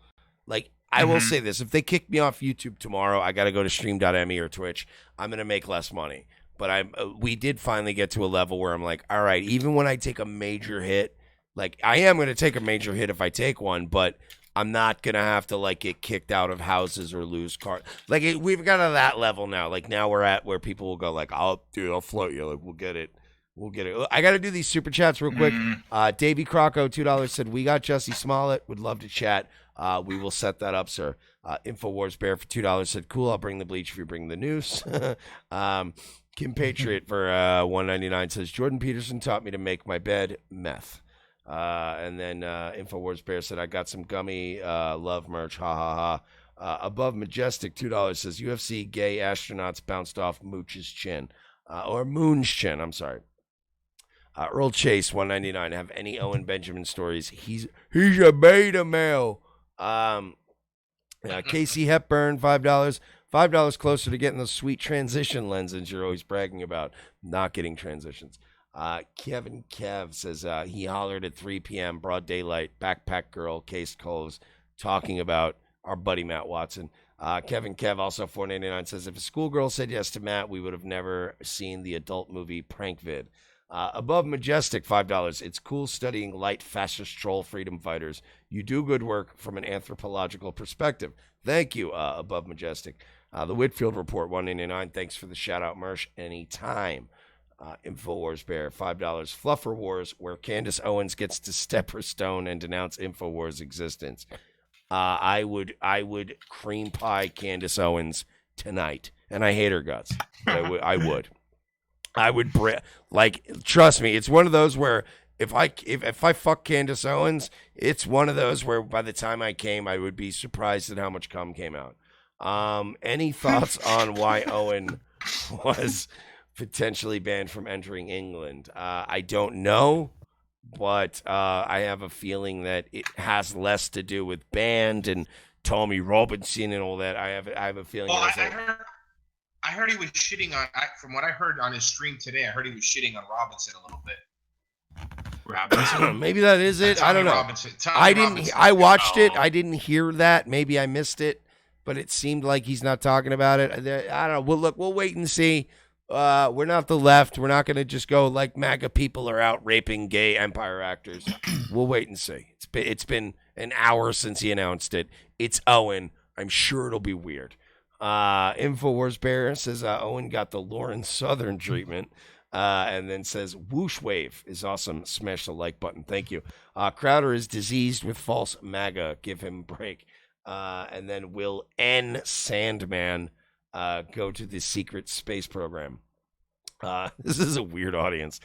S1: like, I will say this, if they kick me off YouTube tomorrow, I got to go to stream.me or Twitch. I'm going to make less money. But we did finally get to a level where I'm like, all right, even when I take a major hit, like, I am going to take a major hit if I take one, but I'm not going to have to, like, get kicked out of houses or lose cars. Like, we've got to that level now. Like, now we're at where people will go, like, I'll float you. Like, we'll get it. I got to do these super chats real quick. Davey Crocco, $2, said, we got Jussie Smollett. Would love to chat. We will set that up, sir. Infowars Bear for $2 said, cool, I'll bring the bleach if you bring the noose. Kim Patriot for $1.99 says, Jordan Peterson taught me to make my bed meth. And then Infowars Bear said, I got some gummy love merch. Ha ha ha. Above Majestic, $2 says, UFC gay astronauts bounced off Mooch's chin. Or Moon's chin, I'm sorry. Earl Chase, $1.99. Have any Owen Benjamin stories? He's a beta male. Casey Hepburn, $5. $5 closer to getting those sweet transition lenses you're always bragging about. Not getting transitions. Kevin Kev says he hollered at 3 p.m. broad daylight. Backpack girl, case closed, talking about our buddy Matt Watson. Kevin Kev, also $4.99, says if a schoolgirl said yes to Matt, we would have never seen the adult movie Prank Vid. Above Majestic, $5. It's cool studying light, fascist troll freedom fighters. You do good work from an anthropological perspective. Thank you, Above Majestic. The Whitfield Report, $1.99. Thanks for the shout-out, Mersh. Anytime. InfoWars Bear, $5. Fluffer Wars, where Candace Owens gets to step her stone and denounce InfoWars' existence. I would cream pie Candace Owens tonight, and I hate her guts, but I would trust me, it's one of those where if I fuck Candace Owens, it's one of those where by the time I came, I would be surprised at how much cum came out. Any thoughts on why Owen was potentially banned from entering England? I don't know, but I have a feeling that it has less to do with band and Tommy Robinson and all that. I have a feeling.
S11: Well, I heard he was shitting on. From what I heard on his stream today, I heard he was shitting on Robinson a little bit.
S19: Robinson?
S1: Maybe that is it. I don't know. I watched it. I didn't hear that. Maybe I missed it, but it seemed like he's not talking about it. I don't know. We'll wait and see. We're not the left. We're not going to just go like MAGA people are out raping gay Empire actors. We'll wait and see. It's been an hour since he announced it. It's Owen. I'm sure it'll be weird. InfoWars Bear says Owen got the Lauren Southern treatment, and then says Whoosh Wave is awesome. Smash the like button. Thank you. Crowder is diseased with false MAGA. Give him a break. And then will N Sandman go to the secret space program? This is a weird audience.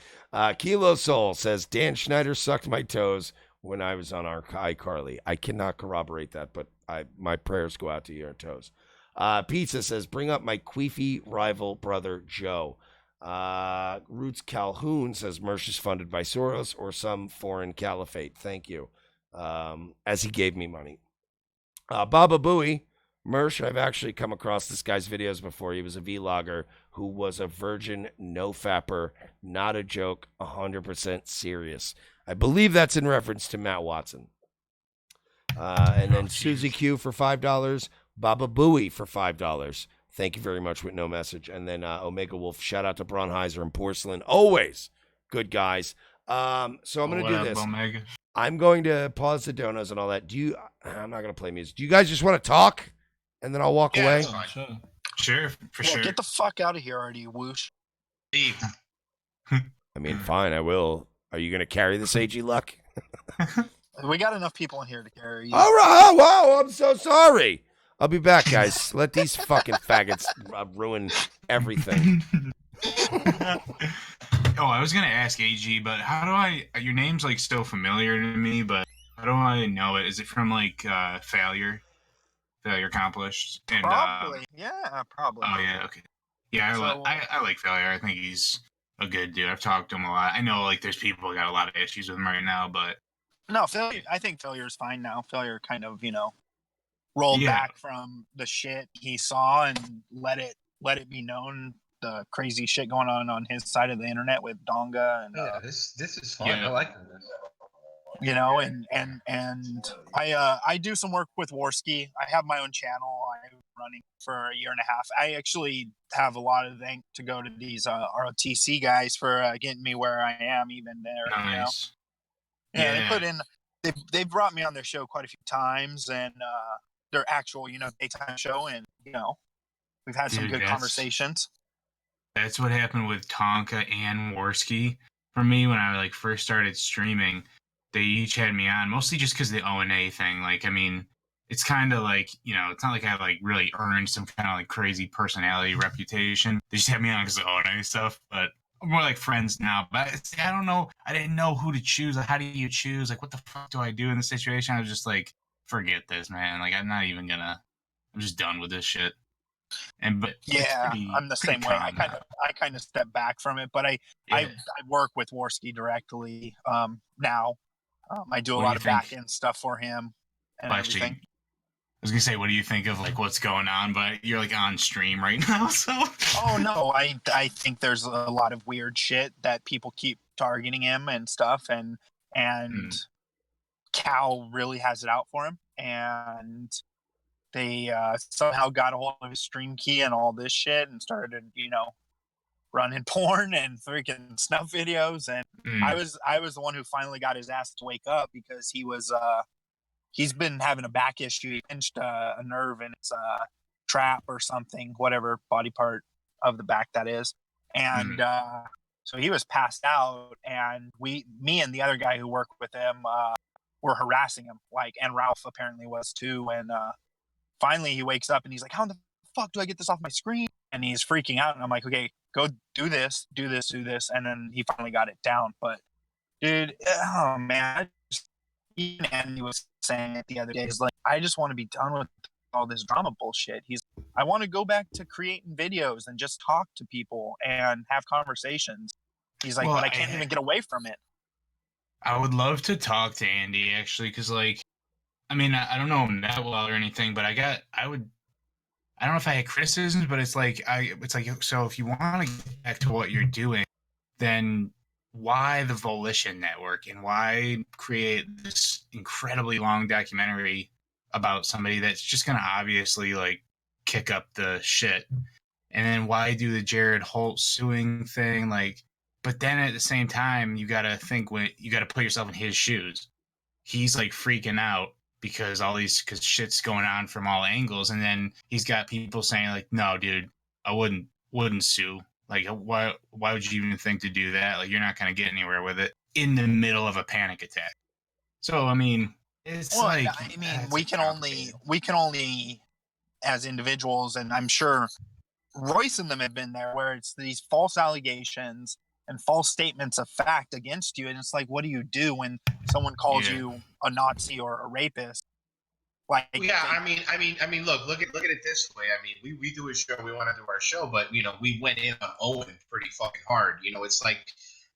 S1: Kilo Soul says Dan Schneider sucked my toes when I was on our iCarly. I cannot corroborate that, but my prayers go out to your toes. Pizza says, bring up my queefy rival brother, Joe. Roots Calhoun says, Mersh is funded by Soros or some foreign caliphate. Thank you. As he gave me money. Baba Booey, Mersh, I've actually come across this guy's videos before. He was a vlogger who was a virgin, no fapper, not a joke, 100% serious. I believe that's in reference to Matt Watson. And then Susie Q for $5. Baba Booey for $5. Thank you very much with no message. And then Omega Wolf, shout out to Braunheiser and Porsalin. Always good guys. So I'm going to do this.
S19: Omega?
S1: I'm going to pause the donos and all that. I'm not going to play music. Do you guys just want to talk? And then I'll walk away?
S19: Sure, for sure.
S9: Get the fuck out of here already, Whoosh.
S11: Leave.
S1: I mean, fine, I will. Are you going to carry this AG Luck?
S9: We got enough people in here to carry you.
S1: All right. Wow, I'm so sorry. I'll be back, guys. Let these fucking faggots ruin everything.
S19: Oh, I was gonna ask AG, but how do I? Your name's like still familiar to me, but how do I know it? Is it from like Failure Accomplished? And,
S9: probably, yeah, probably.
S19: Oh yeah, okay. Yeah, I like Failure. I think he's a good dude. I've talked to him a lot. I know like there's people who got a lot of issues with him right now, but
S9: no, Failure. I think Failure's fine now. Failure kind of, rolled back from the shit he saw and let it be known the crazy shit going on his side of the internet with Donga and
S11: this is fun. I like this.
S9: And I do some work with Warski. I have my own channel. I'm running for a year and a half. I actually have a lot of thanks to go to these ROTC guys for getting me where I am even there.
S19: Nice.
S9: They put in. They brought me on their show quite a few times, and their actual daytime show, and we've had some good conversations.
S19: That's what happened with Tonka and Warski for me when I first started streaming. They each had me on, mostly just because of the O&A thing. It's kind of it's not like I really earned some kind of crazy personality reputation. They just had me on because of O&A stuff, but we're more like friends now. But I don't know. I didn't know who to choose. How do you choose? What the fuck do I do in this situation? I was just forget this, man. I'm just done with this shit. But
S9: I'm the same way. I kind of step back from it, but I work with Warski directly now. I do a lot of back end stuff for him and everything.
S19: I was gonna say, what do you think of what's going on? But you're on stream right now, so.
S9: Oh no, I think there's a lot of weird shit that people keep targeting him and stuff, and Cal really has it out for him, and they somehow got a hold of his stream key and all this shit and started running porn and freaking snuff videos, and I was the one who finally got his ass to wake up because he's been having a back issue. He pinched a nerve in his trap or something, whatever body part of the back that is, and so he was passed out, and me and the other guy who worked with him were harassing him, and Ralph apparently was too, and finally he wakes up and he's like, how the fuck do I get this off my screen? And he's freaking out, and I'm like, okay, go do this, and then he finally got it down. But dude, oh man, even Andy was saying it the other day, is like, I just want to be done with all this drama bullshit. I want to go back to creating videos and just talk to people and have conversations. He's like, but I can't even get away from it.
S19: I would love to talk to Andy, actually, because, like, I mean, I don't know him that well or anything, but I don't know if I had criticisms, but it's like, so if you want to get back to what you're doing, then why the Volition Network, and why create this incredibly long documentary about somebody that's just going to obviously, like, kick up the shit? And then why do the Jared Holt suing thing? Like, but then at the same time, you got to put yourself in his shoes. He's like freaking out because because shit's going on from all angles. And then he's got people saying like, no, dude, I wouldn't sue. Like, why would you even think to do that? Like, you're not going to get anywhere with it in the middle of a panic attack. So, I mean,
S9: we can only as individuals, and I'm sure Royce and them have been there, where it's these false allegations and false statements of fact against you, and it's like, what do you do when someone calls you a Nazi or a rapist? Like,
S11: I mean, look at it this way. I mean, we do a show, we want to do our show, but we went in on Owen pretty fucking hard. It's like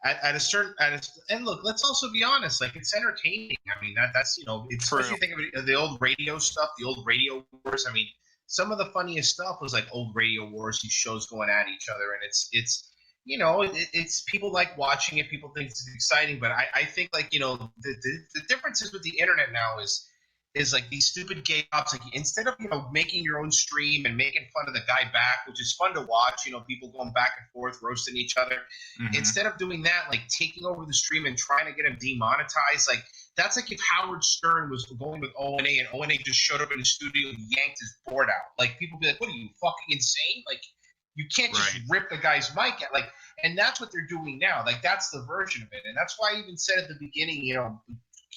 S11: and look, let's also be honest, like, it's entertaining. I mean, that's it's true. Especially think of the old radio stuff, the old radio wars. I mean, some of the funniest stuff was like old radio wars, these shows going at each other, and it's people like watching it, people think it's exciting, but I think, like, the differences with the internet now is like these stupid gay ops. Like, instead of making your own stream and making fun of the guy back, which is fun to watch, people going back and forth roasting each other, instead of doing that, like taking over the stream and trying to get him demonetized, like, that's like if Howard Stern was going with ONA and ONA just showed up in the studio and yanked his board out. Like, people be like, what are you, fucking insane? Like, you can't just rip the guy's mic out. Like, and that's what they're doing now. Like, that's the version of it. And that's why I even said at the beginning, a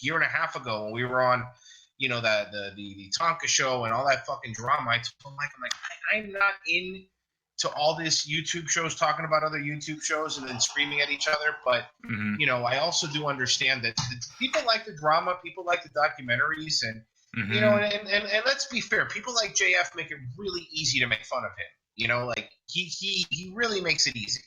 S11: year and a half ago when we were on, the Tonka show and all that fucking drama, I told Mike, I'm not into all this YouTube shows talking about other YouTube shows and then screaming at each other. But, I also do understand that people like the drama, people like the documentaries, and, and let's be fair, people like JF make it really easy to make fun of him. Like, he really makes it easy.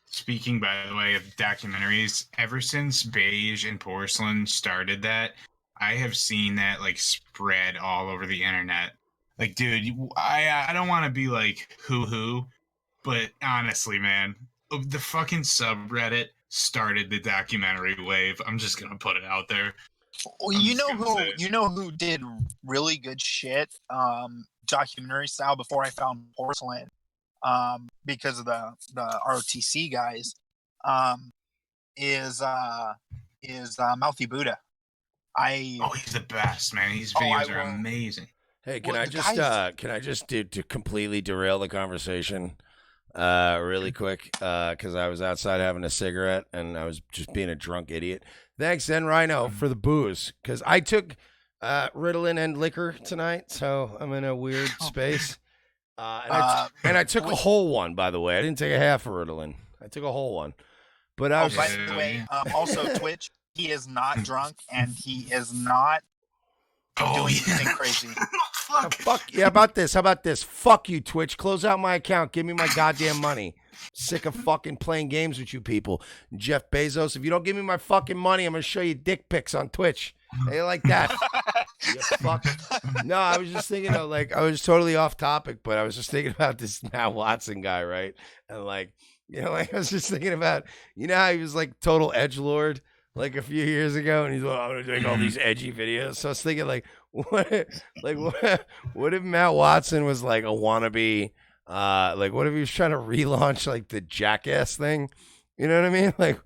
S19: Speaking, by the way, of documentaries, ever since Beige and Porsalin started that, I have seen that, like, spread all over the internet. Like, dude, I don't want to be like hoo-hoo, but honestly, man, the fucking subreddit started the documentary wave. I'm just gonna put it out there.
S9: Well, you know who did really good shit, documentary style, before I found Porsalin, because of the ROTC guys, is Mouthy Buddha.
S19: He's the best, man. His videos are amazing.
S1: Hey, can I just to completely derail the conversation really quick, because I was outside having a cigarette and I was just being a drunk idiot. Thanks, Zen Rhino, for the booze, because I took Ritalin and liquor tonight, so I'm in a weird space. And I took a whole one, by the way. I didn't take a half of Ritalin. I took a whole one. But I was
S9: by the way, also Twitch, he is not drunk and he is not doing anything crazy.
S1: Fuck yeah! How about this? Fuck you, Twitch. Close out my account. Give me my goddamn money. Sick of fucking playing games with you people. Jeff Bezos, if you don't give me my fucking money, I'm gonna show you dick pics on Twitch. Hey, like that. You fuck. No, I was just thinking of, like, I was totally off topic, but I was just thinking about this Matt Watson guy, right? And like, I was just thinking about, how he was like total edgelord like a few years ago, and he's like, I'm gonna make all these edgy videos. So I was thinking, like, what if Matt Watson was like a wannabe Like, what if he was trying to relaunch like the Jackass thing? You know what I mean? Like,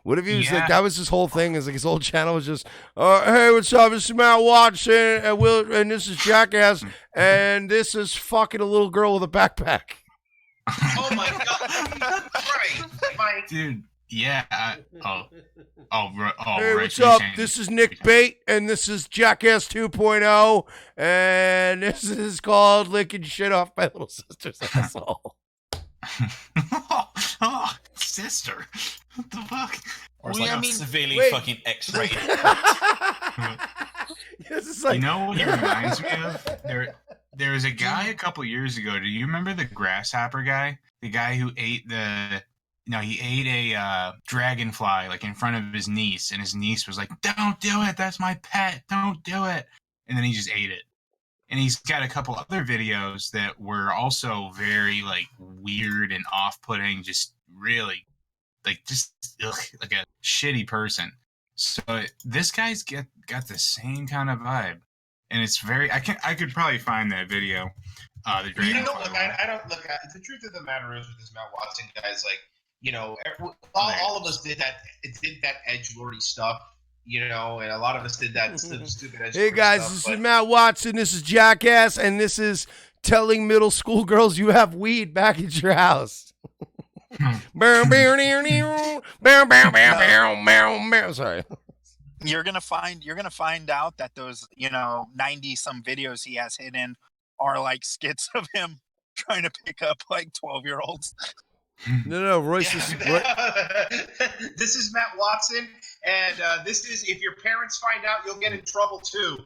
S1: what if he was like, that was his whole thing? Is like his whole channel was just, hey, what's up? This is Matt Watson, and this is Jackass, and this is fucking a little girl with a backpack.
S11: Oh my god! Right,
S19: dude. Yeah.
S1: Hey,
S19: right,
S1: what's up? This is Nick Bate, and this is Jackass 2.0, and this is called Licking Shit Off My Little Sister's Asshole.
S19: Oh, sister. What the fuck?
S8: Or it's like severely fucking X-rated.
S19: You know what it reminds me of? There was a guy a couple years ago. Do you remember the grasshopper guy? The guy who ate he ate a dragonfly like in front of his niece, and his niece was like, "Don't do it. That's my pet. Don't do it." And then he just ate it. And he's got a couple other videos that were also very like weird and off-putting, just really like like a shitty person. So this guy's got the same kind of vibe, and it's very. I could probably find that video. The
S11: you know, look, I don't look. The truth of the matter is with this Matt Watson guy is like, you know, all of us did that edgelordy stuff. You know, and a lot of us did that stupid edgelordy
S1: Hey guys,
S11: stuff,
S1: this is Matt Watson. This is Jackass, and this is telling middle school girls you have weed back at your house. Sorry.
S9: You're gonna find out that those 90 some videos he has hidden are like skits of him trying to pick up like 12-year-olds.
S1: No, Royce is.
S11: This is Matt Watson, and this is if your parents find out, you'll get in trouble too.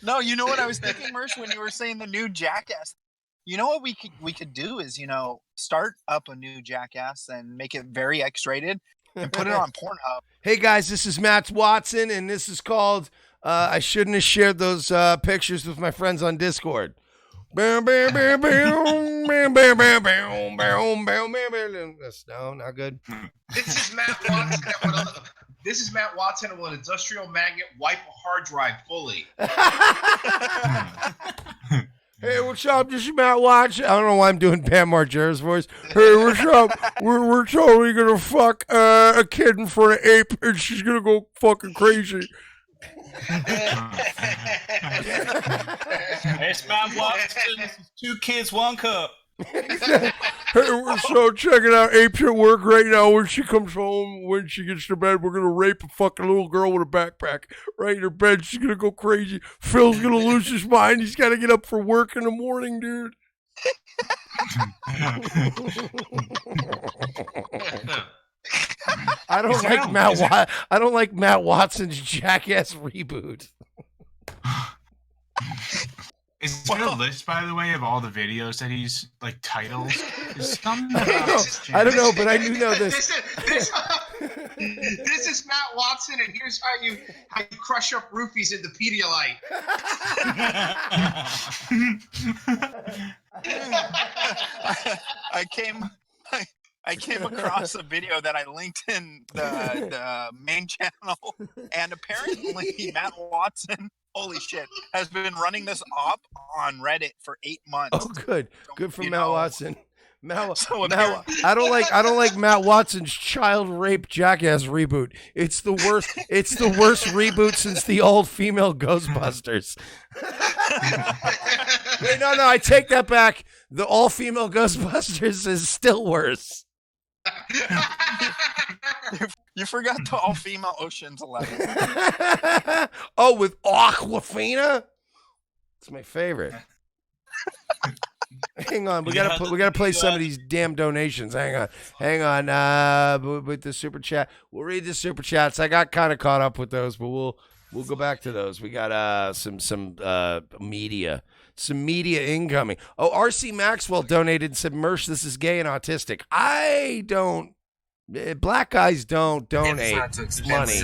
S9: No, you know what I was thinking, Mersh, when you were saying the new Jackass. You know what we could do is start up a new Jackass and make it very X-rated and put it on Pornhub.
S1: Hey guys, this is Matt Watson, and this is called I shouldn't have shared those pictures with my friends on Discord. No, not good.
S11: This is Matt Watson. This is Matt Watson and will an industrial magnet wipe a hard drive fully.
S1: Hey, what's up? This is Matt Watson. I don't know why I'm doing Pam Margera's voice. Hey, what's up? We're totally gonna fuck a kid in front of Ape, and she's gonna go fucking crazy.
S8: It's Matt Watson. This is 2 kids, 1 cup.
S1: Hey, we're so checking out Ape's at work right now. When she comes home, when she gets to bed, we're gonna rape a fucking little girl with a backpack right in her bed. She's gonna go crazy. Phil's gonna lose his mind. He's gotta get up for work in the morning, dude. I don't like Matt Watson's Jackass reboot.
S19: Is there a list, by the way, of all the videos that he's like titles?
S1: I don't know, but I do know this.
S11: This is Matt Watson, and here's how you crush up roofies into Pedialyte.
S9: I came across a video that I linked in the main channel, and apparently Matt Watson, holy shit, has been running this op on Reddit for 8 months.
S1: Oh, good for Matt Watson. I don't like Matt Watson's child rape Jackass reboot. It's the worst. It's the worst reboot since the old female Ghostbusters. Wait, no, I take that back. The all female Ghostbusters is still worse.
S9: You forgot the all-female Ocean's 11.
S1: Oh, with Aquafina? It's my favorite. Hang on, we gotta play some of these damn donations. Hang on. With the super chat, we'll read the super chats. I got kind of caught up with those, but we'll go back to those. We got some media. Some media incoming. Oh, RC Maxwell donated and said, Mersh, this is gay and autistic. I don't. Black guys don't donate money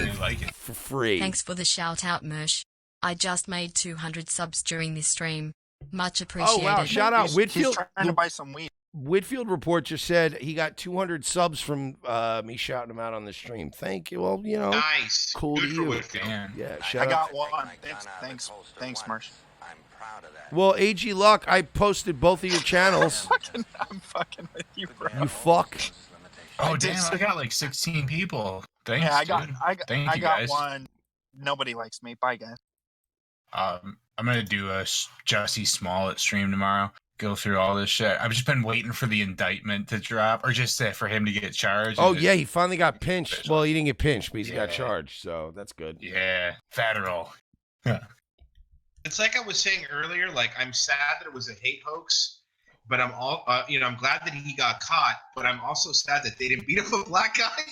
S1: for free.
S3: Thanks for the shout out, Mersh. I just made 200 subs during this stream. Much appreciated.
S1: Oh, wow. Shout out Whitfield.
S9: He's trying to buy some weed.
S1: Whitfield Report just said he got 200 subs from me shouting him out on the stream. Thank you. Well,
S11: nice.
S1: Cool
S11: Good
S1: to
S11: for
S1: you.
S11: Whitfield.
S1: Yeah,
S9: I got one. Thanks, Mersh.
S1: Well, AG Luck, I posted both of your channels.
S9: I'm fucking with you, bro.
S1: You fuck.
S19: Oh damn! I got like 16 people. Thanks,
S9: Yeah,
S19: dude. Thank
S9: I
S19: you
S9: got
S19: guys.
S9: one. Nobody likes me. Bye, guys.
S19: I'm gonna do a Jussie Smollett stream tomorrow. Go through all this shit. I've just been waiting for the indictment to drop, or just for him to get charged.
S1: Oh, yeah, he finally got pinched. Well, he didn't get pinched, but he got charged, so that's good.
S19: Yeah, federal.
S11: It's like I was saying earlier. Like, I'm sad that it was a hate hoax, but I'm I'm glad that he got caught. But I'm also sad that they didn't beat up a black guy.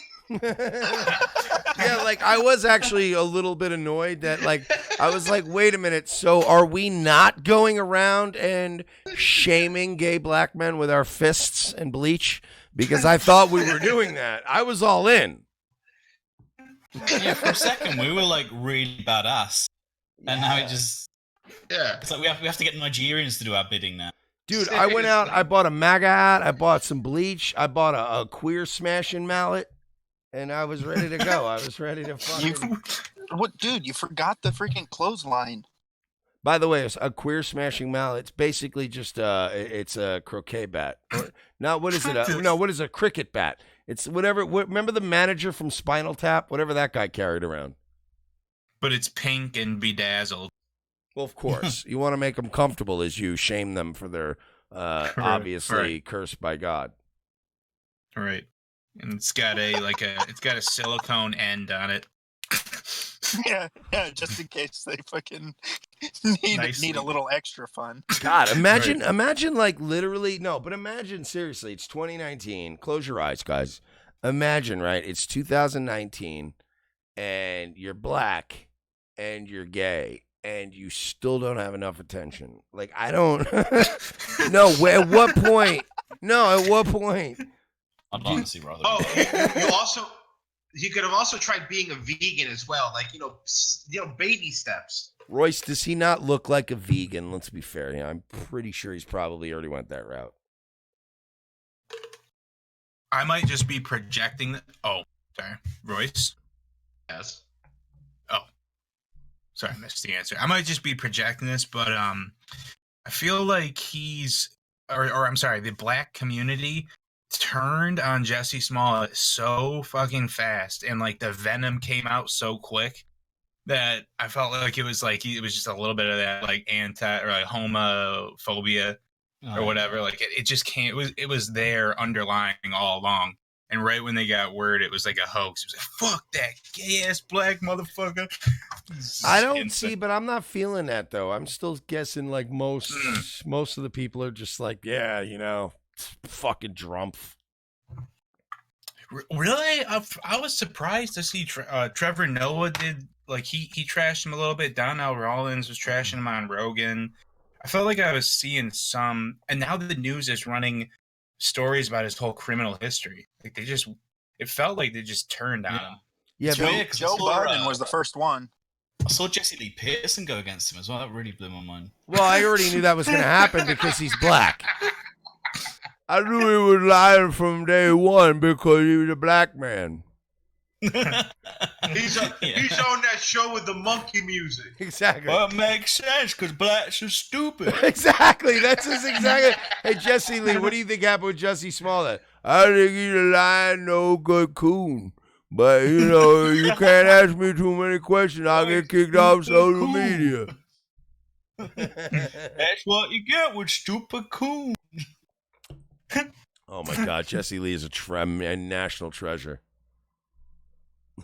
S1: Yeah, like, I was actually a little bit annoyed that, like, I was like, wait a minute, so are we not going around and shaming gay black men with our fists and bleach? Because I thought we were doing that. I was all in.
S8: Yeah, for a second, we were, like, really badass. And now it just...
S11: Yeah.
S8: It's like we have to get Nigerians to do our bidding now.
S1: Dude, I went out, I bought a MAGA hat, I bought some bleach, I bought a queer smashing mallet, and I was ready to go. I was ready to fucking...
S9: What, dude? You forgot the freaking clothesline.
S1: By the way, a queer smashing mallet, it's basically just it's a croquet bat. Now, what is it? What is a cricket bat? It's whatever. Remember the manager from Spinal Tap? Whatever that guy carried around.
S19: But it's pink and bedazzled.
S1: Well, of course. You want to make them comfortable as you shame them for their obviously cursed by God.
S19: Right. And it's got a silicone end on it.
S9: Yeah, just in case they fucking need a little extra fun.
S1: God, imagine like literally, no, but imagine seriously, it's 2019. Close your eyes, guys. Imagine, right? It's 2019 and you're black and you're gay and you still don't have enough attention. Like, I don't No, at what point? No, at what point?
S8: I'd honestly rather.
S11: Oh, you could have also tried being a vegan as well, like baby steps.
S1: Royce, does he not look like a vegan? Let's be fair. Yeah, I'm pretty sure he's probably already went that route.
S19: I might just be projecting. Oh, sorry, Royce.
S11: Yes.
S19: Oh, sorry, I missed the answer. I might just be projecting this, but I feel like the black community turned on Jussie Smollett so fucking fast, and like the venom came out so quick that I felt like it was just a little bit of that like homophobia or whatever. Like it just can't. It was there underlying all along. And right when they got word it was like a hoax, it was like, fuck that gay ass black motherfucker.
S1: I don't see, but I'm not feeling that though. I'm still guessing like most of the people are just like, yeah, fucking drumpf.
S19: Really? I was surprised to see Trevor Noah did, like, he trashed him a little bit. Donnell Rawlins was trashing him on Rogan. I felt like I was seeing some, and now the news is running stories about his whole criminal history. Like it felt like they just turned on him.
S1: Yeah,
S9: Joe Biden was the first one.
S8: I saw Jesse Lee Peterson go against him as well. That really blew my mind.
S1: Well, I already knew that was going to happen because he's black. I knew he was lying from day one because he was a black man.
S11: He's on that show with the monkey music.
S1: Exactly.
S8: Well, it makes sense because blacks are stupid.
S1: Exactly. That's just exactly. Hey, Jesse Lee, what do you think happened with Jussie Smollett? I think he's a lying, no good coon. But, you can't ask me too many questions. I'll get kicked off social media.
S8: That's what you get with stupid coon.
S1: Oh, my God. Jesse Lee is a national treasure.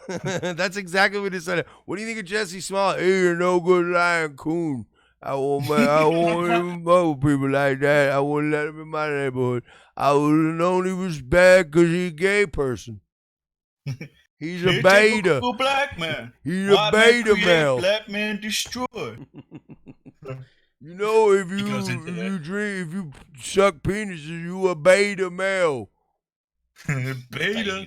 S1: That's exactly what he said. What do you think of Jesse Smollett? He's a no good lying coon. I won't even vote people like that. I won't let him in my neighborhood. I would have known he was bad because he's a gay person. He's a beta.
S8: Black man.
S1: He's a beta male.
S8: Black man destroyed.
S1: If you suck penises, you a beta male.
S19: Beta.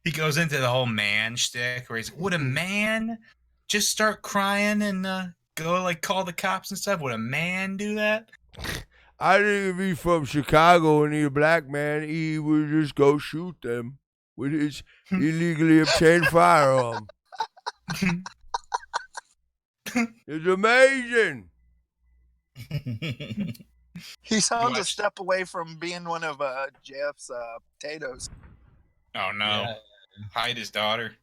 S19: He goes into the whole man shtick where he's like, would a man just start crying and go like call the cops and stuff? Would a man do that?
S1: I think if he's from Chicago and he's a black man, he would just go shoot them with his illegally obtained firearm. It's amazing.
S9: He sounds a step away from being one of JF's potatoes.
S19: Oh no!
S8: Yeah.
S19: Hide his daughter.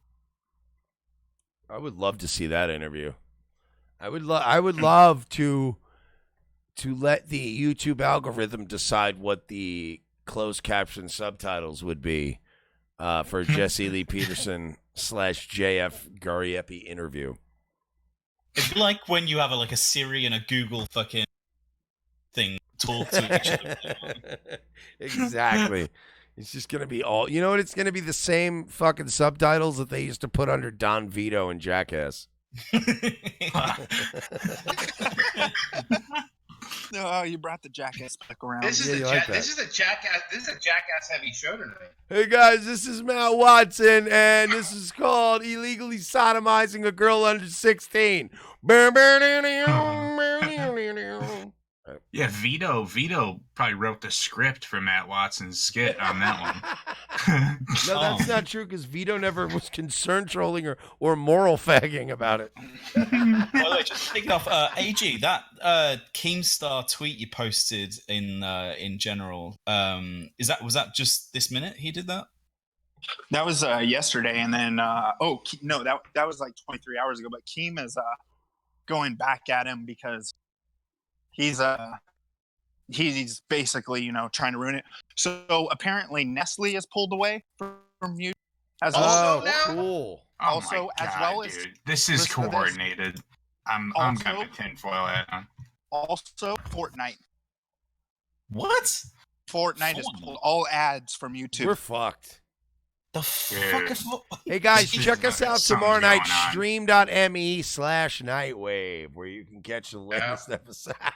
S1: I would love to see that interview. I would love to let the YouTube algorithm decide what the closed caption subtitles would be for Jesse Lee Peterson / JF Gariepi interview.
S8: It'd be like when you have a Siri and a Google fucking thing talk to each other.
S1: Exactly. It's just going to be all... You know what? It's going to be the same fucking subtitles that they used to put under Don Vito and Jackass.
S9: No, you brought the Jackass back around.
S11: This is
S1: This
S11: a jackass heavy show tonight.
S1: Hey guys, this is Matt Watson, and this is called Illegally Sodomizing a Girl Under 16.
S19: Yeah, Vito probably wrote the script for Matt Watson's skit on that one.
S1: No, that's not true, because Vito never was concerned trolling or moral fagging about it.
S8: By the way, just thinking off, AG, that Keemstar tweet you posted in general, was that just this minute he did that?
S9: That was yesterday, and then that was like 23 hours ago. But Keem is going back at him because he's basically trying to ruin it. So apparently Nestle is pulled away from YouTube as well.
S1: Oh, cool.
S9: Also,
S19: my
S9: as
S19: God,
S9: well as
S19: dude. This is coordinated. I'm gonna tinfoil hat on.
S9: Also, Fortnite.
S8: What?
S9: Fortnite is pulled all ads from YouTube.
S1: We're fucked.
S8: The fuck is...
S1: Hey guys, check us out tomorrow night,
S19: something's going
S1: stream.me/Nightwave, where you can catch the latest episode.
S8: I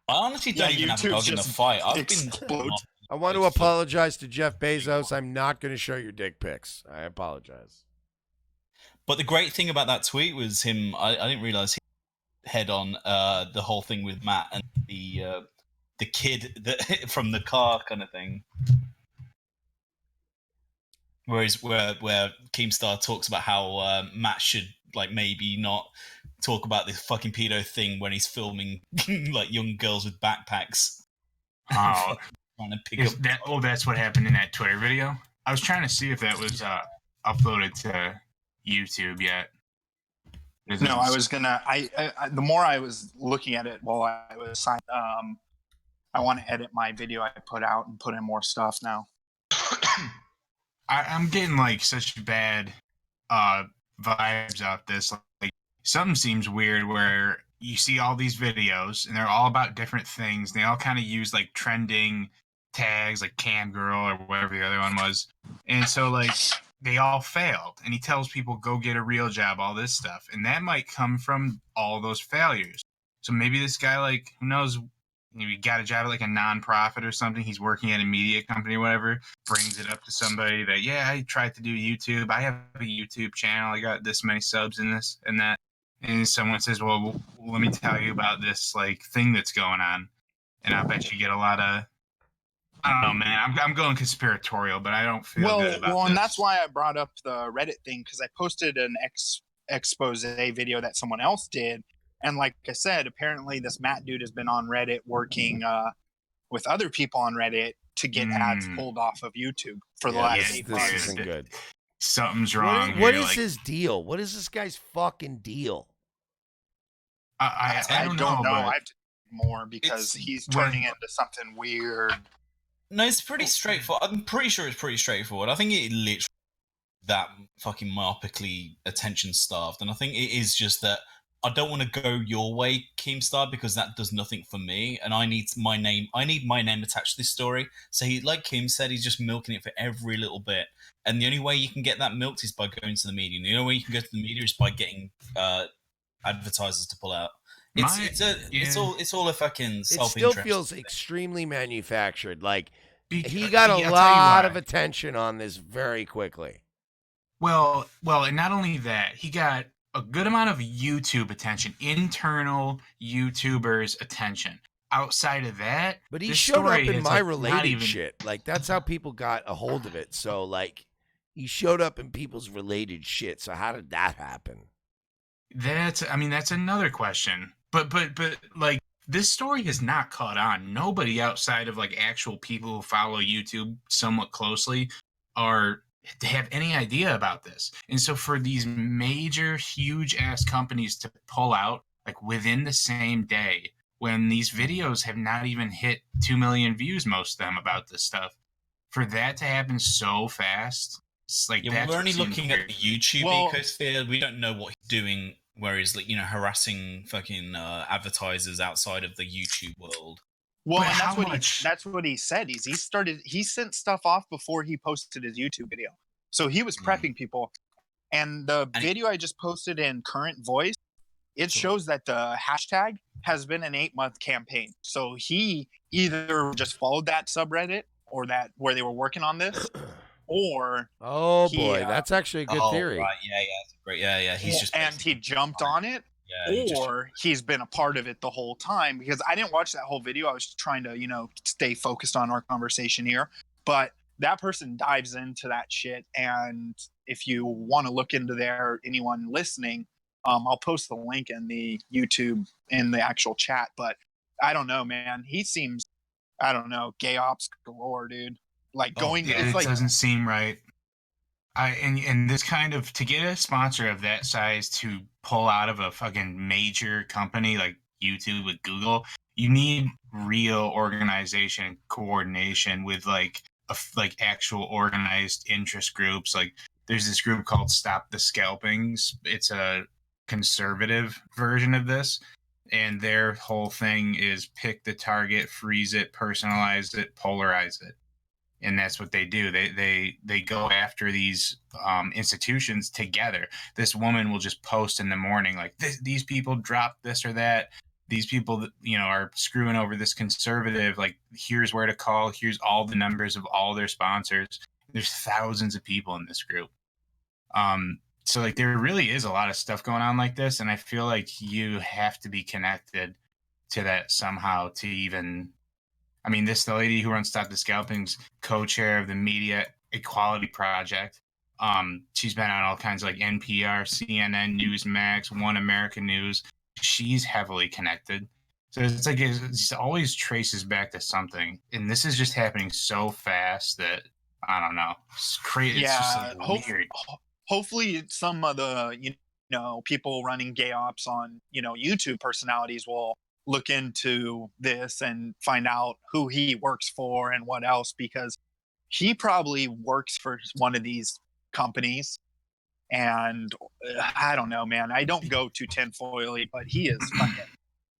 S8: honestly don't even have a dog in the fight.
S1: I want to apologize to Jeff Bezos. I'm not going to show your dick pics. I apologize.
S8: But the great thing about that tweet was him. I didn't realize he head on the whole thing with Matt and the kid that from the car kind of thing. Where Keemstar talks about how Matt should maybe not talk about this fucking pedo thing when he's filming young girls with backpacks.
S19: Oh,
S8: trying to pick up.
S19: That's what happened in that Twitter video. I was trying to see if that was uploaded to YouTube yet.
S9: No, I was gonna. I the more I was looking at it while I was signed, I want to edit my video I put out and put in more stuff now.
S19: I'm getting such bad vibes out this. Something seems weird where you see all these videos and they're all about different things. They all kind of use trending tags like cam girl or whatever the other one was. And so they all failed. And he tells people go get a real job, all this stuff. And that might come from all those failures. So maybe this guy who knows, he got a job at a nonprofit or something. He's working at a media company or whatever, brings it up to somebody that, yeah, I tried to do YouTube. I have a YouTube channel. I got this many subs in this and that. And someone says, well, let me tell you about this thing that's going on. And I bet you get a lot of, I don't know, man. I'm going conspiratorial, but I don't feel good about this.
S9: And that's why I brought up the Reddit thing, because I posted an expose video that someone else did. And like I said, apparently this Matt dude has been on Reddit working with other people on Reddit to get ads pulled off of YouTube for the last 8 months.
S1: This isn't good.
S19: Something's wrong.
S1: What is his deal? What is this guy's fucking deal?
S19: I don't know.
S9: I have to do more because he's turning into something weird.
S8: No, it's pretty straightforward. I'm pretty sure it's pretty straightforward. I think it literally that fucking myopically attention starved, and I think it is just that I don't want to go your way, Keemstar, because that does nothing for me, and I need my name. I need my name attached to this story. So he, like Kim said, he's just milking it for every little bit, and the only way you can get that milked is by going to the media. And the only way you can go to the media is by getting advertisers to pull out. It's all a fucking self-interest.
S1: It still feels extremely manufactured. He got a lot of attention on this very quickly.
S19: Well, and not only that, he got a good amount of YouTube attention, internal YouTubers' attention. Outside of that,
S1: but he showed up in my related shit. That's how people got a hold of it. So he showed up in people's related shit. So how did that happen?
S19: That's another question. But this story has not caught on. Nobody outside of like actual people who follow YouTube somewhat closely are have any idea about this. And so for these major, huge ass companies to pull out like within the same day, when these videos have not even hit 2 million views, most of them about this stuff, for that to happen so fast, it's like
S8: Yeah,
S19: that's
S8: we're
S19: what
S8: only
S19: seems
S8: looking at
S19: weird.
S8: the YouTube
S9: Well-
S8: ecosphere. We don't know what he's doing, where he's like, harassing fucking advertisers outside of the YouTube world.
S9: Well,
S19: But
S9: and
S19: how much?
S9: that's what he said. He sent stuff off before he posted his YouTube video. So he was prepping people. And the video I just posted in current voice, it shows that the hashtag has been an 8-month campaign. So he either just followed that subreddit or that where they were working on this, or
S1: Oh
S9: he,
S1: boy, that's actually a good theory.
S8: Right, yeah, that's great. Yeah. He's just
S9: and he jumped on it, or he's been a part of it the whole time. Because I didn't watch that whole video. I was trying to, stay focused on our conversation here. But that person dives into that shit. And if you want to look into there, anyone listening, I'll post the link in the YouTube in the actual chat. But I don't know, man. He seems, I don't know, gay ops galore, dude. Like going,
S19: Yeah,
S9: it's
S19: it
S9: like
S19: doesn't seem right. And this kind of, to get a sponsor of that size to pull out of a fucking major company like YouTube with Google, you need real organization, coordination with like actual organized interest groups. Like there's this group called Stop the Scalpings. It's a conservative version of this, and their whole thing is pick the target, freeze it, personalize it, polarize it. And that's what they do. They go after these institutions together. This woman will just post in the morning like these people dropped this or that. These people are screwing over this conservative. Like here's where to call. Here's all the numbers of all their sponsors. There's thousands of people in this group. So like there really is a lot of stuff going on like this, and I feel like you have to be connected to that somehow to even. I mean, the lady who runs Stop the Scalping's co-chair of the Media Equality Project. She's been on all kinds of like NPR, CNN, Newsmax, One America News. She's heavily connected. So it's like it always traces back to something. And this is just happening so fast that, I don't know. It's crazy.
S9: Yeah,
S19: it's just like weird.
S9: Hopefully some of the people running gay ops on YouTube personalities will look into this and find out who he works for and what else, because he probably works for one of these companies. And I don't know, man. I don't go too tinfoily, but he is fucking.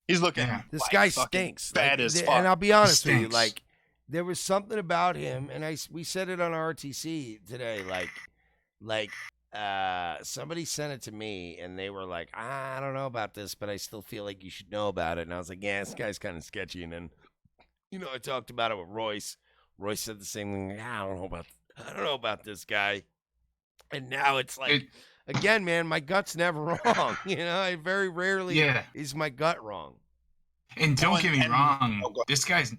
S9: He's looking.
S1: This
S9: like
S1: guy
S9: fucking
S1: stinks.
S9: Bad
S1: Like,
S9: as fuck.
S1: and I'll be honest with you,
S9: Stinks.
S1: like there was something about him, and we said it on RTC today. Somebody sent it to me, and they were like, I don't know about this, but I still feel like you should know about it. And I was like, yeah, this guy's kind of sketchy. And then, I talked about it with Royce. Royce said the same thing. I don't know about this guy. And now it's like, again, man, my gut's never wrong. I very rarely is my gut wrong.
S19: And don't get me wrong, this guy's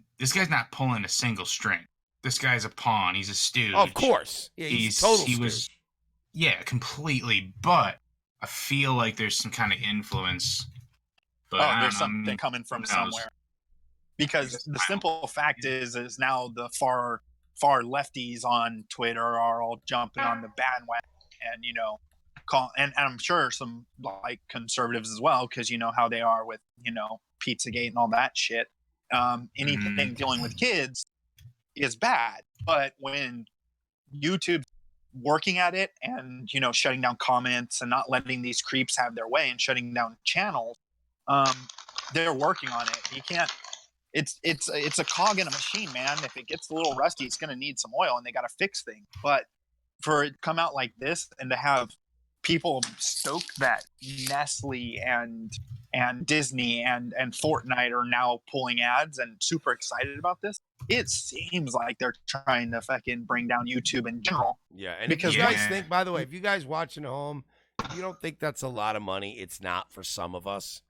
S19: not pulling a single string. This guy's a pawn. He's a stooge.
S1: Oh, of course. Yeah, he's total stooge.
S19: Yeah, completely. But I feel like there's some kind of influence. But
S9: there's something coming from somewhere. Because the simple fact is now the far lefties on Twitter are all jumping on the bandwagon, and and I'm sure some like conservatives as well, because you know how they are with Pizzagate and all that shit. Anything dealing with kids is bad, but when YouTube's working at it and shutting down comments and not letting these creeps have their way and shutting down channels, they're working on it. You can't. It's a cog in a machine, man. If it gets a little rusty, it's gonna need some oil, and they gotta fix things. But for it to come out like this and to have people stoke that Nestle and Disney and Fortnite are now pulling ads and super excited about this, it seems like they're trying to fucking bring down YouTube in general.
S1: Yeah, and because if you guys think, by the way, if you guys watching at home, if you don't think that's a lot of money, it's not for some of us.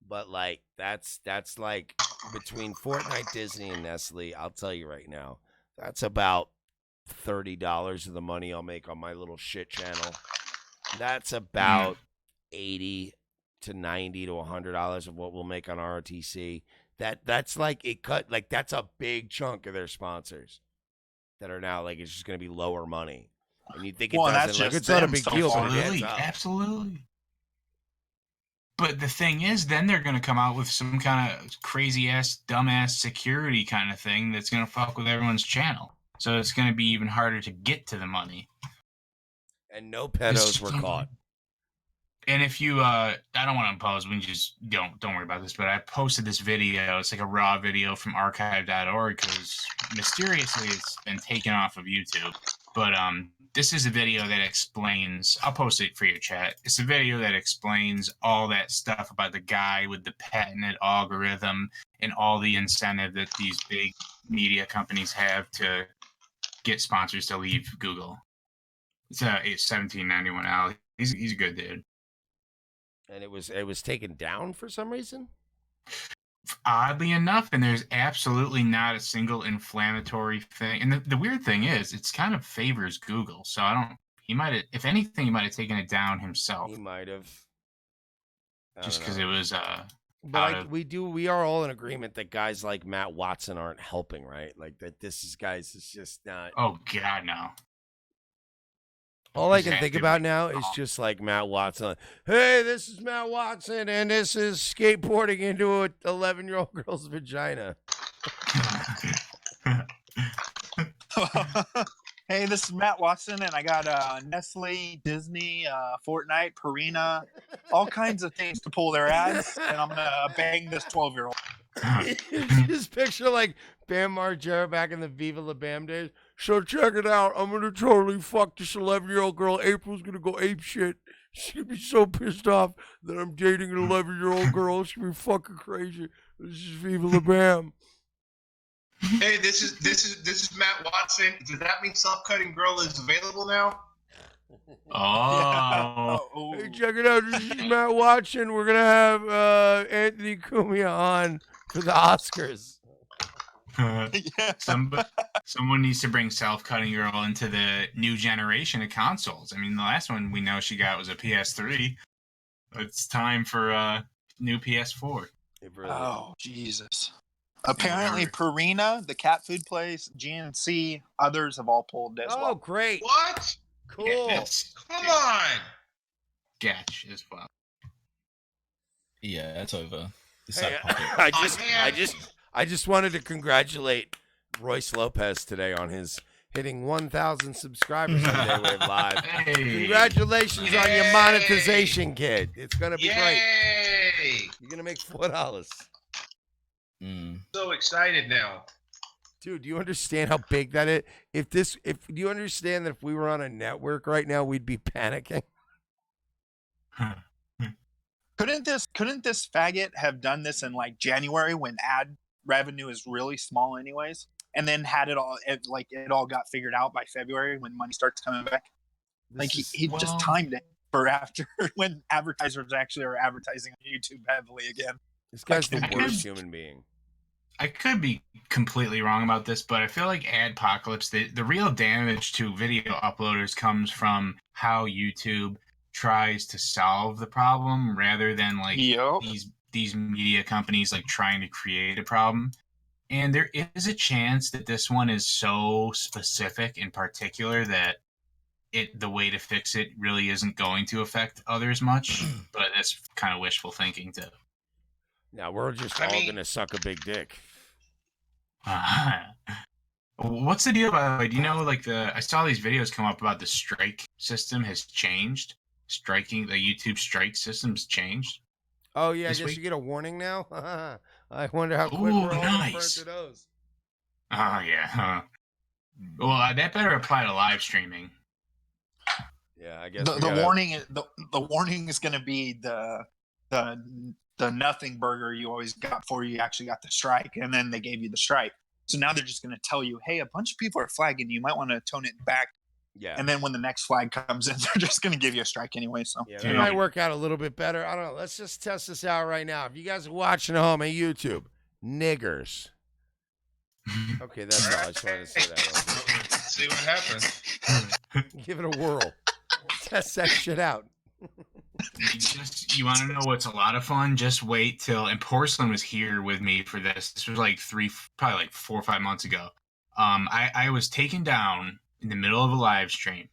S1: But like that's like between Fortnite, Disney, and Nestle, I'll tell you right now, that's about $30 of the money I'll make on my little shit channel. That's about $80 to $90 to $100 of what we'll make on RTC. That's like it cut like that's a big chunk of their sponsors that are now like it's just going to be lower money. And you think it doesn't like it's not a big deal, but it adds up.
S19: Absolutely. But the thing is, then they're going to come out with some kind of crazy ass, dumbass security kind of thing that's going to fuck with everyone's channel. So it's going to be even harder to get to the money.
S1: And no pedos were caught.
S19: And if you, I don't want to impose. We just don't worry about this. But I posted this video. It's like a raw video from archive.org because mysteriously it's been taken off of YouTube. But this is a video that explains. I'll post it for your chat. It's a video that explains all that stuff about the guy with the patented algorithm and all the incentive that these big media companies have to get sponsors to leave Google. It's $17.91 out. He's a good dude.
S1: And it was taken down for some reason?
S19: Oddly enough, and there's absolutely not a single inflammatory thing. And the weird thing is, it's kind of favors Google. So he might have, if anything, he might have taken it down himself.
S1: He might have.
S19: Just because it was,
S1: but we are all in agreement that guys like Matt Watson aren't helping, right? Like that is just not.
S19: Oh, God, no.
S1: All I can think about now is just like Matt Watson. Like, hey, this is Matt Watson, and this is skateboarding into an 11-year-old girl's vagina.
S9: Hey, this is Matt Watson, and I got Nestle, Disney, Fortnite, Purina, all kinds of things to pull their ads, and I'm gonna bang this 12-year-old.
S1: Just picture like Bam Margera back in the Viva La Bam days. So check it out. I'm gonna totally fuck this 11-year-old girl. April's gonna go ape shit. She's gonna be so pissed off that I'm dating an 11-year-old girl. She's gonna be fucking crazy. This is Viva La Bam.
S11: Hey, this is Matt Watson. Does that mean Self-Cutting Girl is available now?
S19: Oh.
S1: Hey, check it out. This is Matt Watson. We're gonna have Anthony Cumia on for the Oscars.
S19: Someone needs to bring Self-Cutting Girl into the new generation of consoles. I mean, the last one we know she got was a PS3. It's time for a new PS4.
S9: Oh, Jesus. Apparently, Purina, the cat food place, GNC, others have all pulled this.
S1: Oh, great.
S11: What?
S1: Cool.
S19: Yes.
S11: Come on.
S19: Gatch as well.
S8: Yeah, it's over.
S1: Hey, I just wanted to congratulate Royce Lopez today on his hitting 1,000 subscribers on Nightwave Live.
S19: Hey.
S1: Congratulations on your monetization, kid. It's gonna be great.
S11: Yay!
S1: You're gonna make $4.
S11: So excited now.
S1: Dude, do you understand how big that is? Do you understand that if we were on a network right now, we'd be panicking?
S9: Couldn't this faggot have done this in like January when ad revenue is really small anyways, and then had it all got figured out by February when money starts coming back? He just timed it for after when advertisers actually are advertising on YouTube heavily again.
S1: This guy's the worst human being.
S19: I could be completely wrong about this, but I feel like Adpocalypse, the real damage to video uploaders comes from how YouTube tries to solve the problem rather than like these media companies like trying to create a problem. And there is a chance that this one is so specific in particular that the way to fix it really isn't going to affect others much, but that's kind of wishful thinking too.
S1: Now we're just all gonna suck a big dick.
S19: What's the deal, by the way? Do you know, like, I saw these videos come up about the strike system has changed. The YouTube strike system's changed.
S1: Oh, yeah, I
S19: this
S1: guess
S19: week?
S1: you get a warning now? I wonder how quick we're all
S19: nice.
S1: referring to those.
S19: Oh, yeah. Well, that better apply to live streaming.
S1: Yeah, I guess
S9: the warning is going to be the nothing burger you always got before you actually got the strike, and then they gave you the strike. So now they're just going to tell you, hey, a bunch of people are flagging you. You might want to tone it back.
S1: Yeah.
S9: And then when the next flag comes in, they're just going to give you a strike anyway. So
S1: yeah, that might work out a little bit better. I don't know. Let's just test this out right now. If you guys are watching at home on YouTube, niggers. Okay, that's all. I just wanted to say that.
S11: Let's see what happens.
S1: Give it a whirl. Test that shit out.
S19: You want to know what's a lot of fun? Just wait till, and Porsalin was here with me for this. This was like probably like 4 or 5 months ago. I was taken down in the middle of a live stream,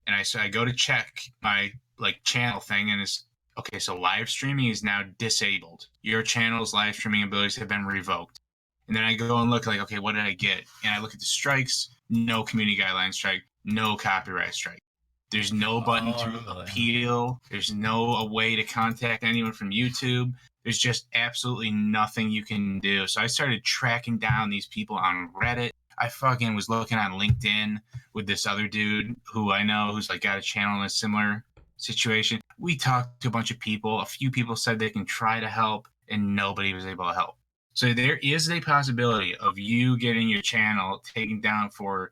S19: and I go to check my like channel thing, and it's okay. So live streaming is now disabled. Your channel's live streaming abilities have been revoked. And then I go and look like, okay, what did I get? And I look at the strikes. No community guideline strike. No copyright strike. There's no button to appeal. There's no way to contact anyone from YouTube. There's just absolutely nothing you can do. So I started tracking down these people on Reddit. I fucking was looking on LinkedIn with this other dude who I know who's like got a channel in a similar situation. We talked to a bunch of people. A few people said they can try to help, and nobody was able to help. So there is a possibility of you getting your channel taken down for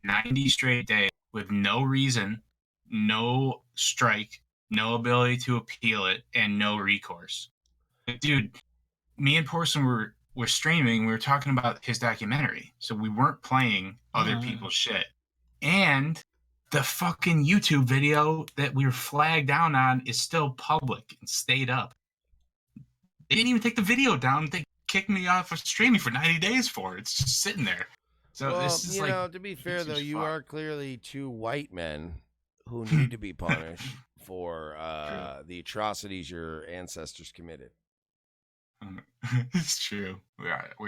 S19: 90 straight days with no reason, no strike, no ability to appeal it, and no recourse. Dude, me and Porsalin were streaming. We were talking about his documentary, so we weren't playing other people's shit. And the fucking YouTube video that we were flagged down on is still public and stayed up. They didn't even take the video down. They kicked me off of streaming for 90 days for it. It's just sitting there. So
S1: well,
S19: this is like,
S1: to be fair though, you are clearly two white men who need to be punished for the atrocities your ancestors committed.
S19: It's true.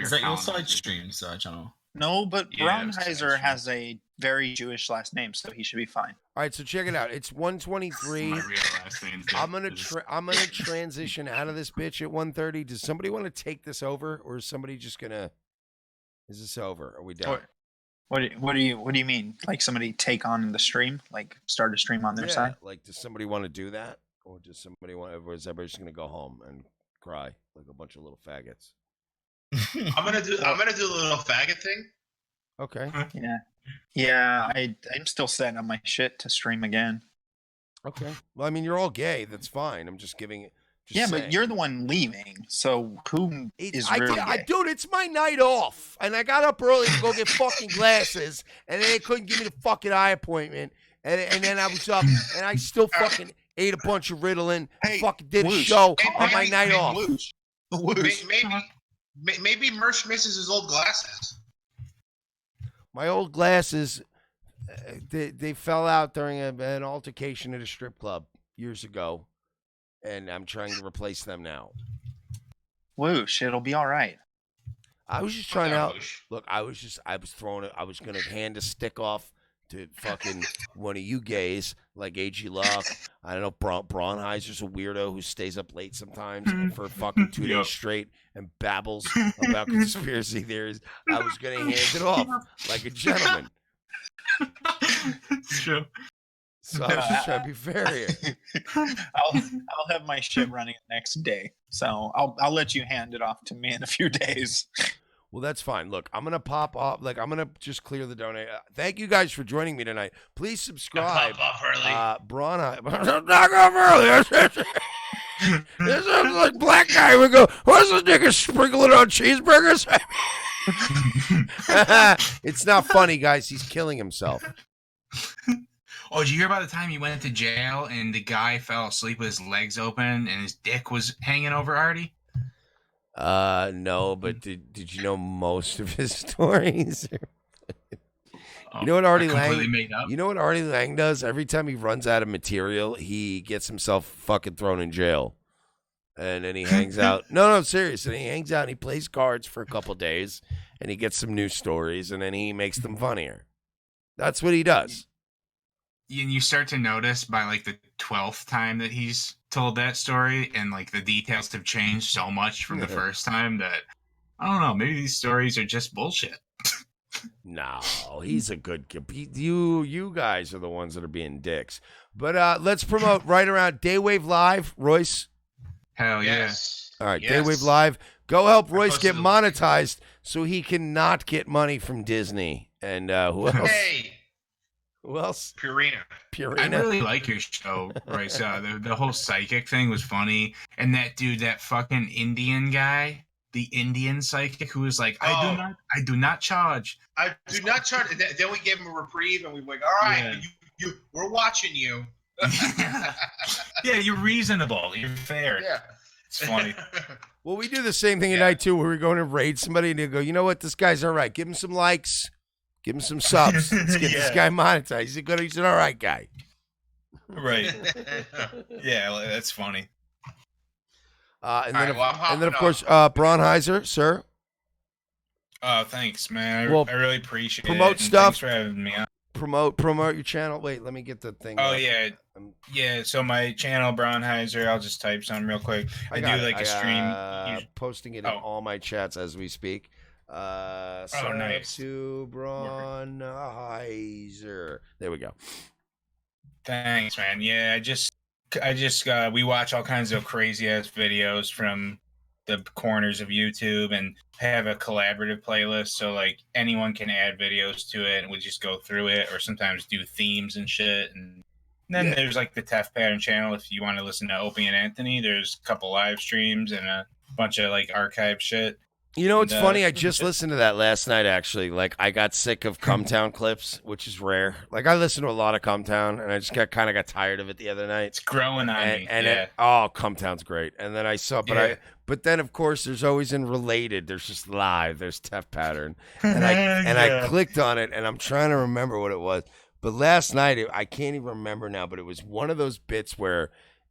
S8: Is that your side stream, channel?
S9: No, but
S19: Yeah,
S9: Braunheiser has a very Jewish last name, so he should be fine.
S1: All right, so check it out. It's 1:23.
S19: My real last name.
S1: I'm gonna transition out of this bitch at 1:30. Does somebody want to take this over, or is somebody just gonna? Is this over? Are we done?
S9: What do you mean? Like somebody take on the stream, like start a stream on their side?
S1: Like, does somebody want to do that, or does somebody want? Or is everybody just gonna go home and cry like a bunch of little faggots?
S11: I'm gonna do the little faggot thing.
S1: Okay.
S9: Yeah. I'm still setting up my shit to stream again.
S1: Okay. Well, I mean, you're all gay. That's fine. I'm just giving it.
S9: But you're the one leaving. So who is really gay?
S1: Dude, it's my night off, and I got up early to go get fucking glasses, and then they couldn't give me the fucking eye appointment, and then I was up, and I still fucking ate a bunch of Ritalin, fucking did a show on my night off.
S11: Maybe Mersh misses his old glasses.
S1: My old glasses, they fell out during an altercation at a strip club years ago, and I'm trying to replace them now.
S9: Whoosh, it'll be all right.
S1: I was just trying out. Look, I was throwing it. I was going to hand a stick off to fucking one of you gays, like A.G. Luck. I don't know, Braunheiser's a weirdo who stays up late sometimes for fucking 2 days straight and babbles about conspiracy theories. I was going to hand it off like a gentleman.
S19: It's true.
S1: So I was just trying to be fair here.
S9: I'll have my shit running the next day. So I'll let you hand it off to me in a few days.
S1: Well, that's fine. Look, I'm going to pop off. Like, I'm going to just clear the donate. Thank you guys for joining me tonight. Please subscribe.
S11: Pop off early.
S1: Knock off early. This is like black guy would go, what's this nigga sprinkling on cheeseburgers? It's not funny, guys. He's killing himself.
S19: Oh, did you hear about the time he went into jail and the guy fell asleep with his legs open and his dick was hanging over Artie?
S1: No, but did you know most of his stories? You know what Artie Lang? You know what Artie Lang does? Every time he runs out of material, he gets himself fucking thrown in jail, and then he hangs out. No, seriously, he hangs out and he plays cards for a couple days, and he gets some new stories, and then he makes them funnier. That's what he does.
S19: And you start to notice by like the 12th time that he's told that story, and like the details have changed so much from the first time that I don't know. Maybe these stories are just bullshit.
S1: No, he's a good kid. You guys are the ones that are being dicks. But let's promote right around Daywave Live, Royce.
S19: Hell
S11: yes.
S1: All right, Daywave Live. Go help Royce get monetized so he can not get money from Disney. And who else?
S11: Hey.
S1: Who else?
S11: Purina.
S19: I really like your show, Royce. The whole psychic thing was funny. And that dude, that fucking Indian guy, the Indian psychic who was like, I do not charge.
S11: I do not charge. Then we gave him a reprieve and we were like, all right, we're watching you.
S19: Yeah, you're reasonable. You're fair.
S11: Yeah.
S19: It's funny.
S1: Well, we do the same thing tonight too, where we go in and raid somebody and they go, you know what, this guy's all right. Give him some likes, give him some subs. Let's get this guy monetized. He's an all right guy.
S19: Right. Yeah, that's funny.
S1: And then, of course, Braunheiser, sir.
S19: Oh, thanks, man.
S1: Well,
S19: I really appreciate it.
S1: promote
S19: and
S1: stuff.
S19: Thanks for having me on.
S1: Promote your channel. Wait, let me get the thing.
S19: Oh,
S1: up.
S19: yeah. So my channel, Braunheiser, I'll just type something real quick. I do like a stream.
S1: Posting it in all my chats as we speak.
S19: Nice.
S1: To Braunheiser. There we go.
S19: Thanks, man. Yeah, I just we watch all kinds of crazy ass videos from the corners of YouTube and have a collaborative playlist, so like anyone can add videos to it and we just go through it, or sometimes do themes and shit. And then there's like the Tef Pattern channel if you want to listen to Opie and Anthony. There's a couple live streams and a bunch of like archive shit.
S1: You know, it's funny. I just listened to that last night, actually. Like, I got sick of Cumtown clips, which is rare. Like, I listen to a lot of Cumtown, and I just kind of got tired of it the other night.
S19: It's growing on me.
S1: And Cumtown's great. And then I saw, but then of course there's always in related. There's just live. There's Tef Pattern, and I clicked on it, and I'm trying to remember what it was. But last night, I can't even remember now. But it was one of those bits where,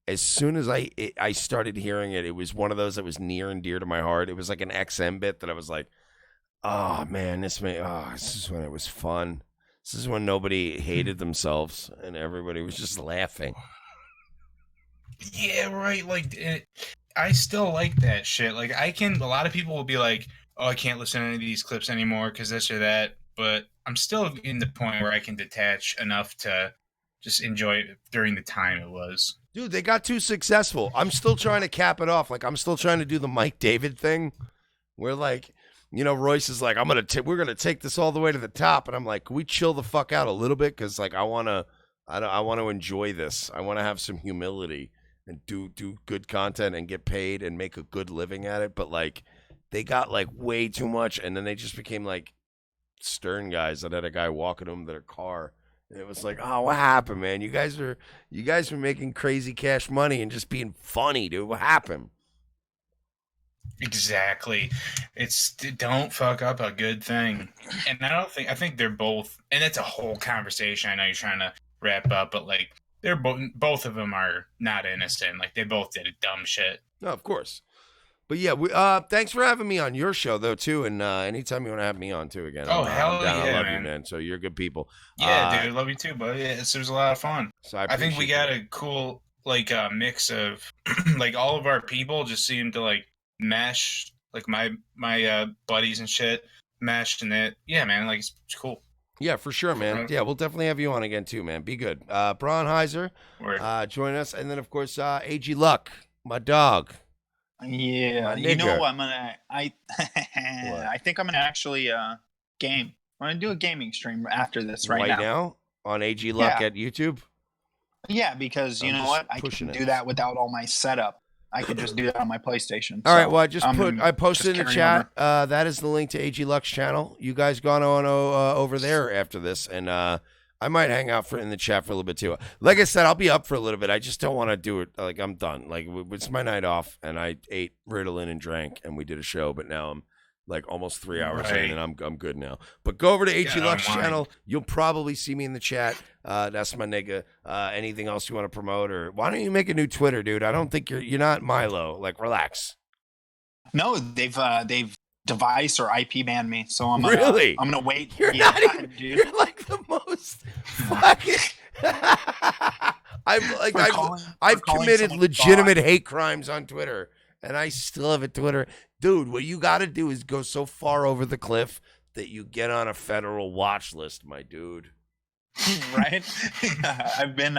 S1: as soon as I started hearing it, it was one of those that was near and dear to my heart. It was like an XM bit that I was like, oh, man, this is when it was fun. This is when nobody hated themselves and everybody was just laughing.
S19: Yeah, right. Like, I still like that shit. Like, a lot of people will be like, oh, I can't listen to any of these clips anymore because this or that. But I'm still in the point where I can detach enough to just enjoy it during the time it was.
S1: Dude, they got too successful. I'm still trying to cap it off. Like, I'm still trying to do the Mike David thing where, like, you know, Royce is like, we're going to take this all the way to the top. And I'm like, can we chill the fuck out a little bit? Because, like, I want to enjoy this. I want to have some humility and do good content and get paid and make a good living at it. But, like, they got, like, way too much. And then they just became, like, Stern guys that had a guy walking them to their car. And it was like, oh, what happened, man? You guys were making crazy cash money and just being funny, dude. What happened?
S19: Exactly. Don't fuck up a good thing. And I think they're both, and that's a whole conversation. I know you're trying to wrap up, but like they're both of them are not innocent. Like they both did dumb shit.
S1: No, of course. But yeah, thanks for having me on your show though too, and anytime you want to have me on too again.
S19: Oh,
S1: hell
S19: yeah,
S1: I love
S19: man.
S1: you, man. So you're good people.
S19: Yeah, dude, love you too, buddy. Yeah, it was a lot of fun.
S1: So
S19: I think we got a cool like mix of like all of our people just seem to like mesh, like my buddies and shit meshed, and that man, like it's cool.
S1: Yeah, for sure, man. Yeah, we'll definitely have you on again too, man. Be good. Braunheiser, join us, and then of course AG Luck, my dog.
S9: Yeah, you know what? I think I'm gonna actually game. I'm gonna do a gaming stream after this right now
S1: on AG Luck at YouTube.
S9: Yeah, because you know what? I can do that without all my setup. I could just do that on my PlayStation.
S1: All right. Well, I posted in the chat. That is the link to AG Luck's channel. You guys gone on over there after this, and I might hang out in the chat for a little bit too. Like I said, I'll be up for a little bit. I just don't want to do it. Like I'm done. Like it's my night off, and I ate Ritalin and drank, and we did a show. But now I'm like almost 3 hours in, and I'm good now. But go over to AG Luck's channel. You'll probably see me in the chat. That's my nigga. Anything else you want to promote, or why don't you make a new Twitter, dude? I don't think you're not Milo. Like relax.
S9: No, they've device or IP banned me, so I'm gonna wait.
S1: You're not even, dude. You're like the most fucking. I've committed legitimate hate crimes on Twitter, and I still have a Twitter. Dude, what you got to do is go so far over the cliff that you get on a federal watch list, my dude.
S9: Right? I've been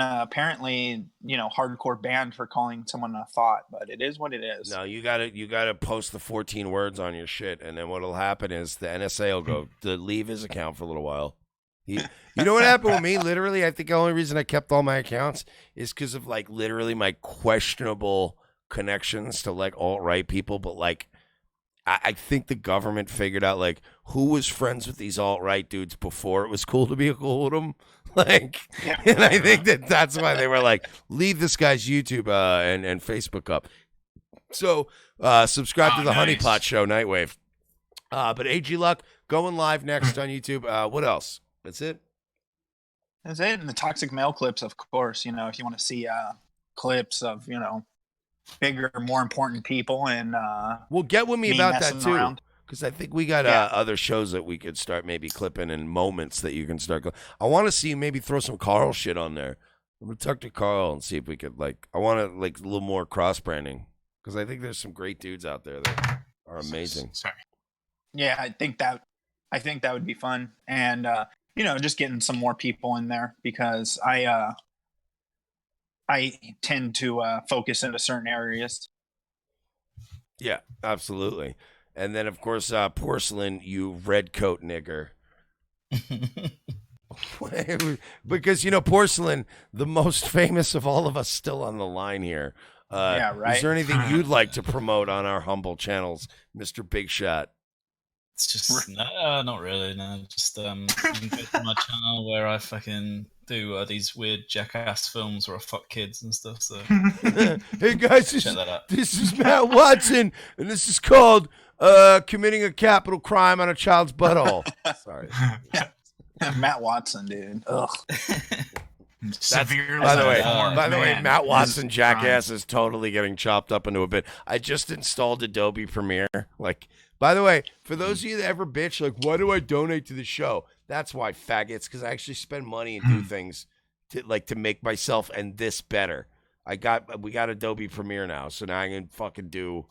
S9: apparently, hardcore banned for calling someone a thought, but it is what it is.
S1: No, you gotta post the 14 words on your shit, and then what'll happen is the NSA will go to leave his account for a little while. You know what happened with me? Literally, I think the only reason I kept all my accounts is because of like literally my questionable connections to like alt-right people, but like I think the government figured out like who was friends with these alt-right dudes before it was cool to be cool with them. Like, and I think that's why they were like, leave this guy's YouTube and Facebook up. So subscribe to the Honey Pot Show, Nightwave. But AG Luck going live next on YouTube. What else? That's it.
S9: That's it. And the Toxic Male clips, of course. You know, if you want to see clips of bigger, more important people, and
S1: well, get with me about that too.
S9: Around.
S1: Because I think we got other shows that we could start maybe clipping and moments that you can start. I want to see you maybe throw some Carl shit on there. I'm going to talk to Carl and see if we could, I want to, a little more cross-branding. Because I think there's some great dudes out there that are amazing.
S19: Sorry.
S9: Yeah, I think that would be fun. And, just getting some more people in there because I tend to focus into certain areas.
S1: Yeah, absolutely. And then, of course, Porsalin, you red coat nigger. Because, Porsalin, the most famous of all of us still on the line here.
S9: Yeah, right.
S1: Is there anything you'd like to promote on our humble channels, Mr. Big Shot?
S8: It's just, no, not really, no. Just, you can go to my channel where I fucking do these weird jackass films where I fuck kids and stuff, so.
S1: Hey, guys,
S8: check that out.
S1: This is Matt Watson, and this is called committing a capital crime on a child's butthole. Sorry.
S9: Matt Watson, dude. Ugh.
S1: By the way, Matt Watson jackass is totally getting chopped up into a bit. I just installed Adobe Premiere. By the way, for those of you that ever bitch, why do I donate to the show? That's why, faggots, because I actually spend money and do things to make myself and this better. We got Adobe Premiere now, so now I can fucking do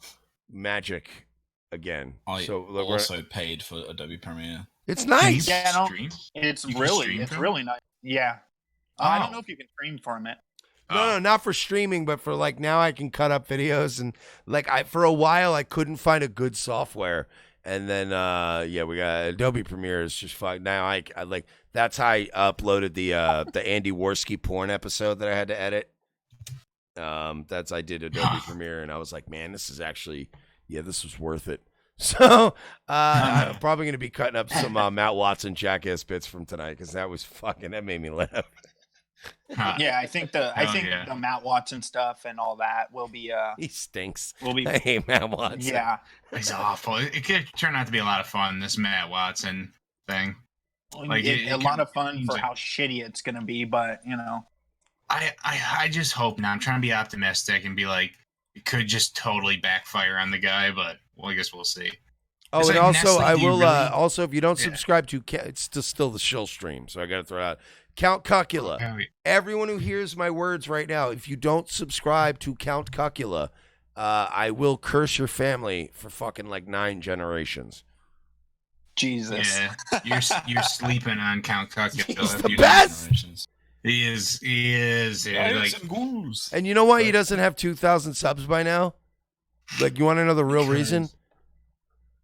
S1: magic again.
S8: I also paid for Adobe Premiere.
S1: It's nice.
S9: Yeah, it's really nice. Yeah. I don't know if you can stream from it.
S1: No, not for streaming, but for now I can cut up videos and for a while I couldn't find a good software, and then we got Adobe Premiere is just fine. Now I that's how I uploaded the Andy Worski porn episode that I had to edit. I did Adobe Premiere, and I was like, man, this is actually this was worth it. So I'm probably gonna be cutting up some Matt Watson jackass bits from tonight because that made me laugh.
S9: Yeah, I think the Matt Watson stuff and all that will be
S1: he stinks.
S9: I
S1: hate Matt Watson.
S9: Yeah.
S19: He's awful. It could turn out to be a lot of fun, this Matt Watson thing.
S9: A lot of fun for how shitty it's gonna be, but
S19: I just hope not. I'm trying to be optimistic and be like, it could just totally backfire on the guy, but I guess we'll see.
S1: Oh, and also I will also if you don't subscribe to it's still the shill stream, so I got to throw it out. Count Cuckula. Everyone who hears my words right now, if you don't subscribe to Count Cuckula, I will curse your family for fucking 9 generations.
S9: Jesus.
S19: Yeah, you're sleeping on Count Cuckula.
S1: He's the best.
S19: He is. Yeah,
S1: and you know why he doesn't have 2,000 subs by now? You want to know the real reason?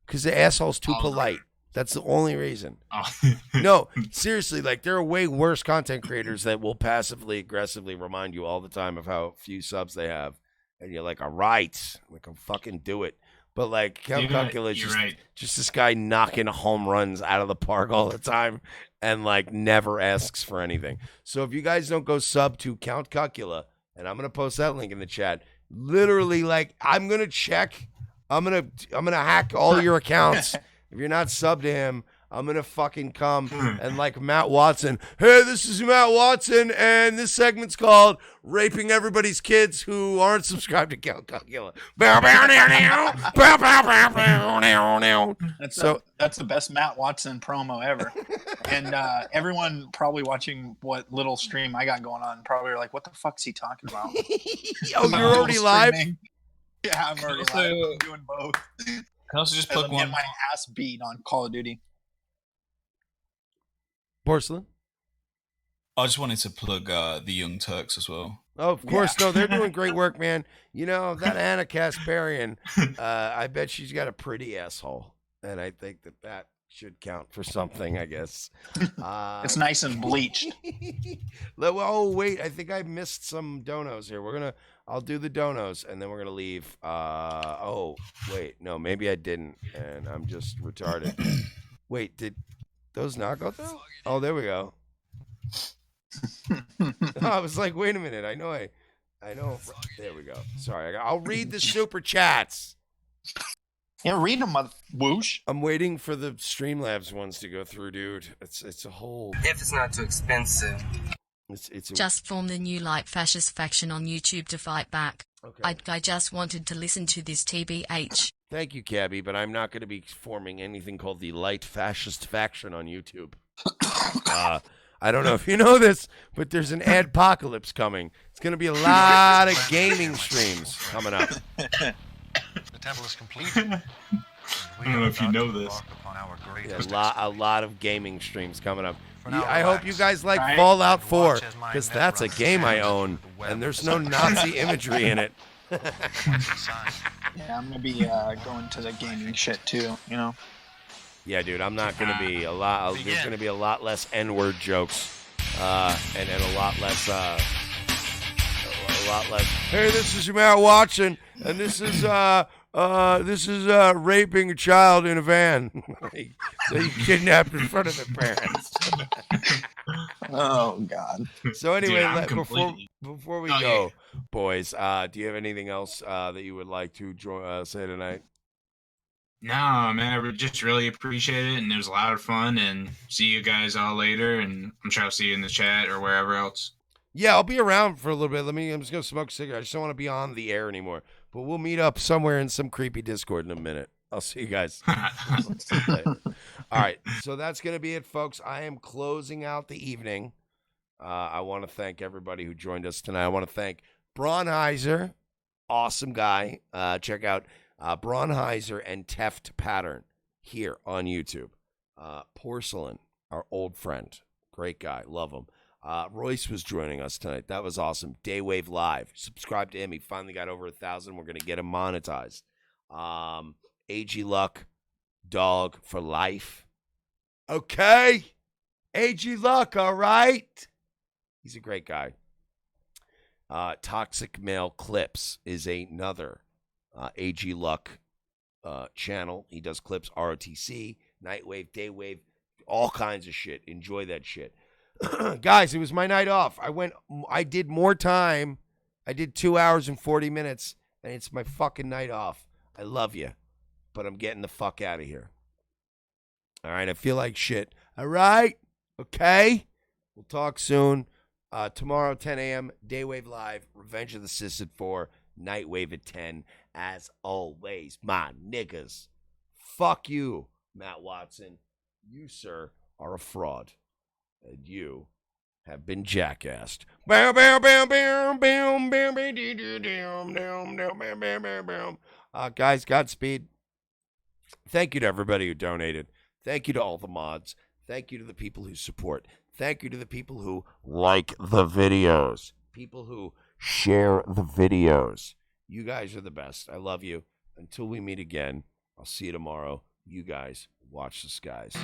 S1: Because the asshole's too polite. That's the only reason. No, seriously, there are way worse content creators that will passively aggressively remind you all the time of how few subs they have. And you're like, all right, I'll fucking do it. But Count Cuckula is just this guy knocking home runs out of the park all the time and never asks for anything. So if you guys don't go sub to Count Cuckula, and I'm gonna post that link in the chat, literally I'm gonna check, I'm gonna hack all your accounts. If you're not subbed to him, I'm going to fucking come and Matt Watson. Hey, this is Matt Watson, and this segment's called Raping Everybody's Kids Who Aren't Subscribed to Count Cuckula.
S9: That's the best Matt Watson promo ever. And everyone probably watching what little stream I got going on probably are like, what the fuck's he talking about?
S1: Oh, you're already live?
S9: Yeah, I'm already live. I'm doing both.
S8: Can I also just plug one?
S9: Get my ass beat on Call of Duty.
S1: Porcelain?
S8: I just wanted to plug the Young Turks as well.
S1: Oh, of course. Yeah. No, they're doing great work, man. That Anna Kasparian, I bet she's got a pretty asshole. And I think that should count for something, I guess.
S9: It's nice and bleached.
S1: Oh, wait. I think I missed some donos here. I'll do the donos, and then we're going to leave. Oh, wait. No, maybe I didn't, and I'm just retarded. Wait, did those not go through? Oh, there we go. I was like, wait a minute. I know. There we go. Sorry. I'll read the super chats.
S9: Yeah, read them, whoosh.
S1: I'm waiting for the Streamlabs ones to go through, dude. It's a whole.
S2: If it's not too expensive.
S1: It's
S3: Just form the new light fascist faction on YouTube to fight back.
S1: Okay.
S3: I just wanted to listen to this TBH.
S1: Thank you, Cabby, but I'm not going to be forming anything called the light fascist faction on YouTube. I don't know if you know this, but there's an adpocalypse coming. It's going to be a lot of gaming streams coming up.
S14: The temple is complete.
S19: I don't know if you know this.
S1: Yeah, a lot of gaming streams coming up.
S14: now,
S1: I hope you guys like
S19: Right.
S1: Fallout 4, because that's a game I own, and there's no Nazi imagery in it.
S9: Yeah, I'm gonna be going to the gaming shit too. You know.
S1: Yeah, dude, I'm not gonna be a lot. There's gonna be a lot less N-word jokes, and a lot less. Hey, this is Matt Watson, and this is raping a child in a van. They kidnapped in front of their parents.
S9: Oh God.
S1: So anyway,
S19: Dude,
S1: before we go, boys, do you have anything else that you would like to say tonight?
S19: No, man, I just really appreciate it, and it was a lot of fun, and see you guys all later, and I'm sure I'll see you in the chat or wherever else.
S1: Yeah, I'll be around for a little bit. I'm just going to smoke a cigarette. I just don't want to be on the air anymore. But we'll meet up somewhere in some creepy Discord in a minute. I'll see you guys. All right, so that's going to be it, folks. I am closing out the evening. I want to thank everybody who joined us tonight. I want to thank Braunheiser, awesome guy. Check out Braunheiser and Teft Pattern here on YouTube. Porsalin, our old friend, great guy, love him. Royce was joining us tonight. That was awesome. Daywave Live. Subscribe to him. He finally got over 1,000. We're going to get him monetized. AG Luck, dog for life. Okay. AG Luck, all right? He's a great guy. Toxic Male Clips is another AG Luck channel. He does clips, ROTC, Nightwave, Daywave, all kinds of shit. Enjoy that shit. Guys, it was my night off. I did more time. I did 2 hours and 40 minutes, and it's my fucking night off. I love you, but I'm getting the fuck out of here. All right, I feel like shit. All right, okay? We'll talk soon. Tomorrow, 10 a.m., Daywave Live, Revenge of the Sith at 4, Nightwave at 10. As always, my niggas. Fuck you, Matt Watson. You, sir, are a fraud. And you have been jackassed. Guys, Godspeed. Thank you to everybody who donated. Thank you to all the mods. Thank you to the people who support. Thank you to the people who like the videos. People who share the videos. You guys are the best. I love you. Until we meet again, I'll see you tomorrow. You guys watch the skies.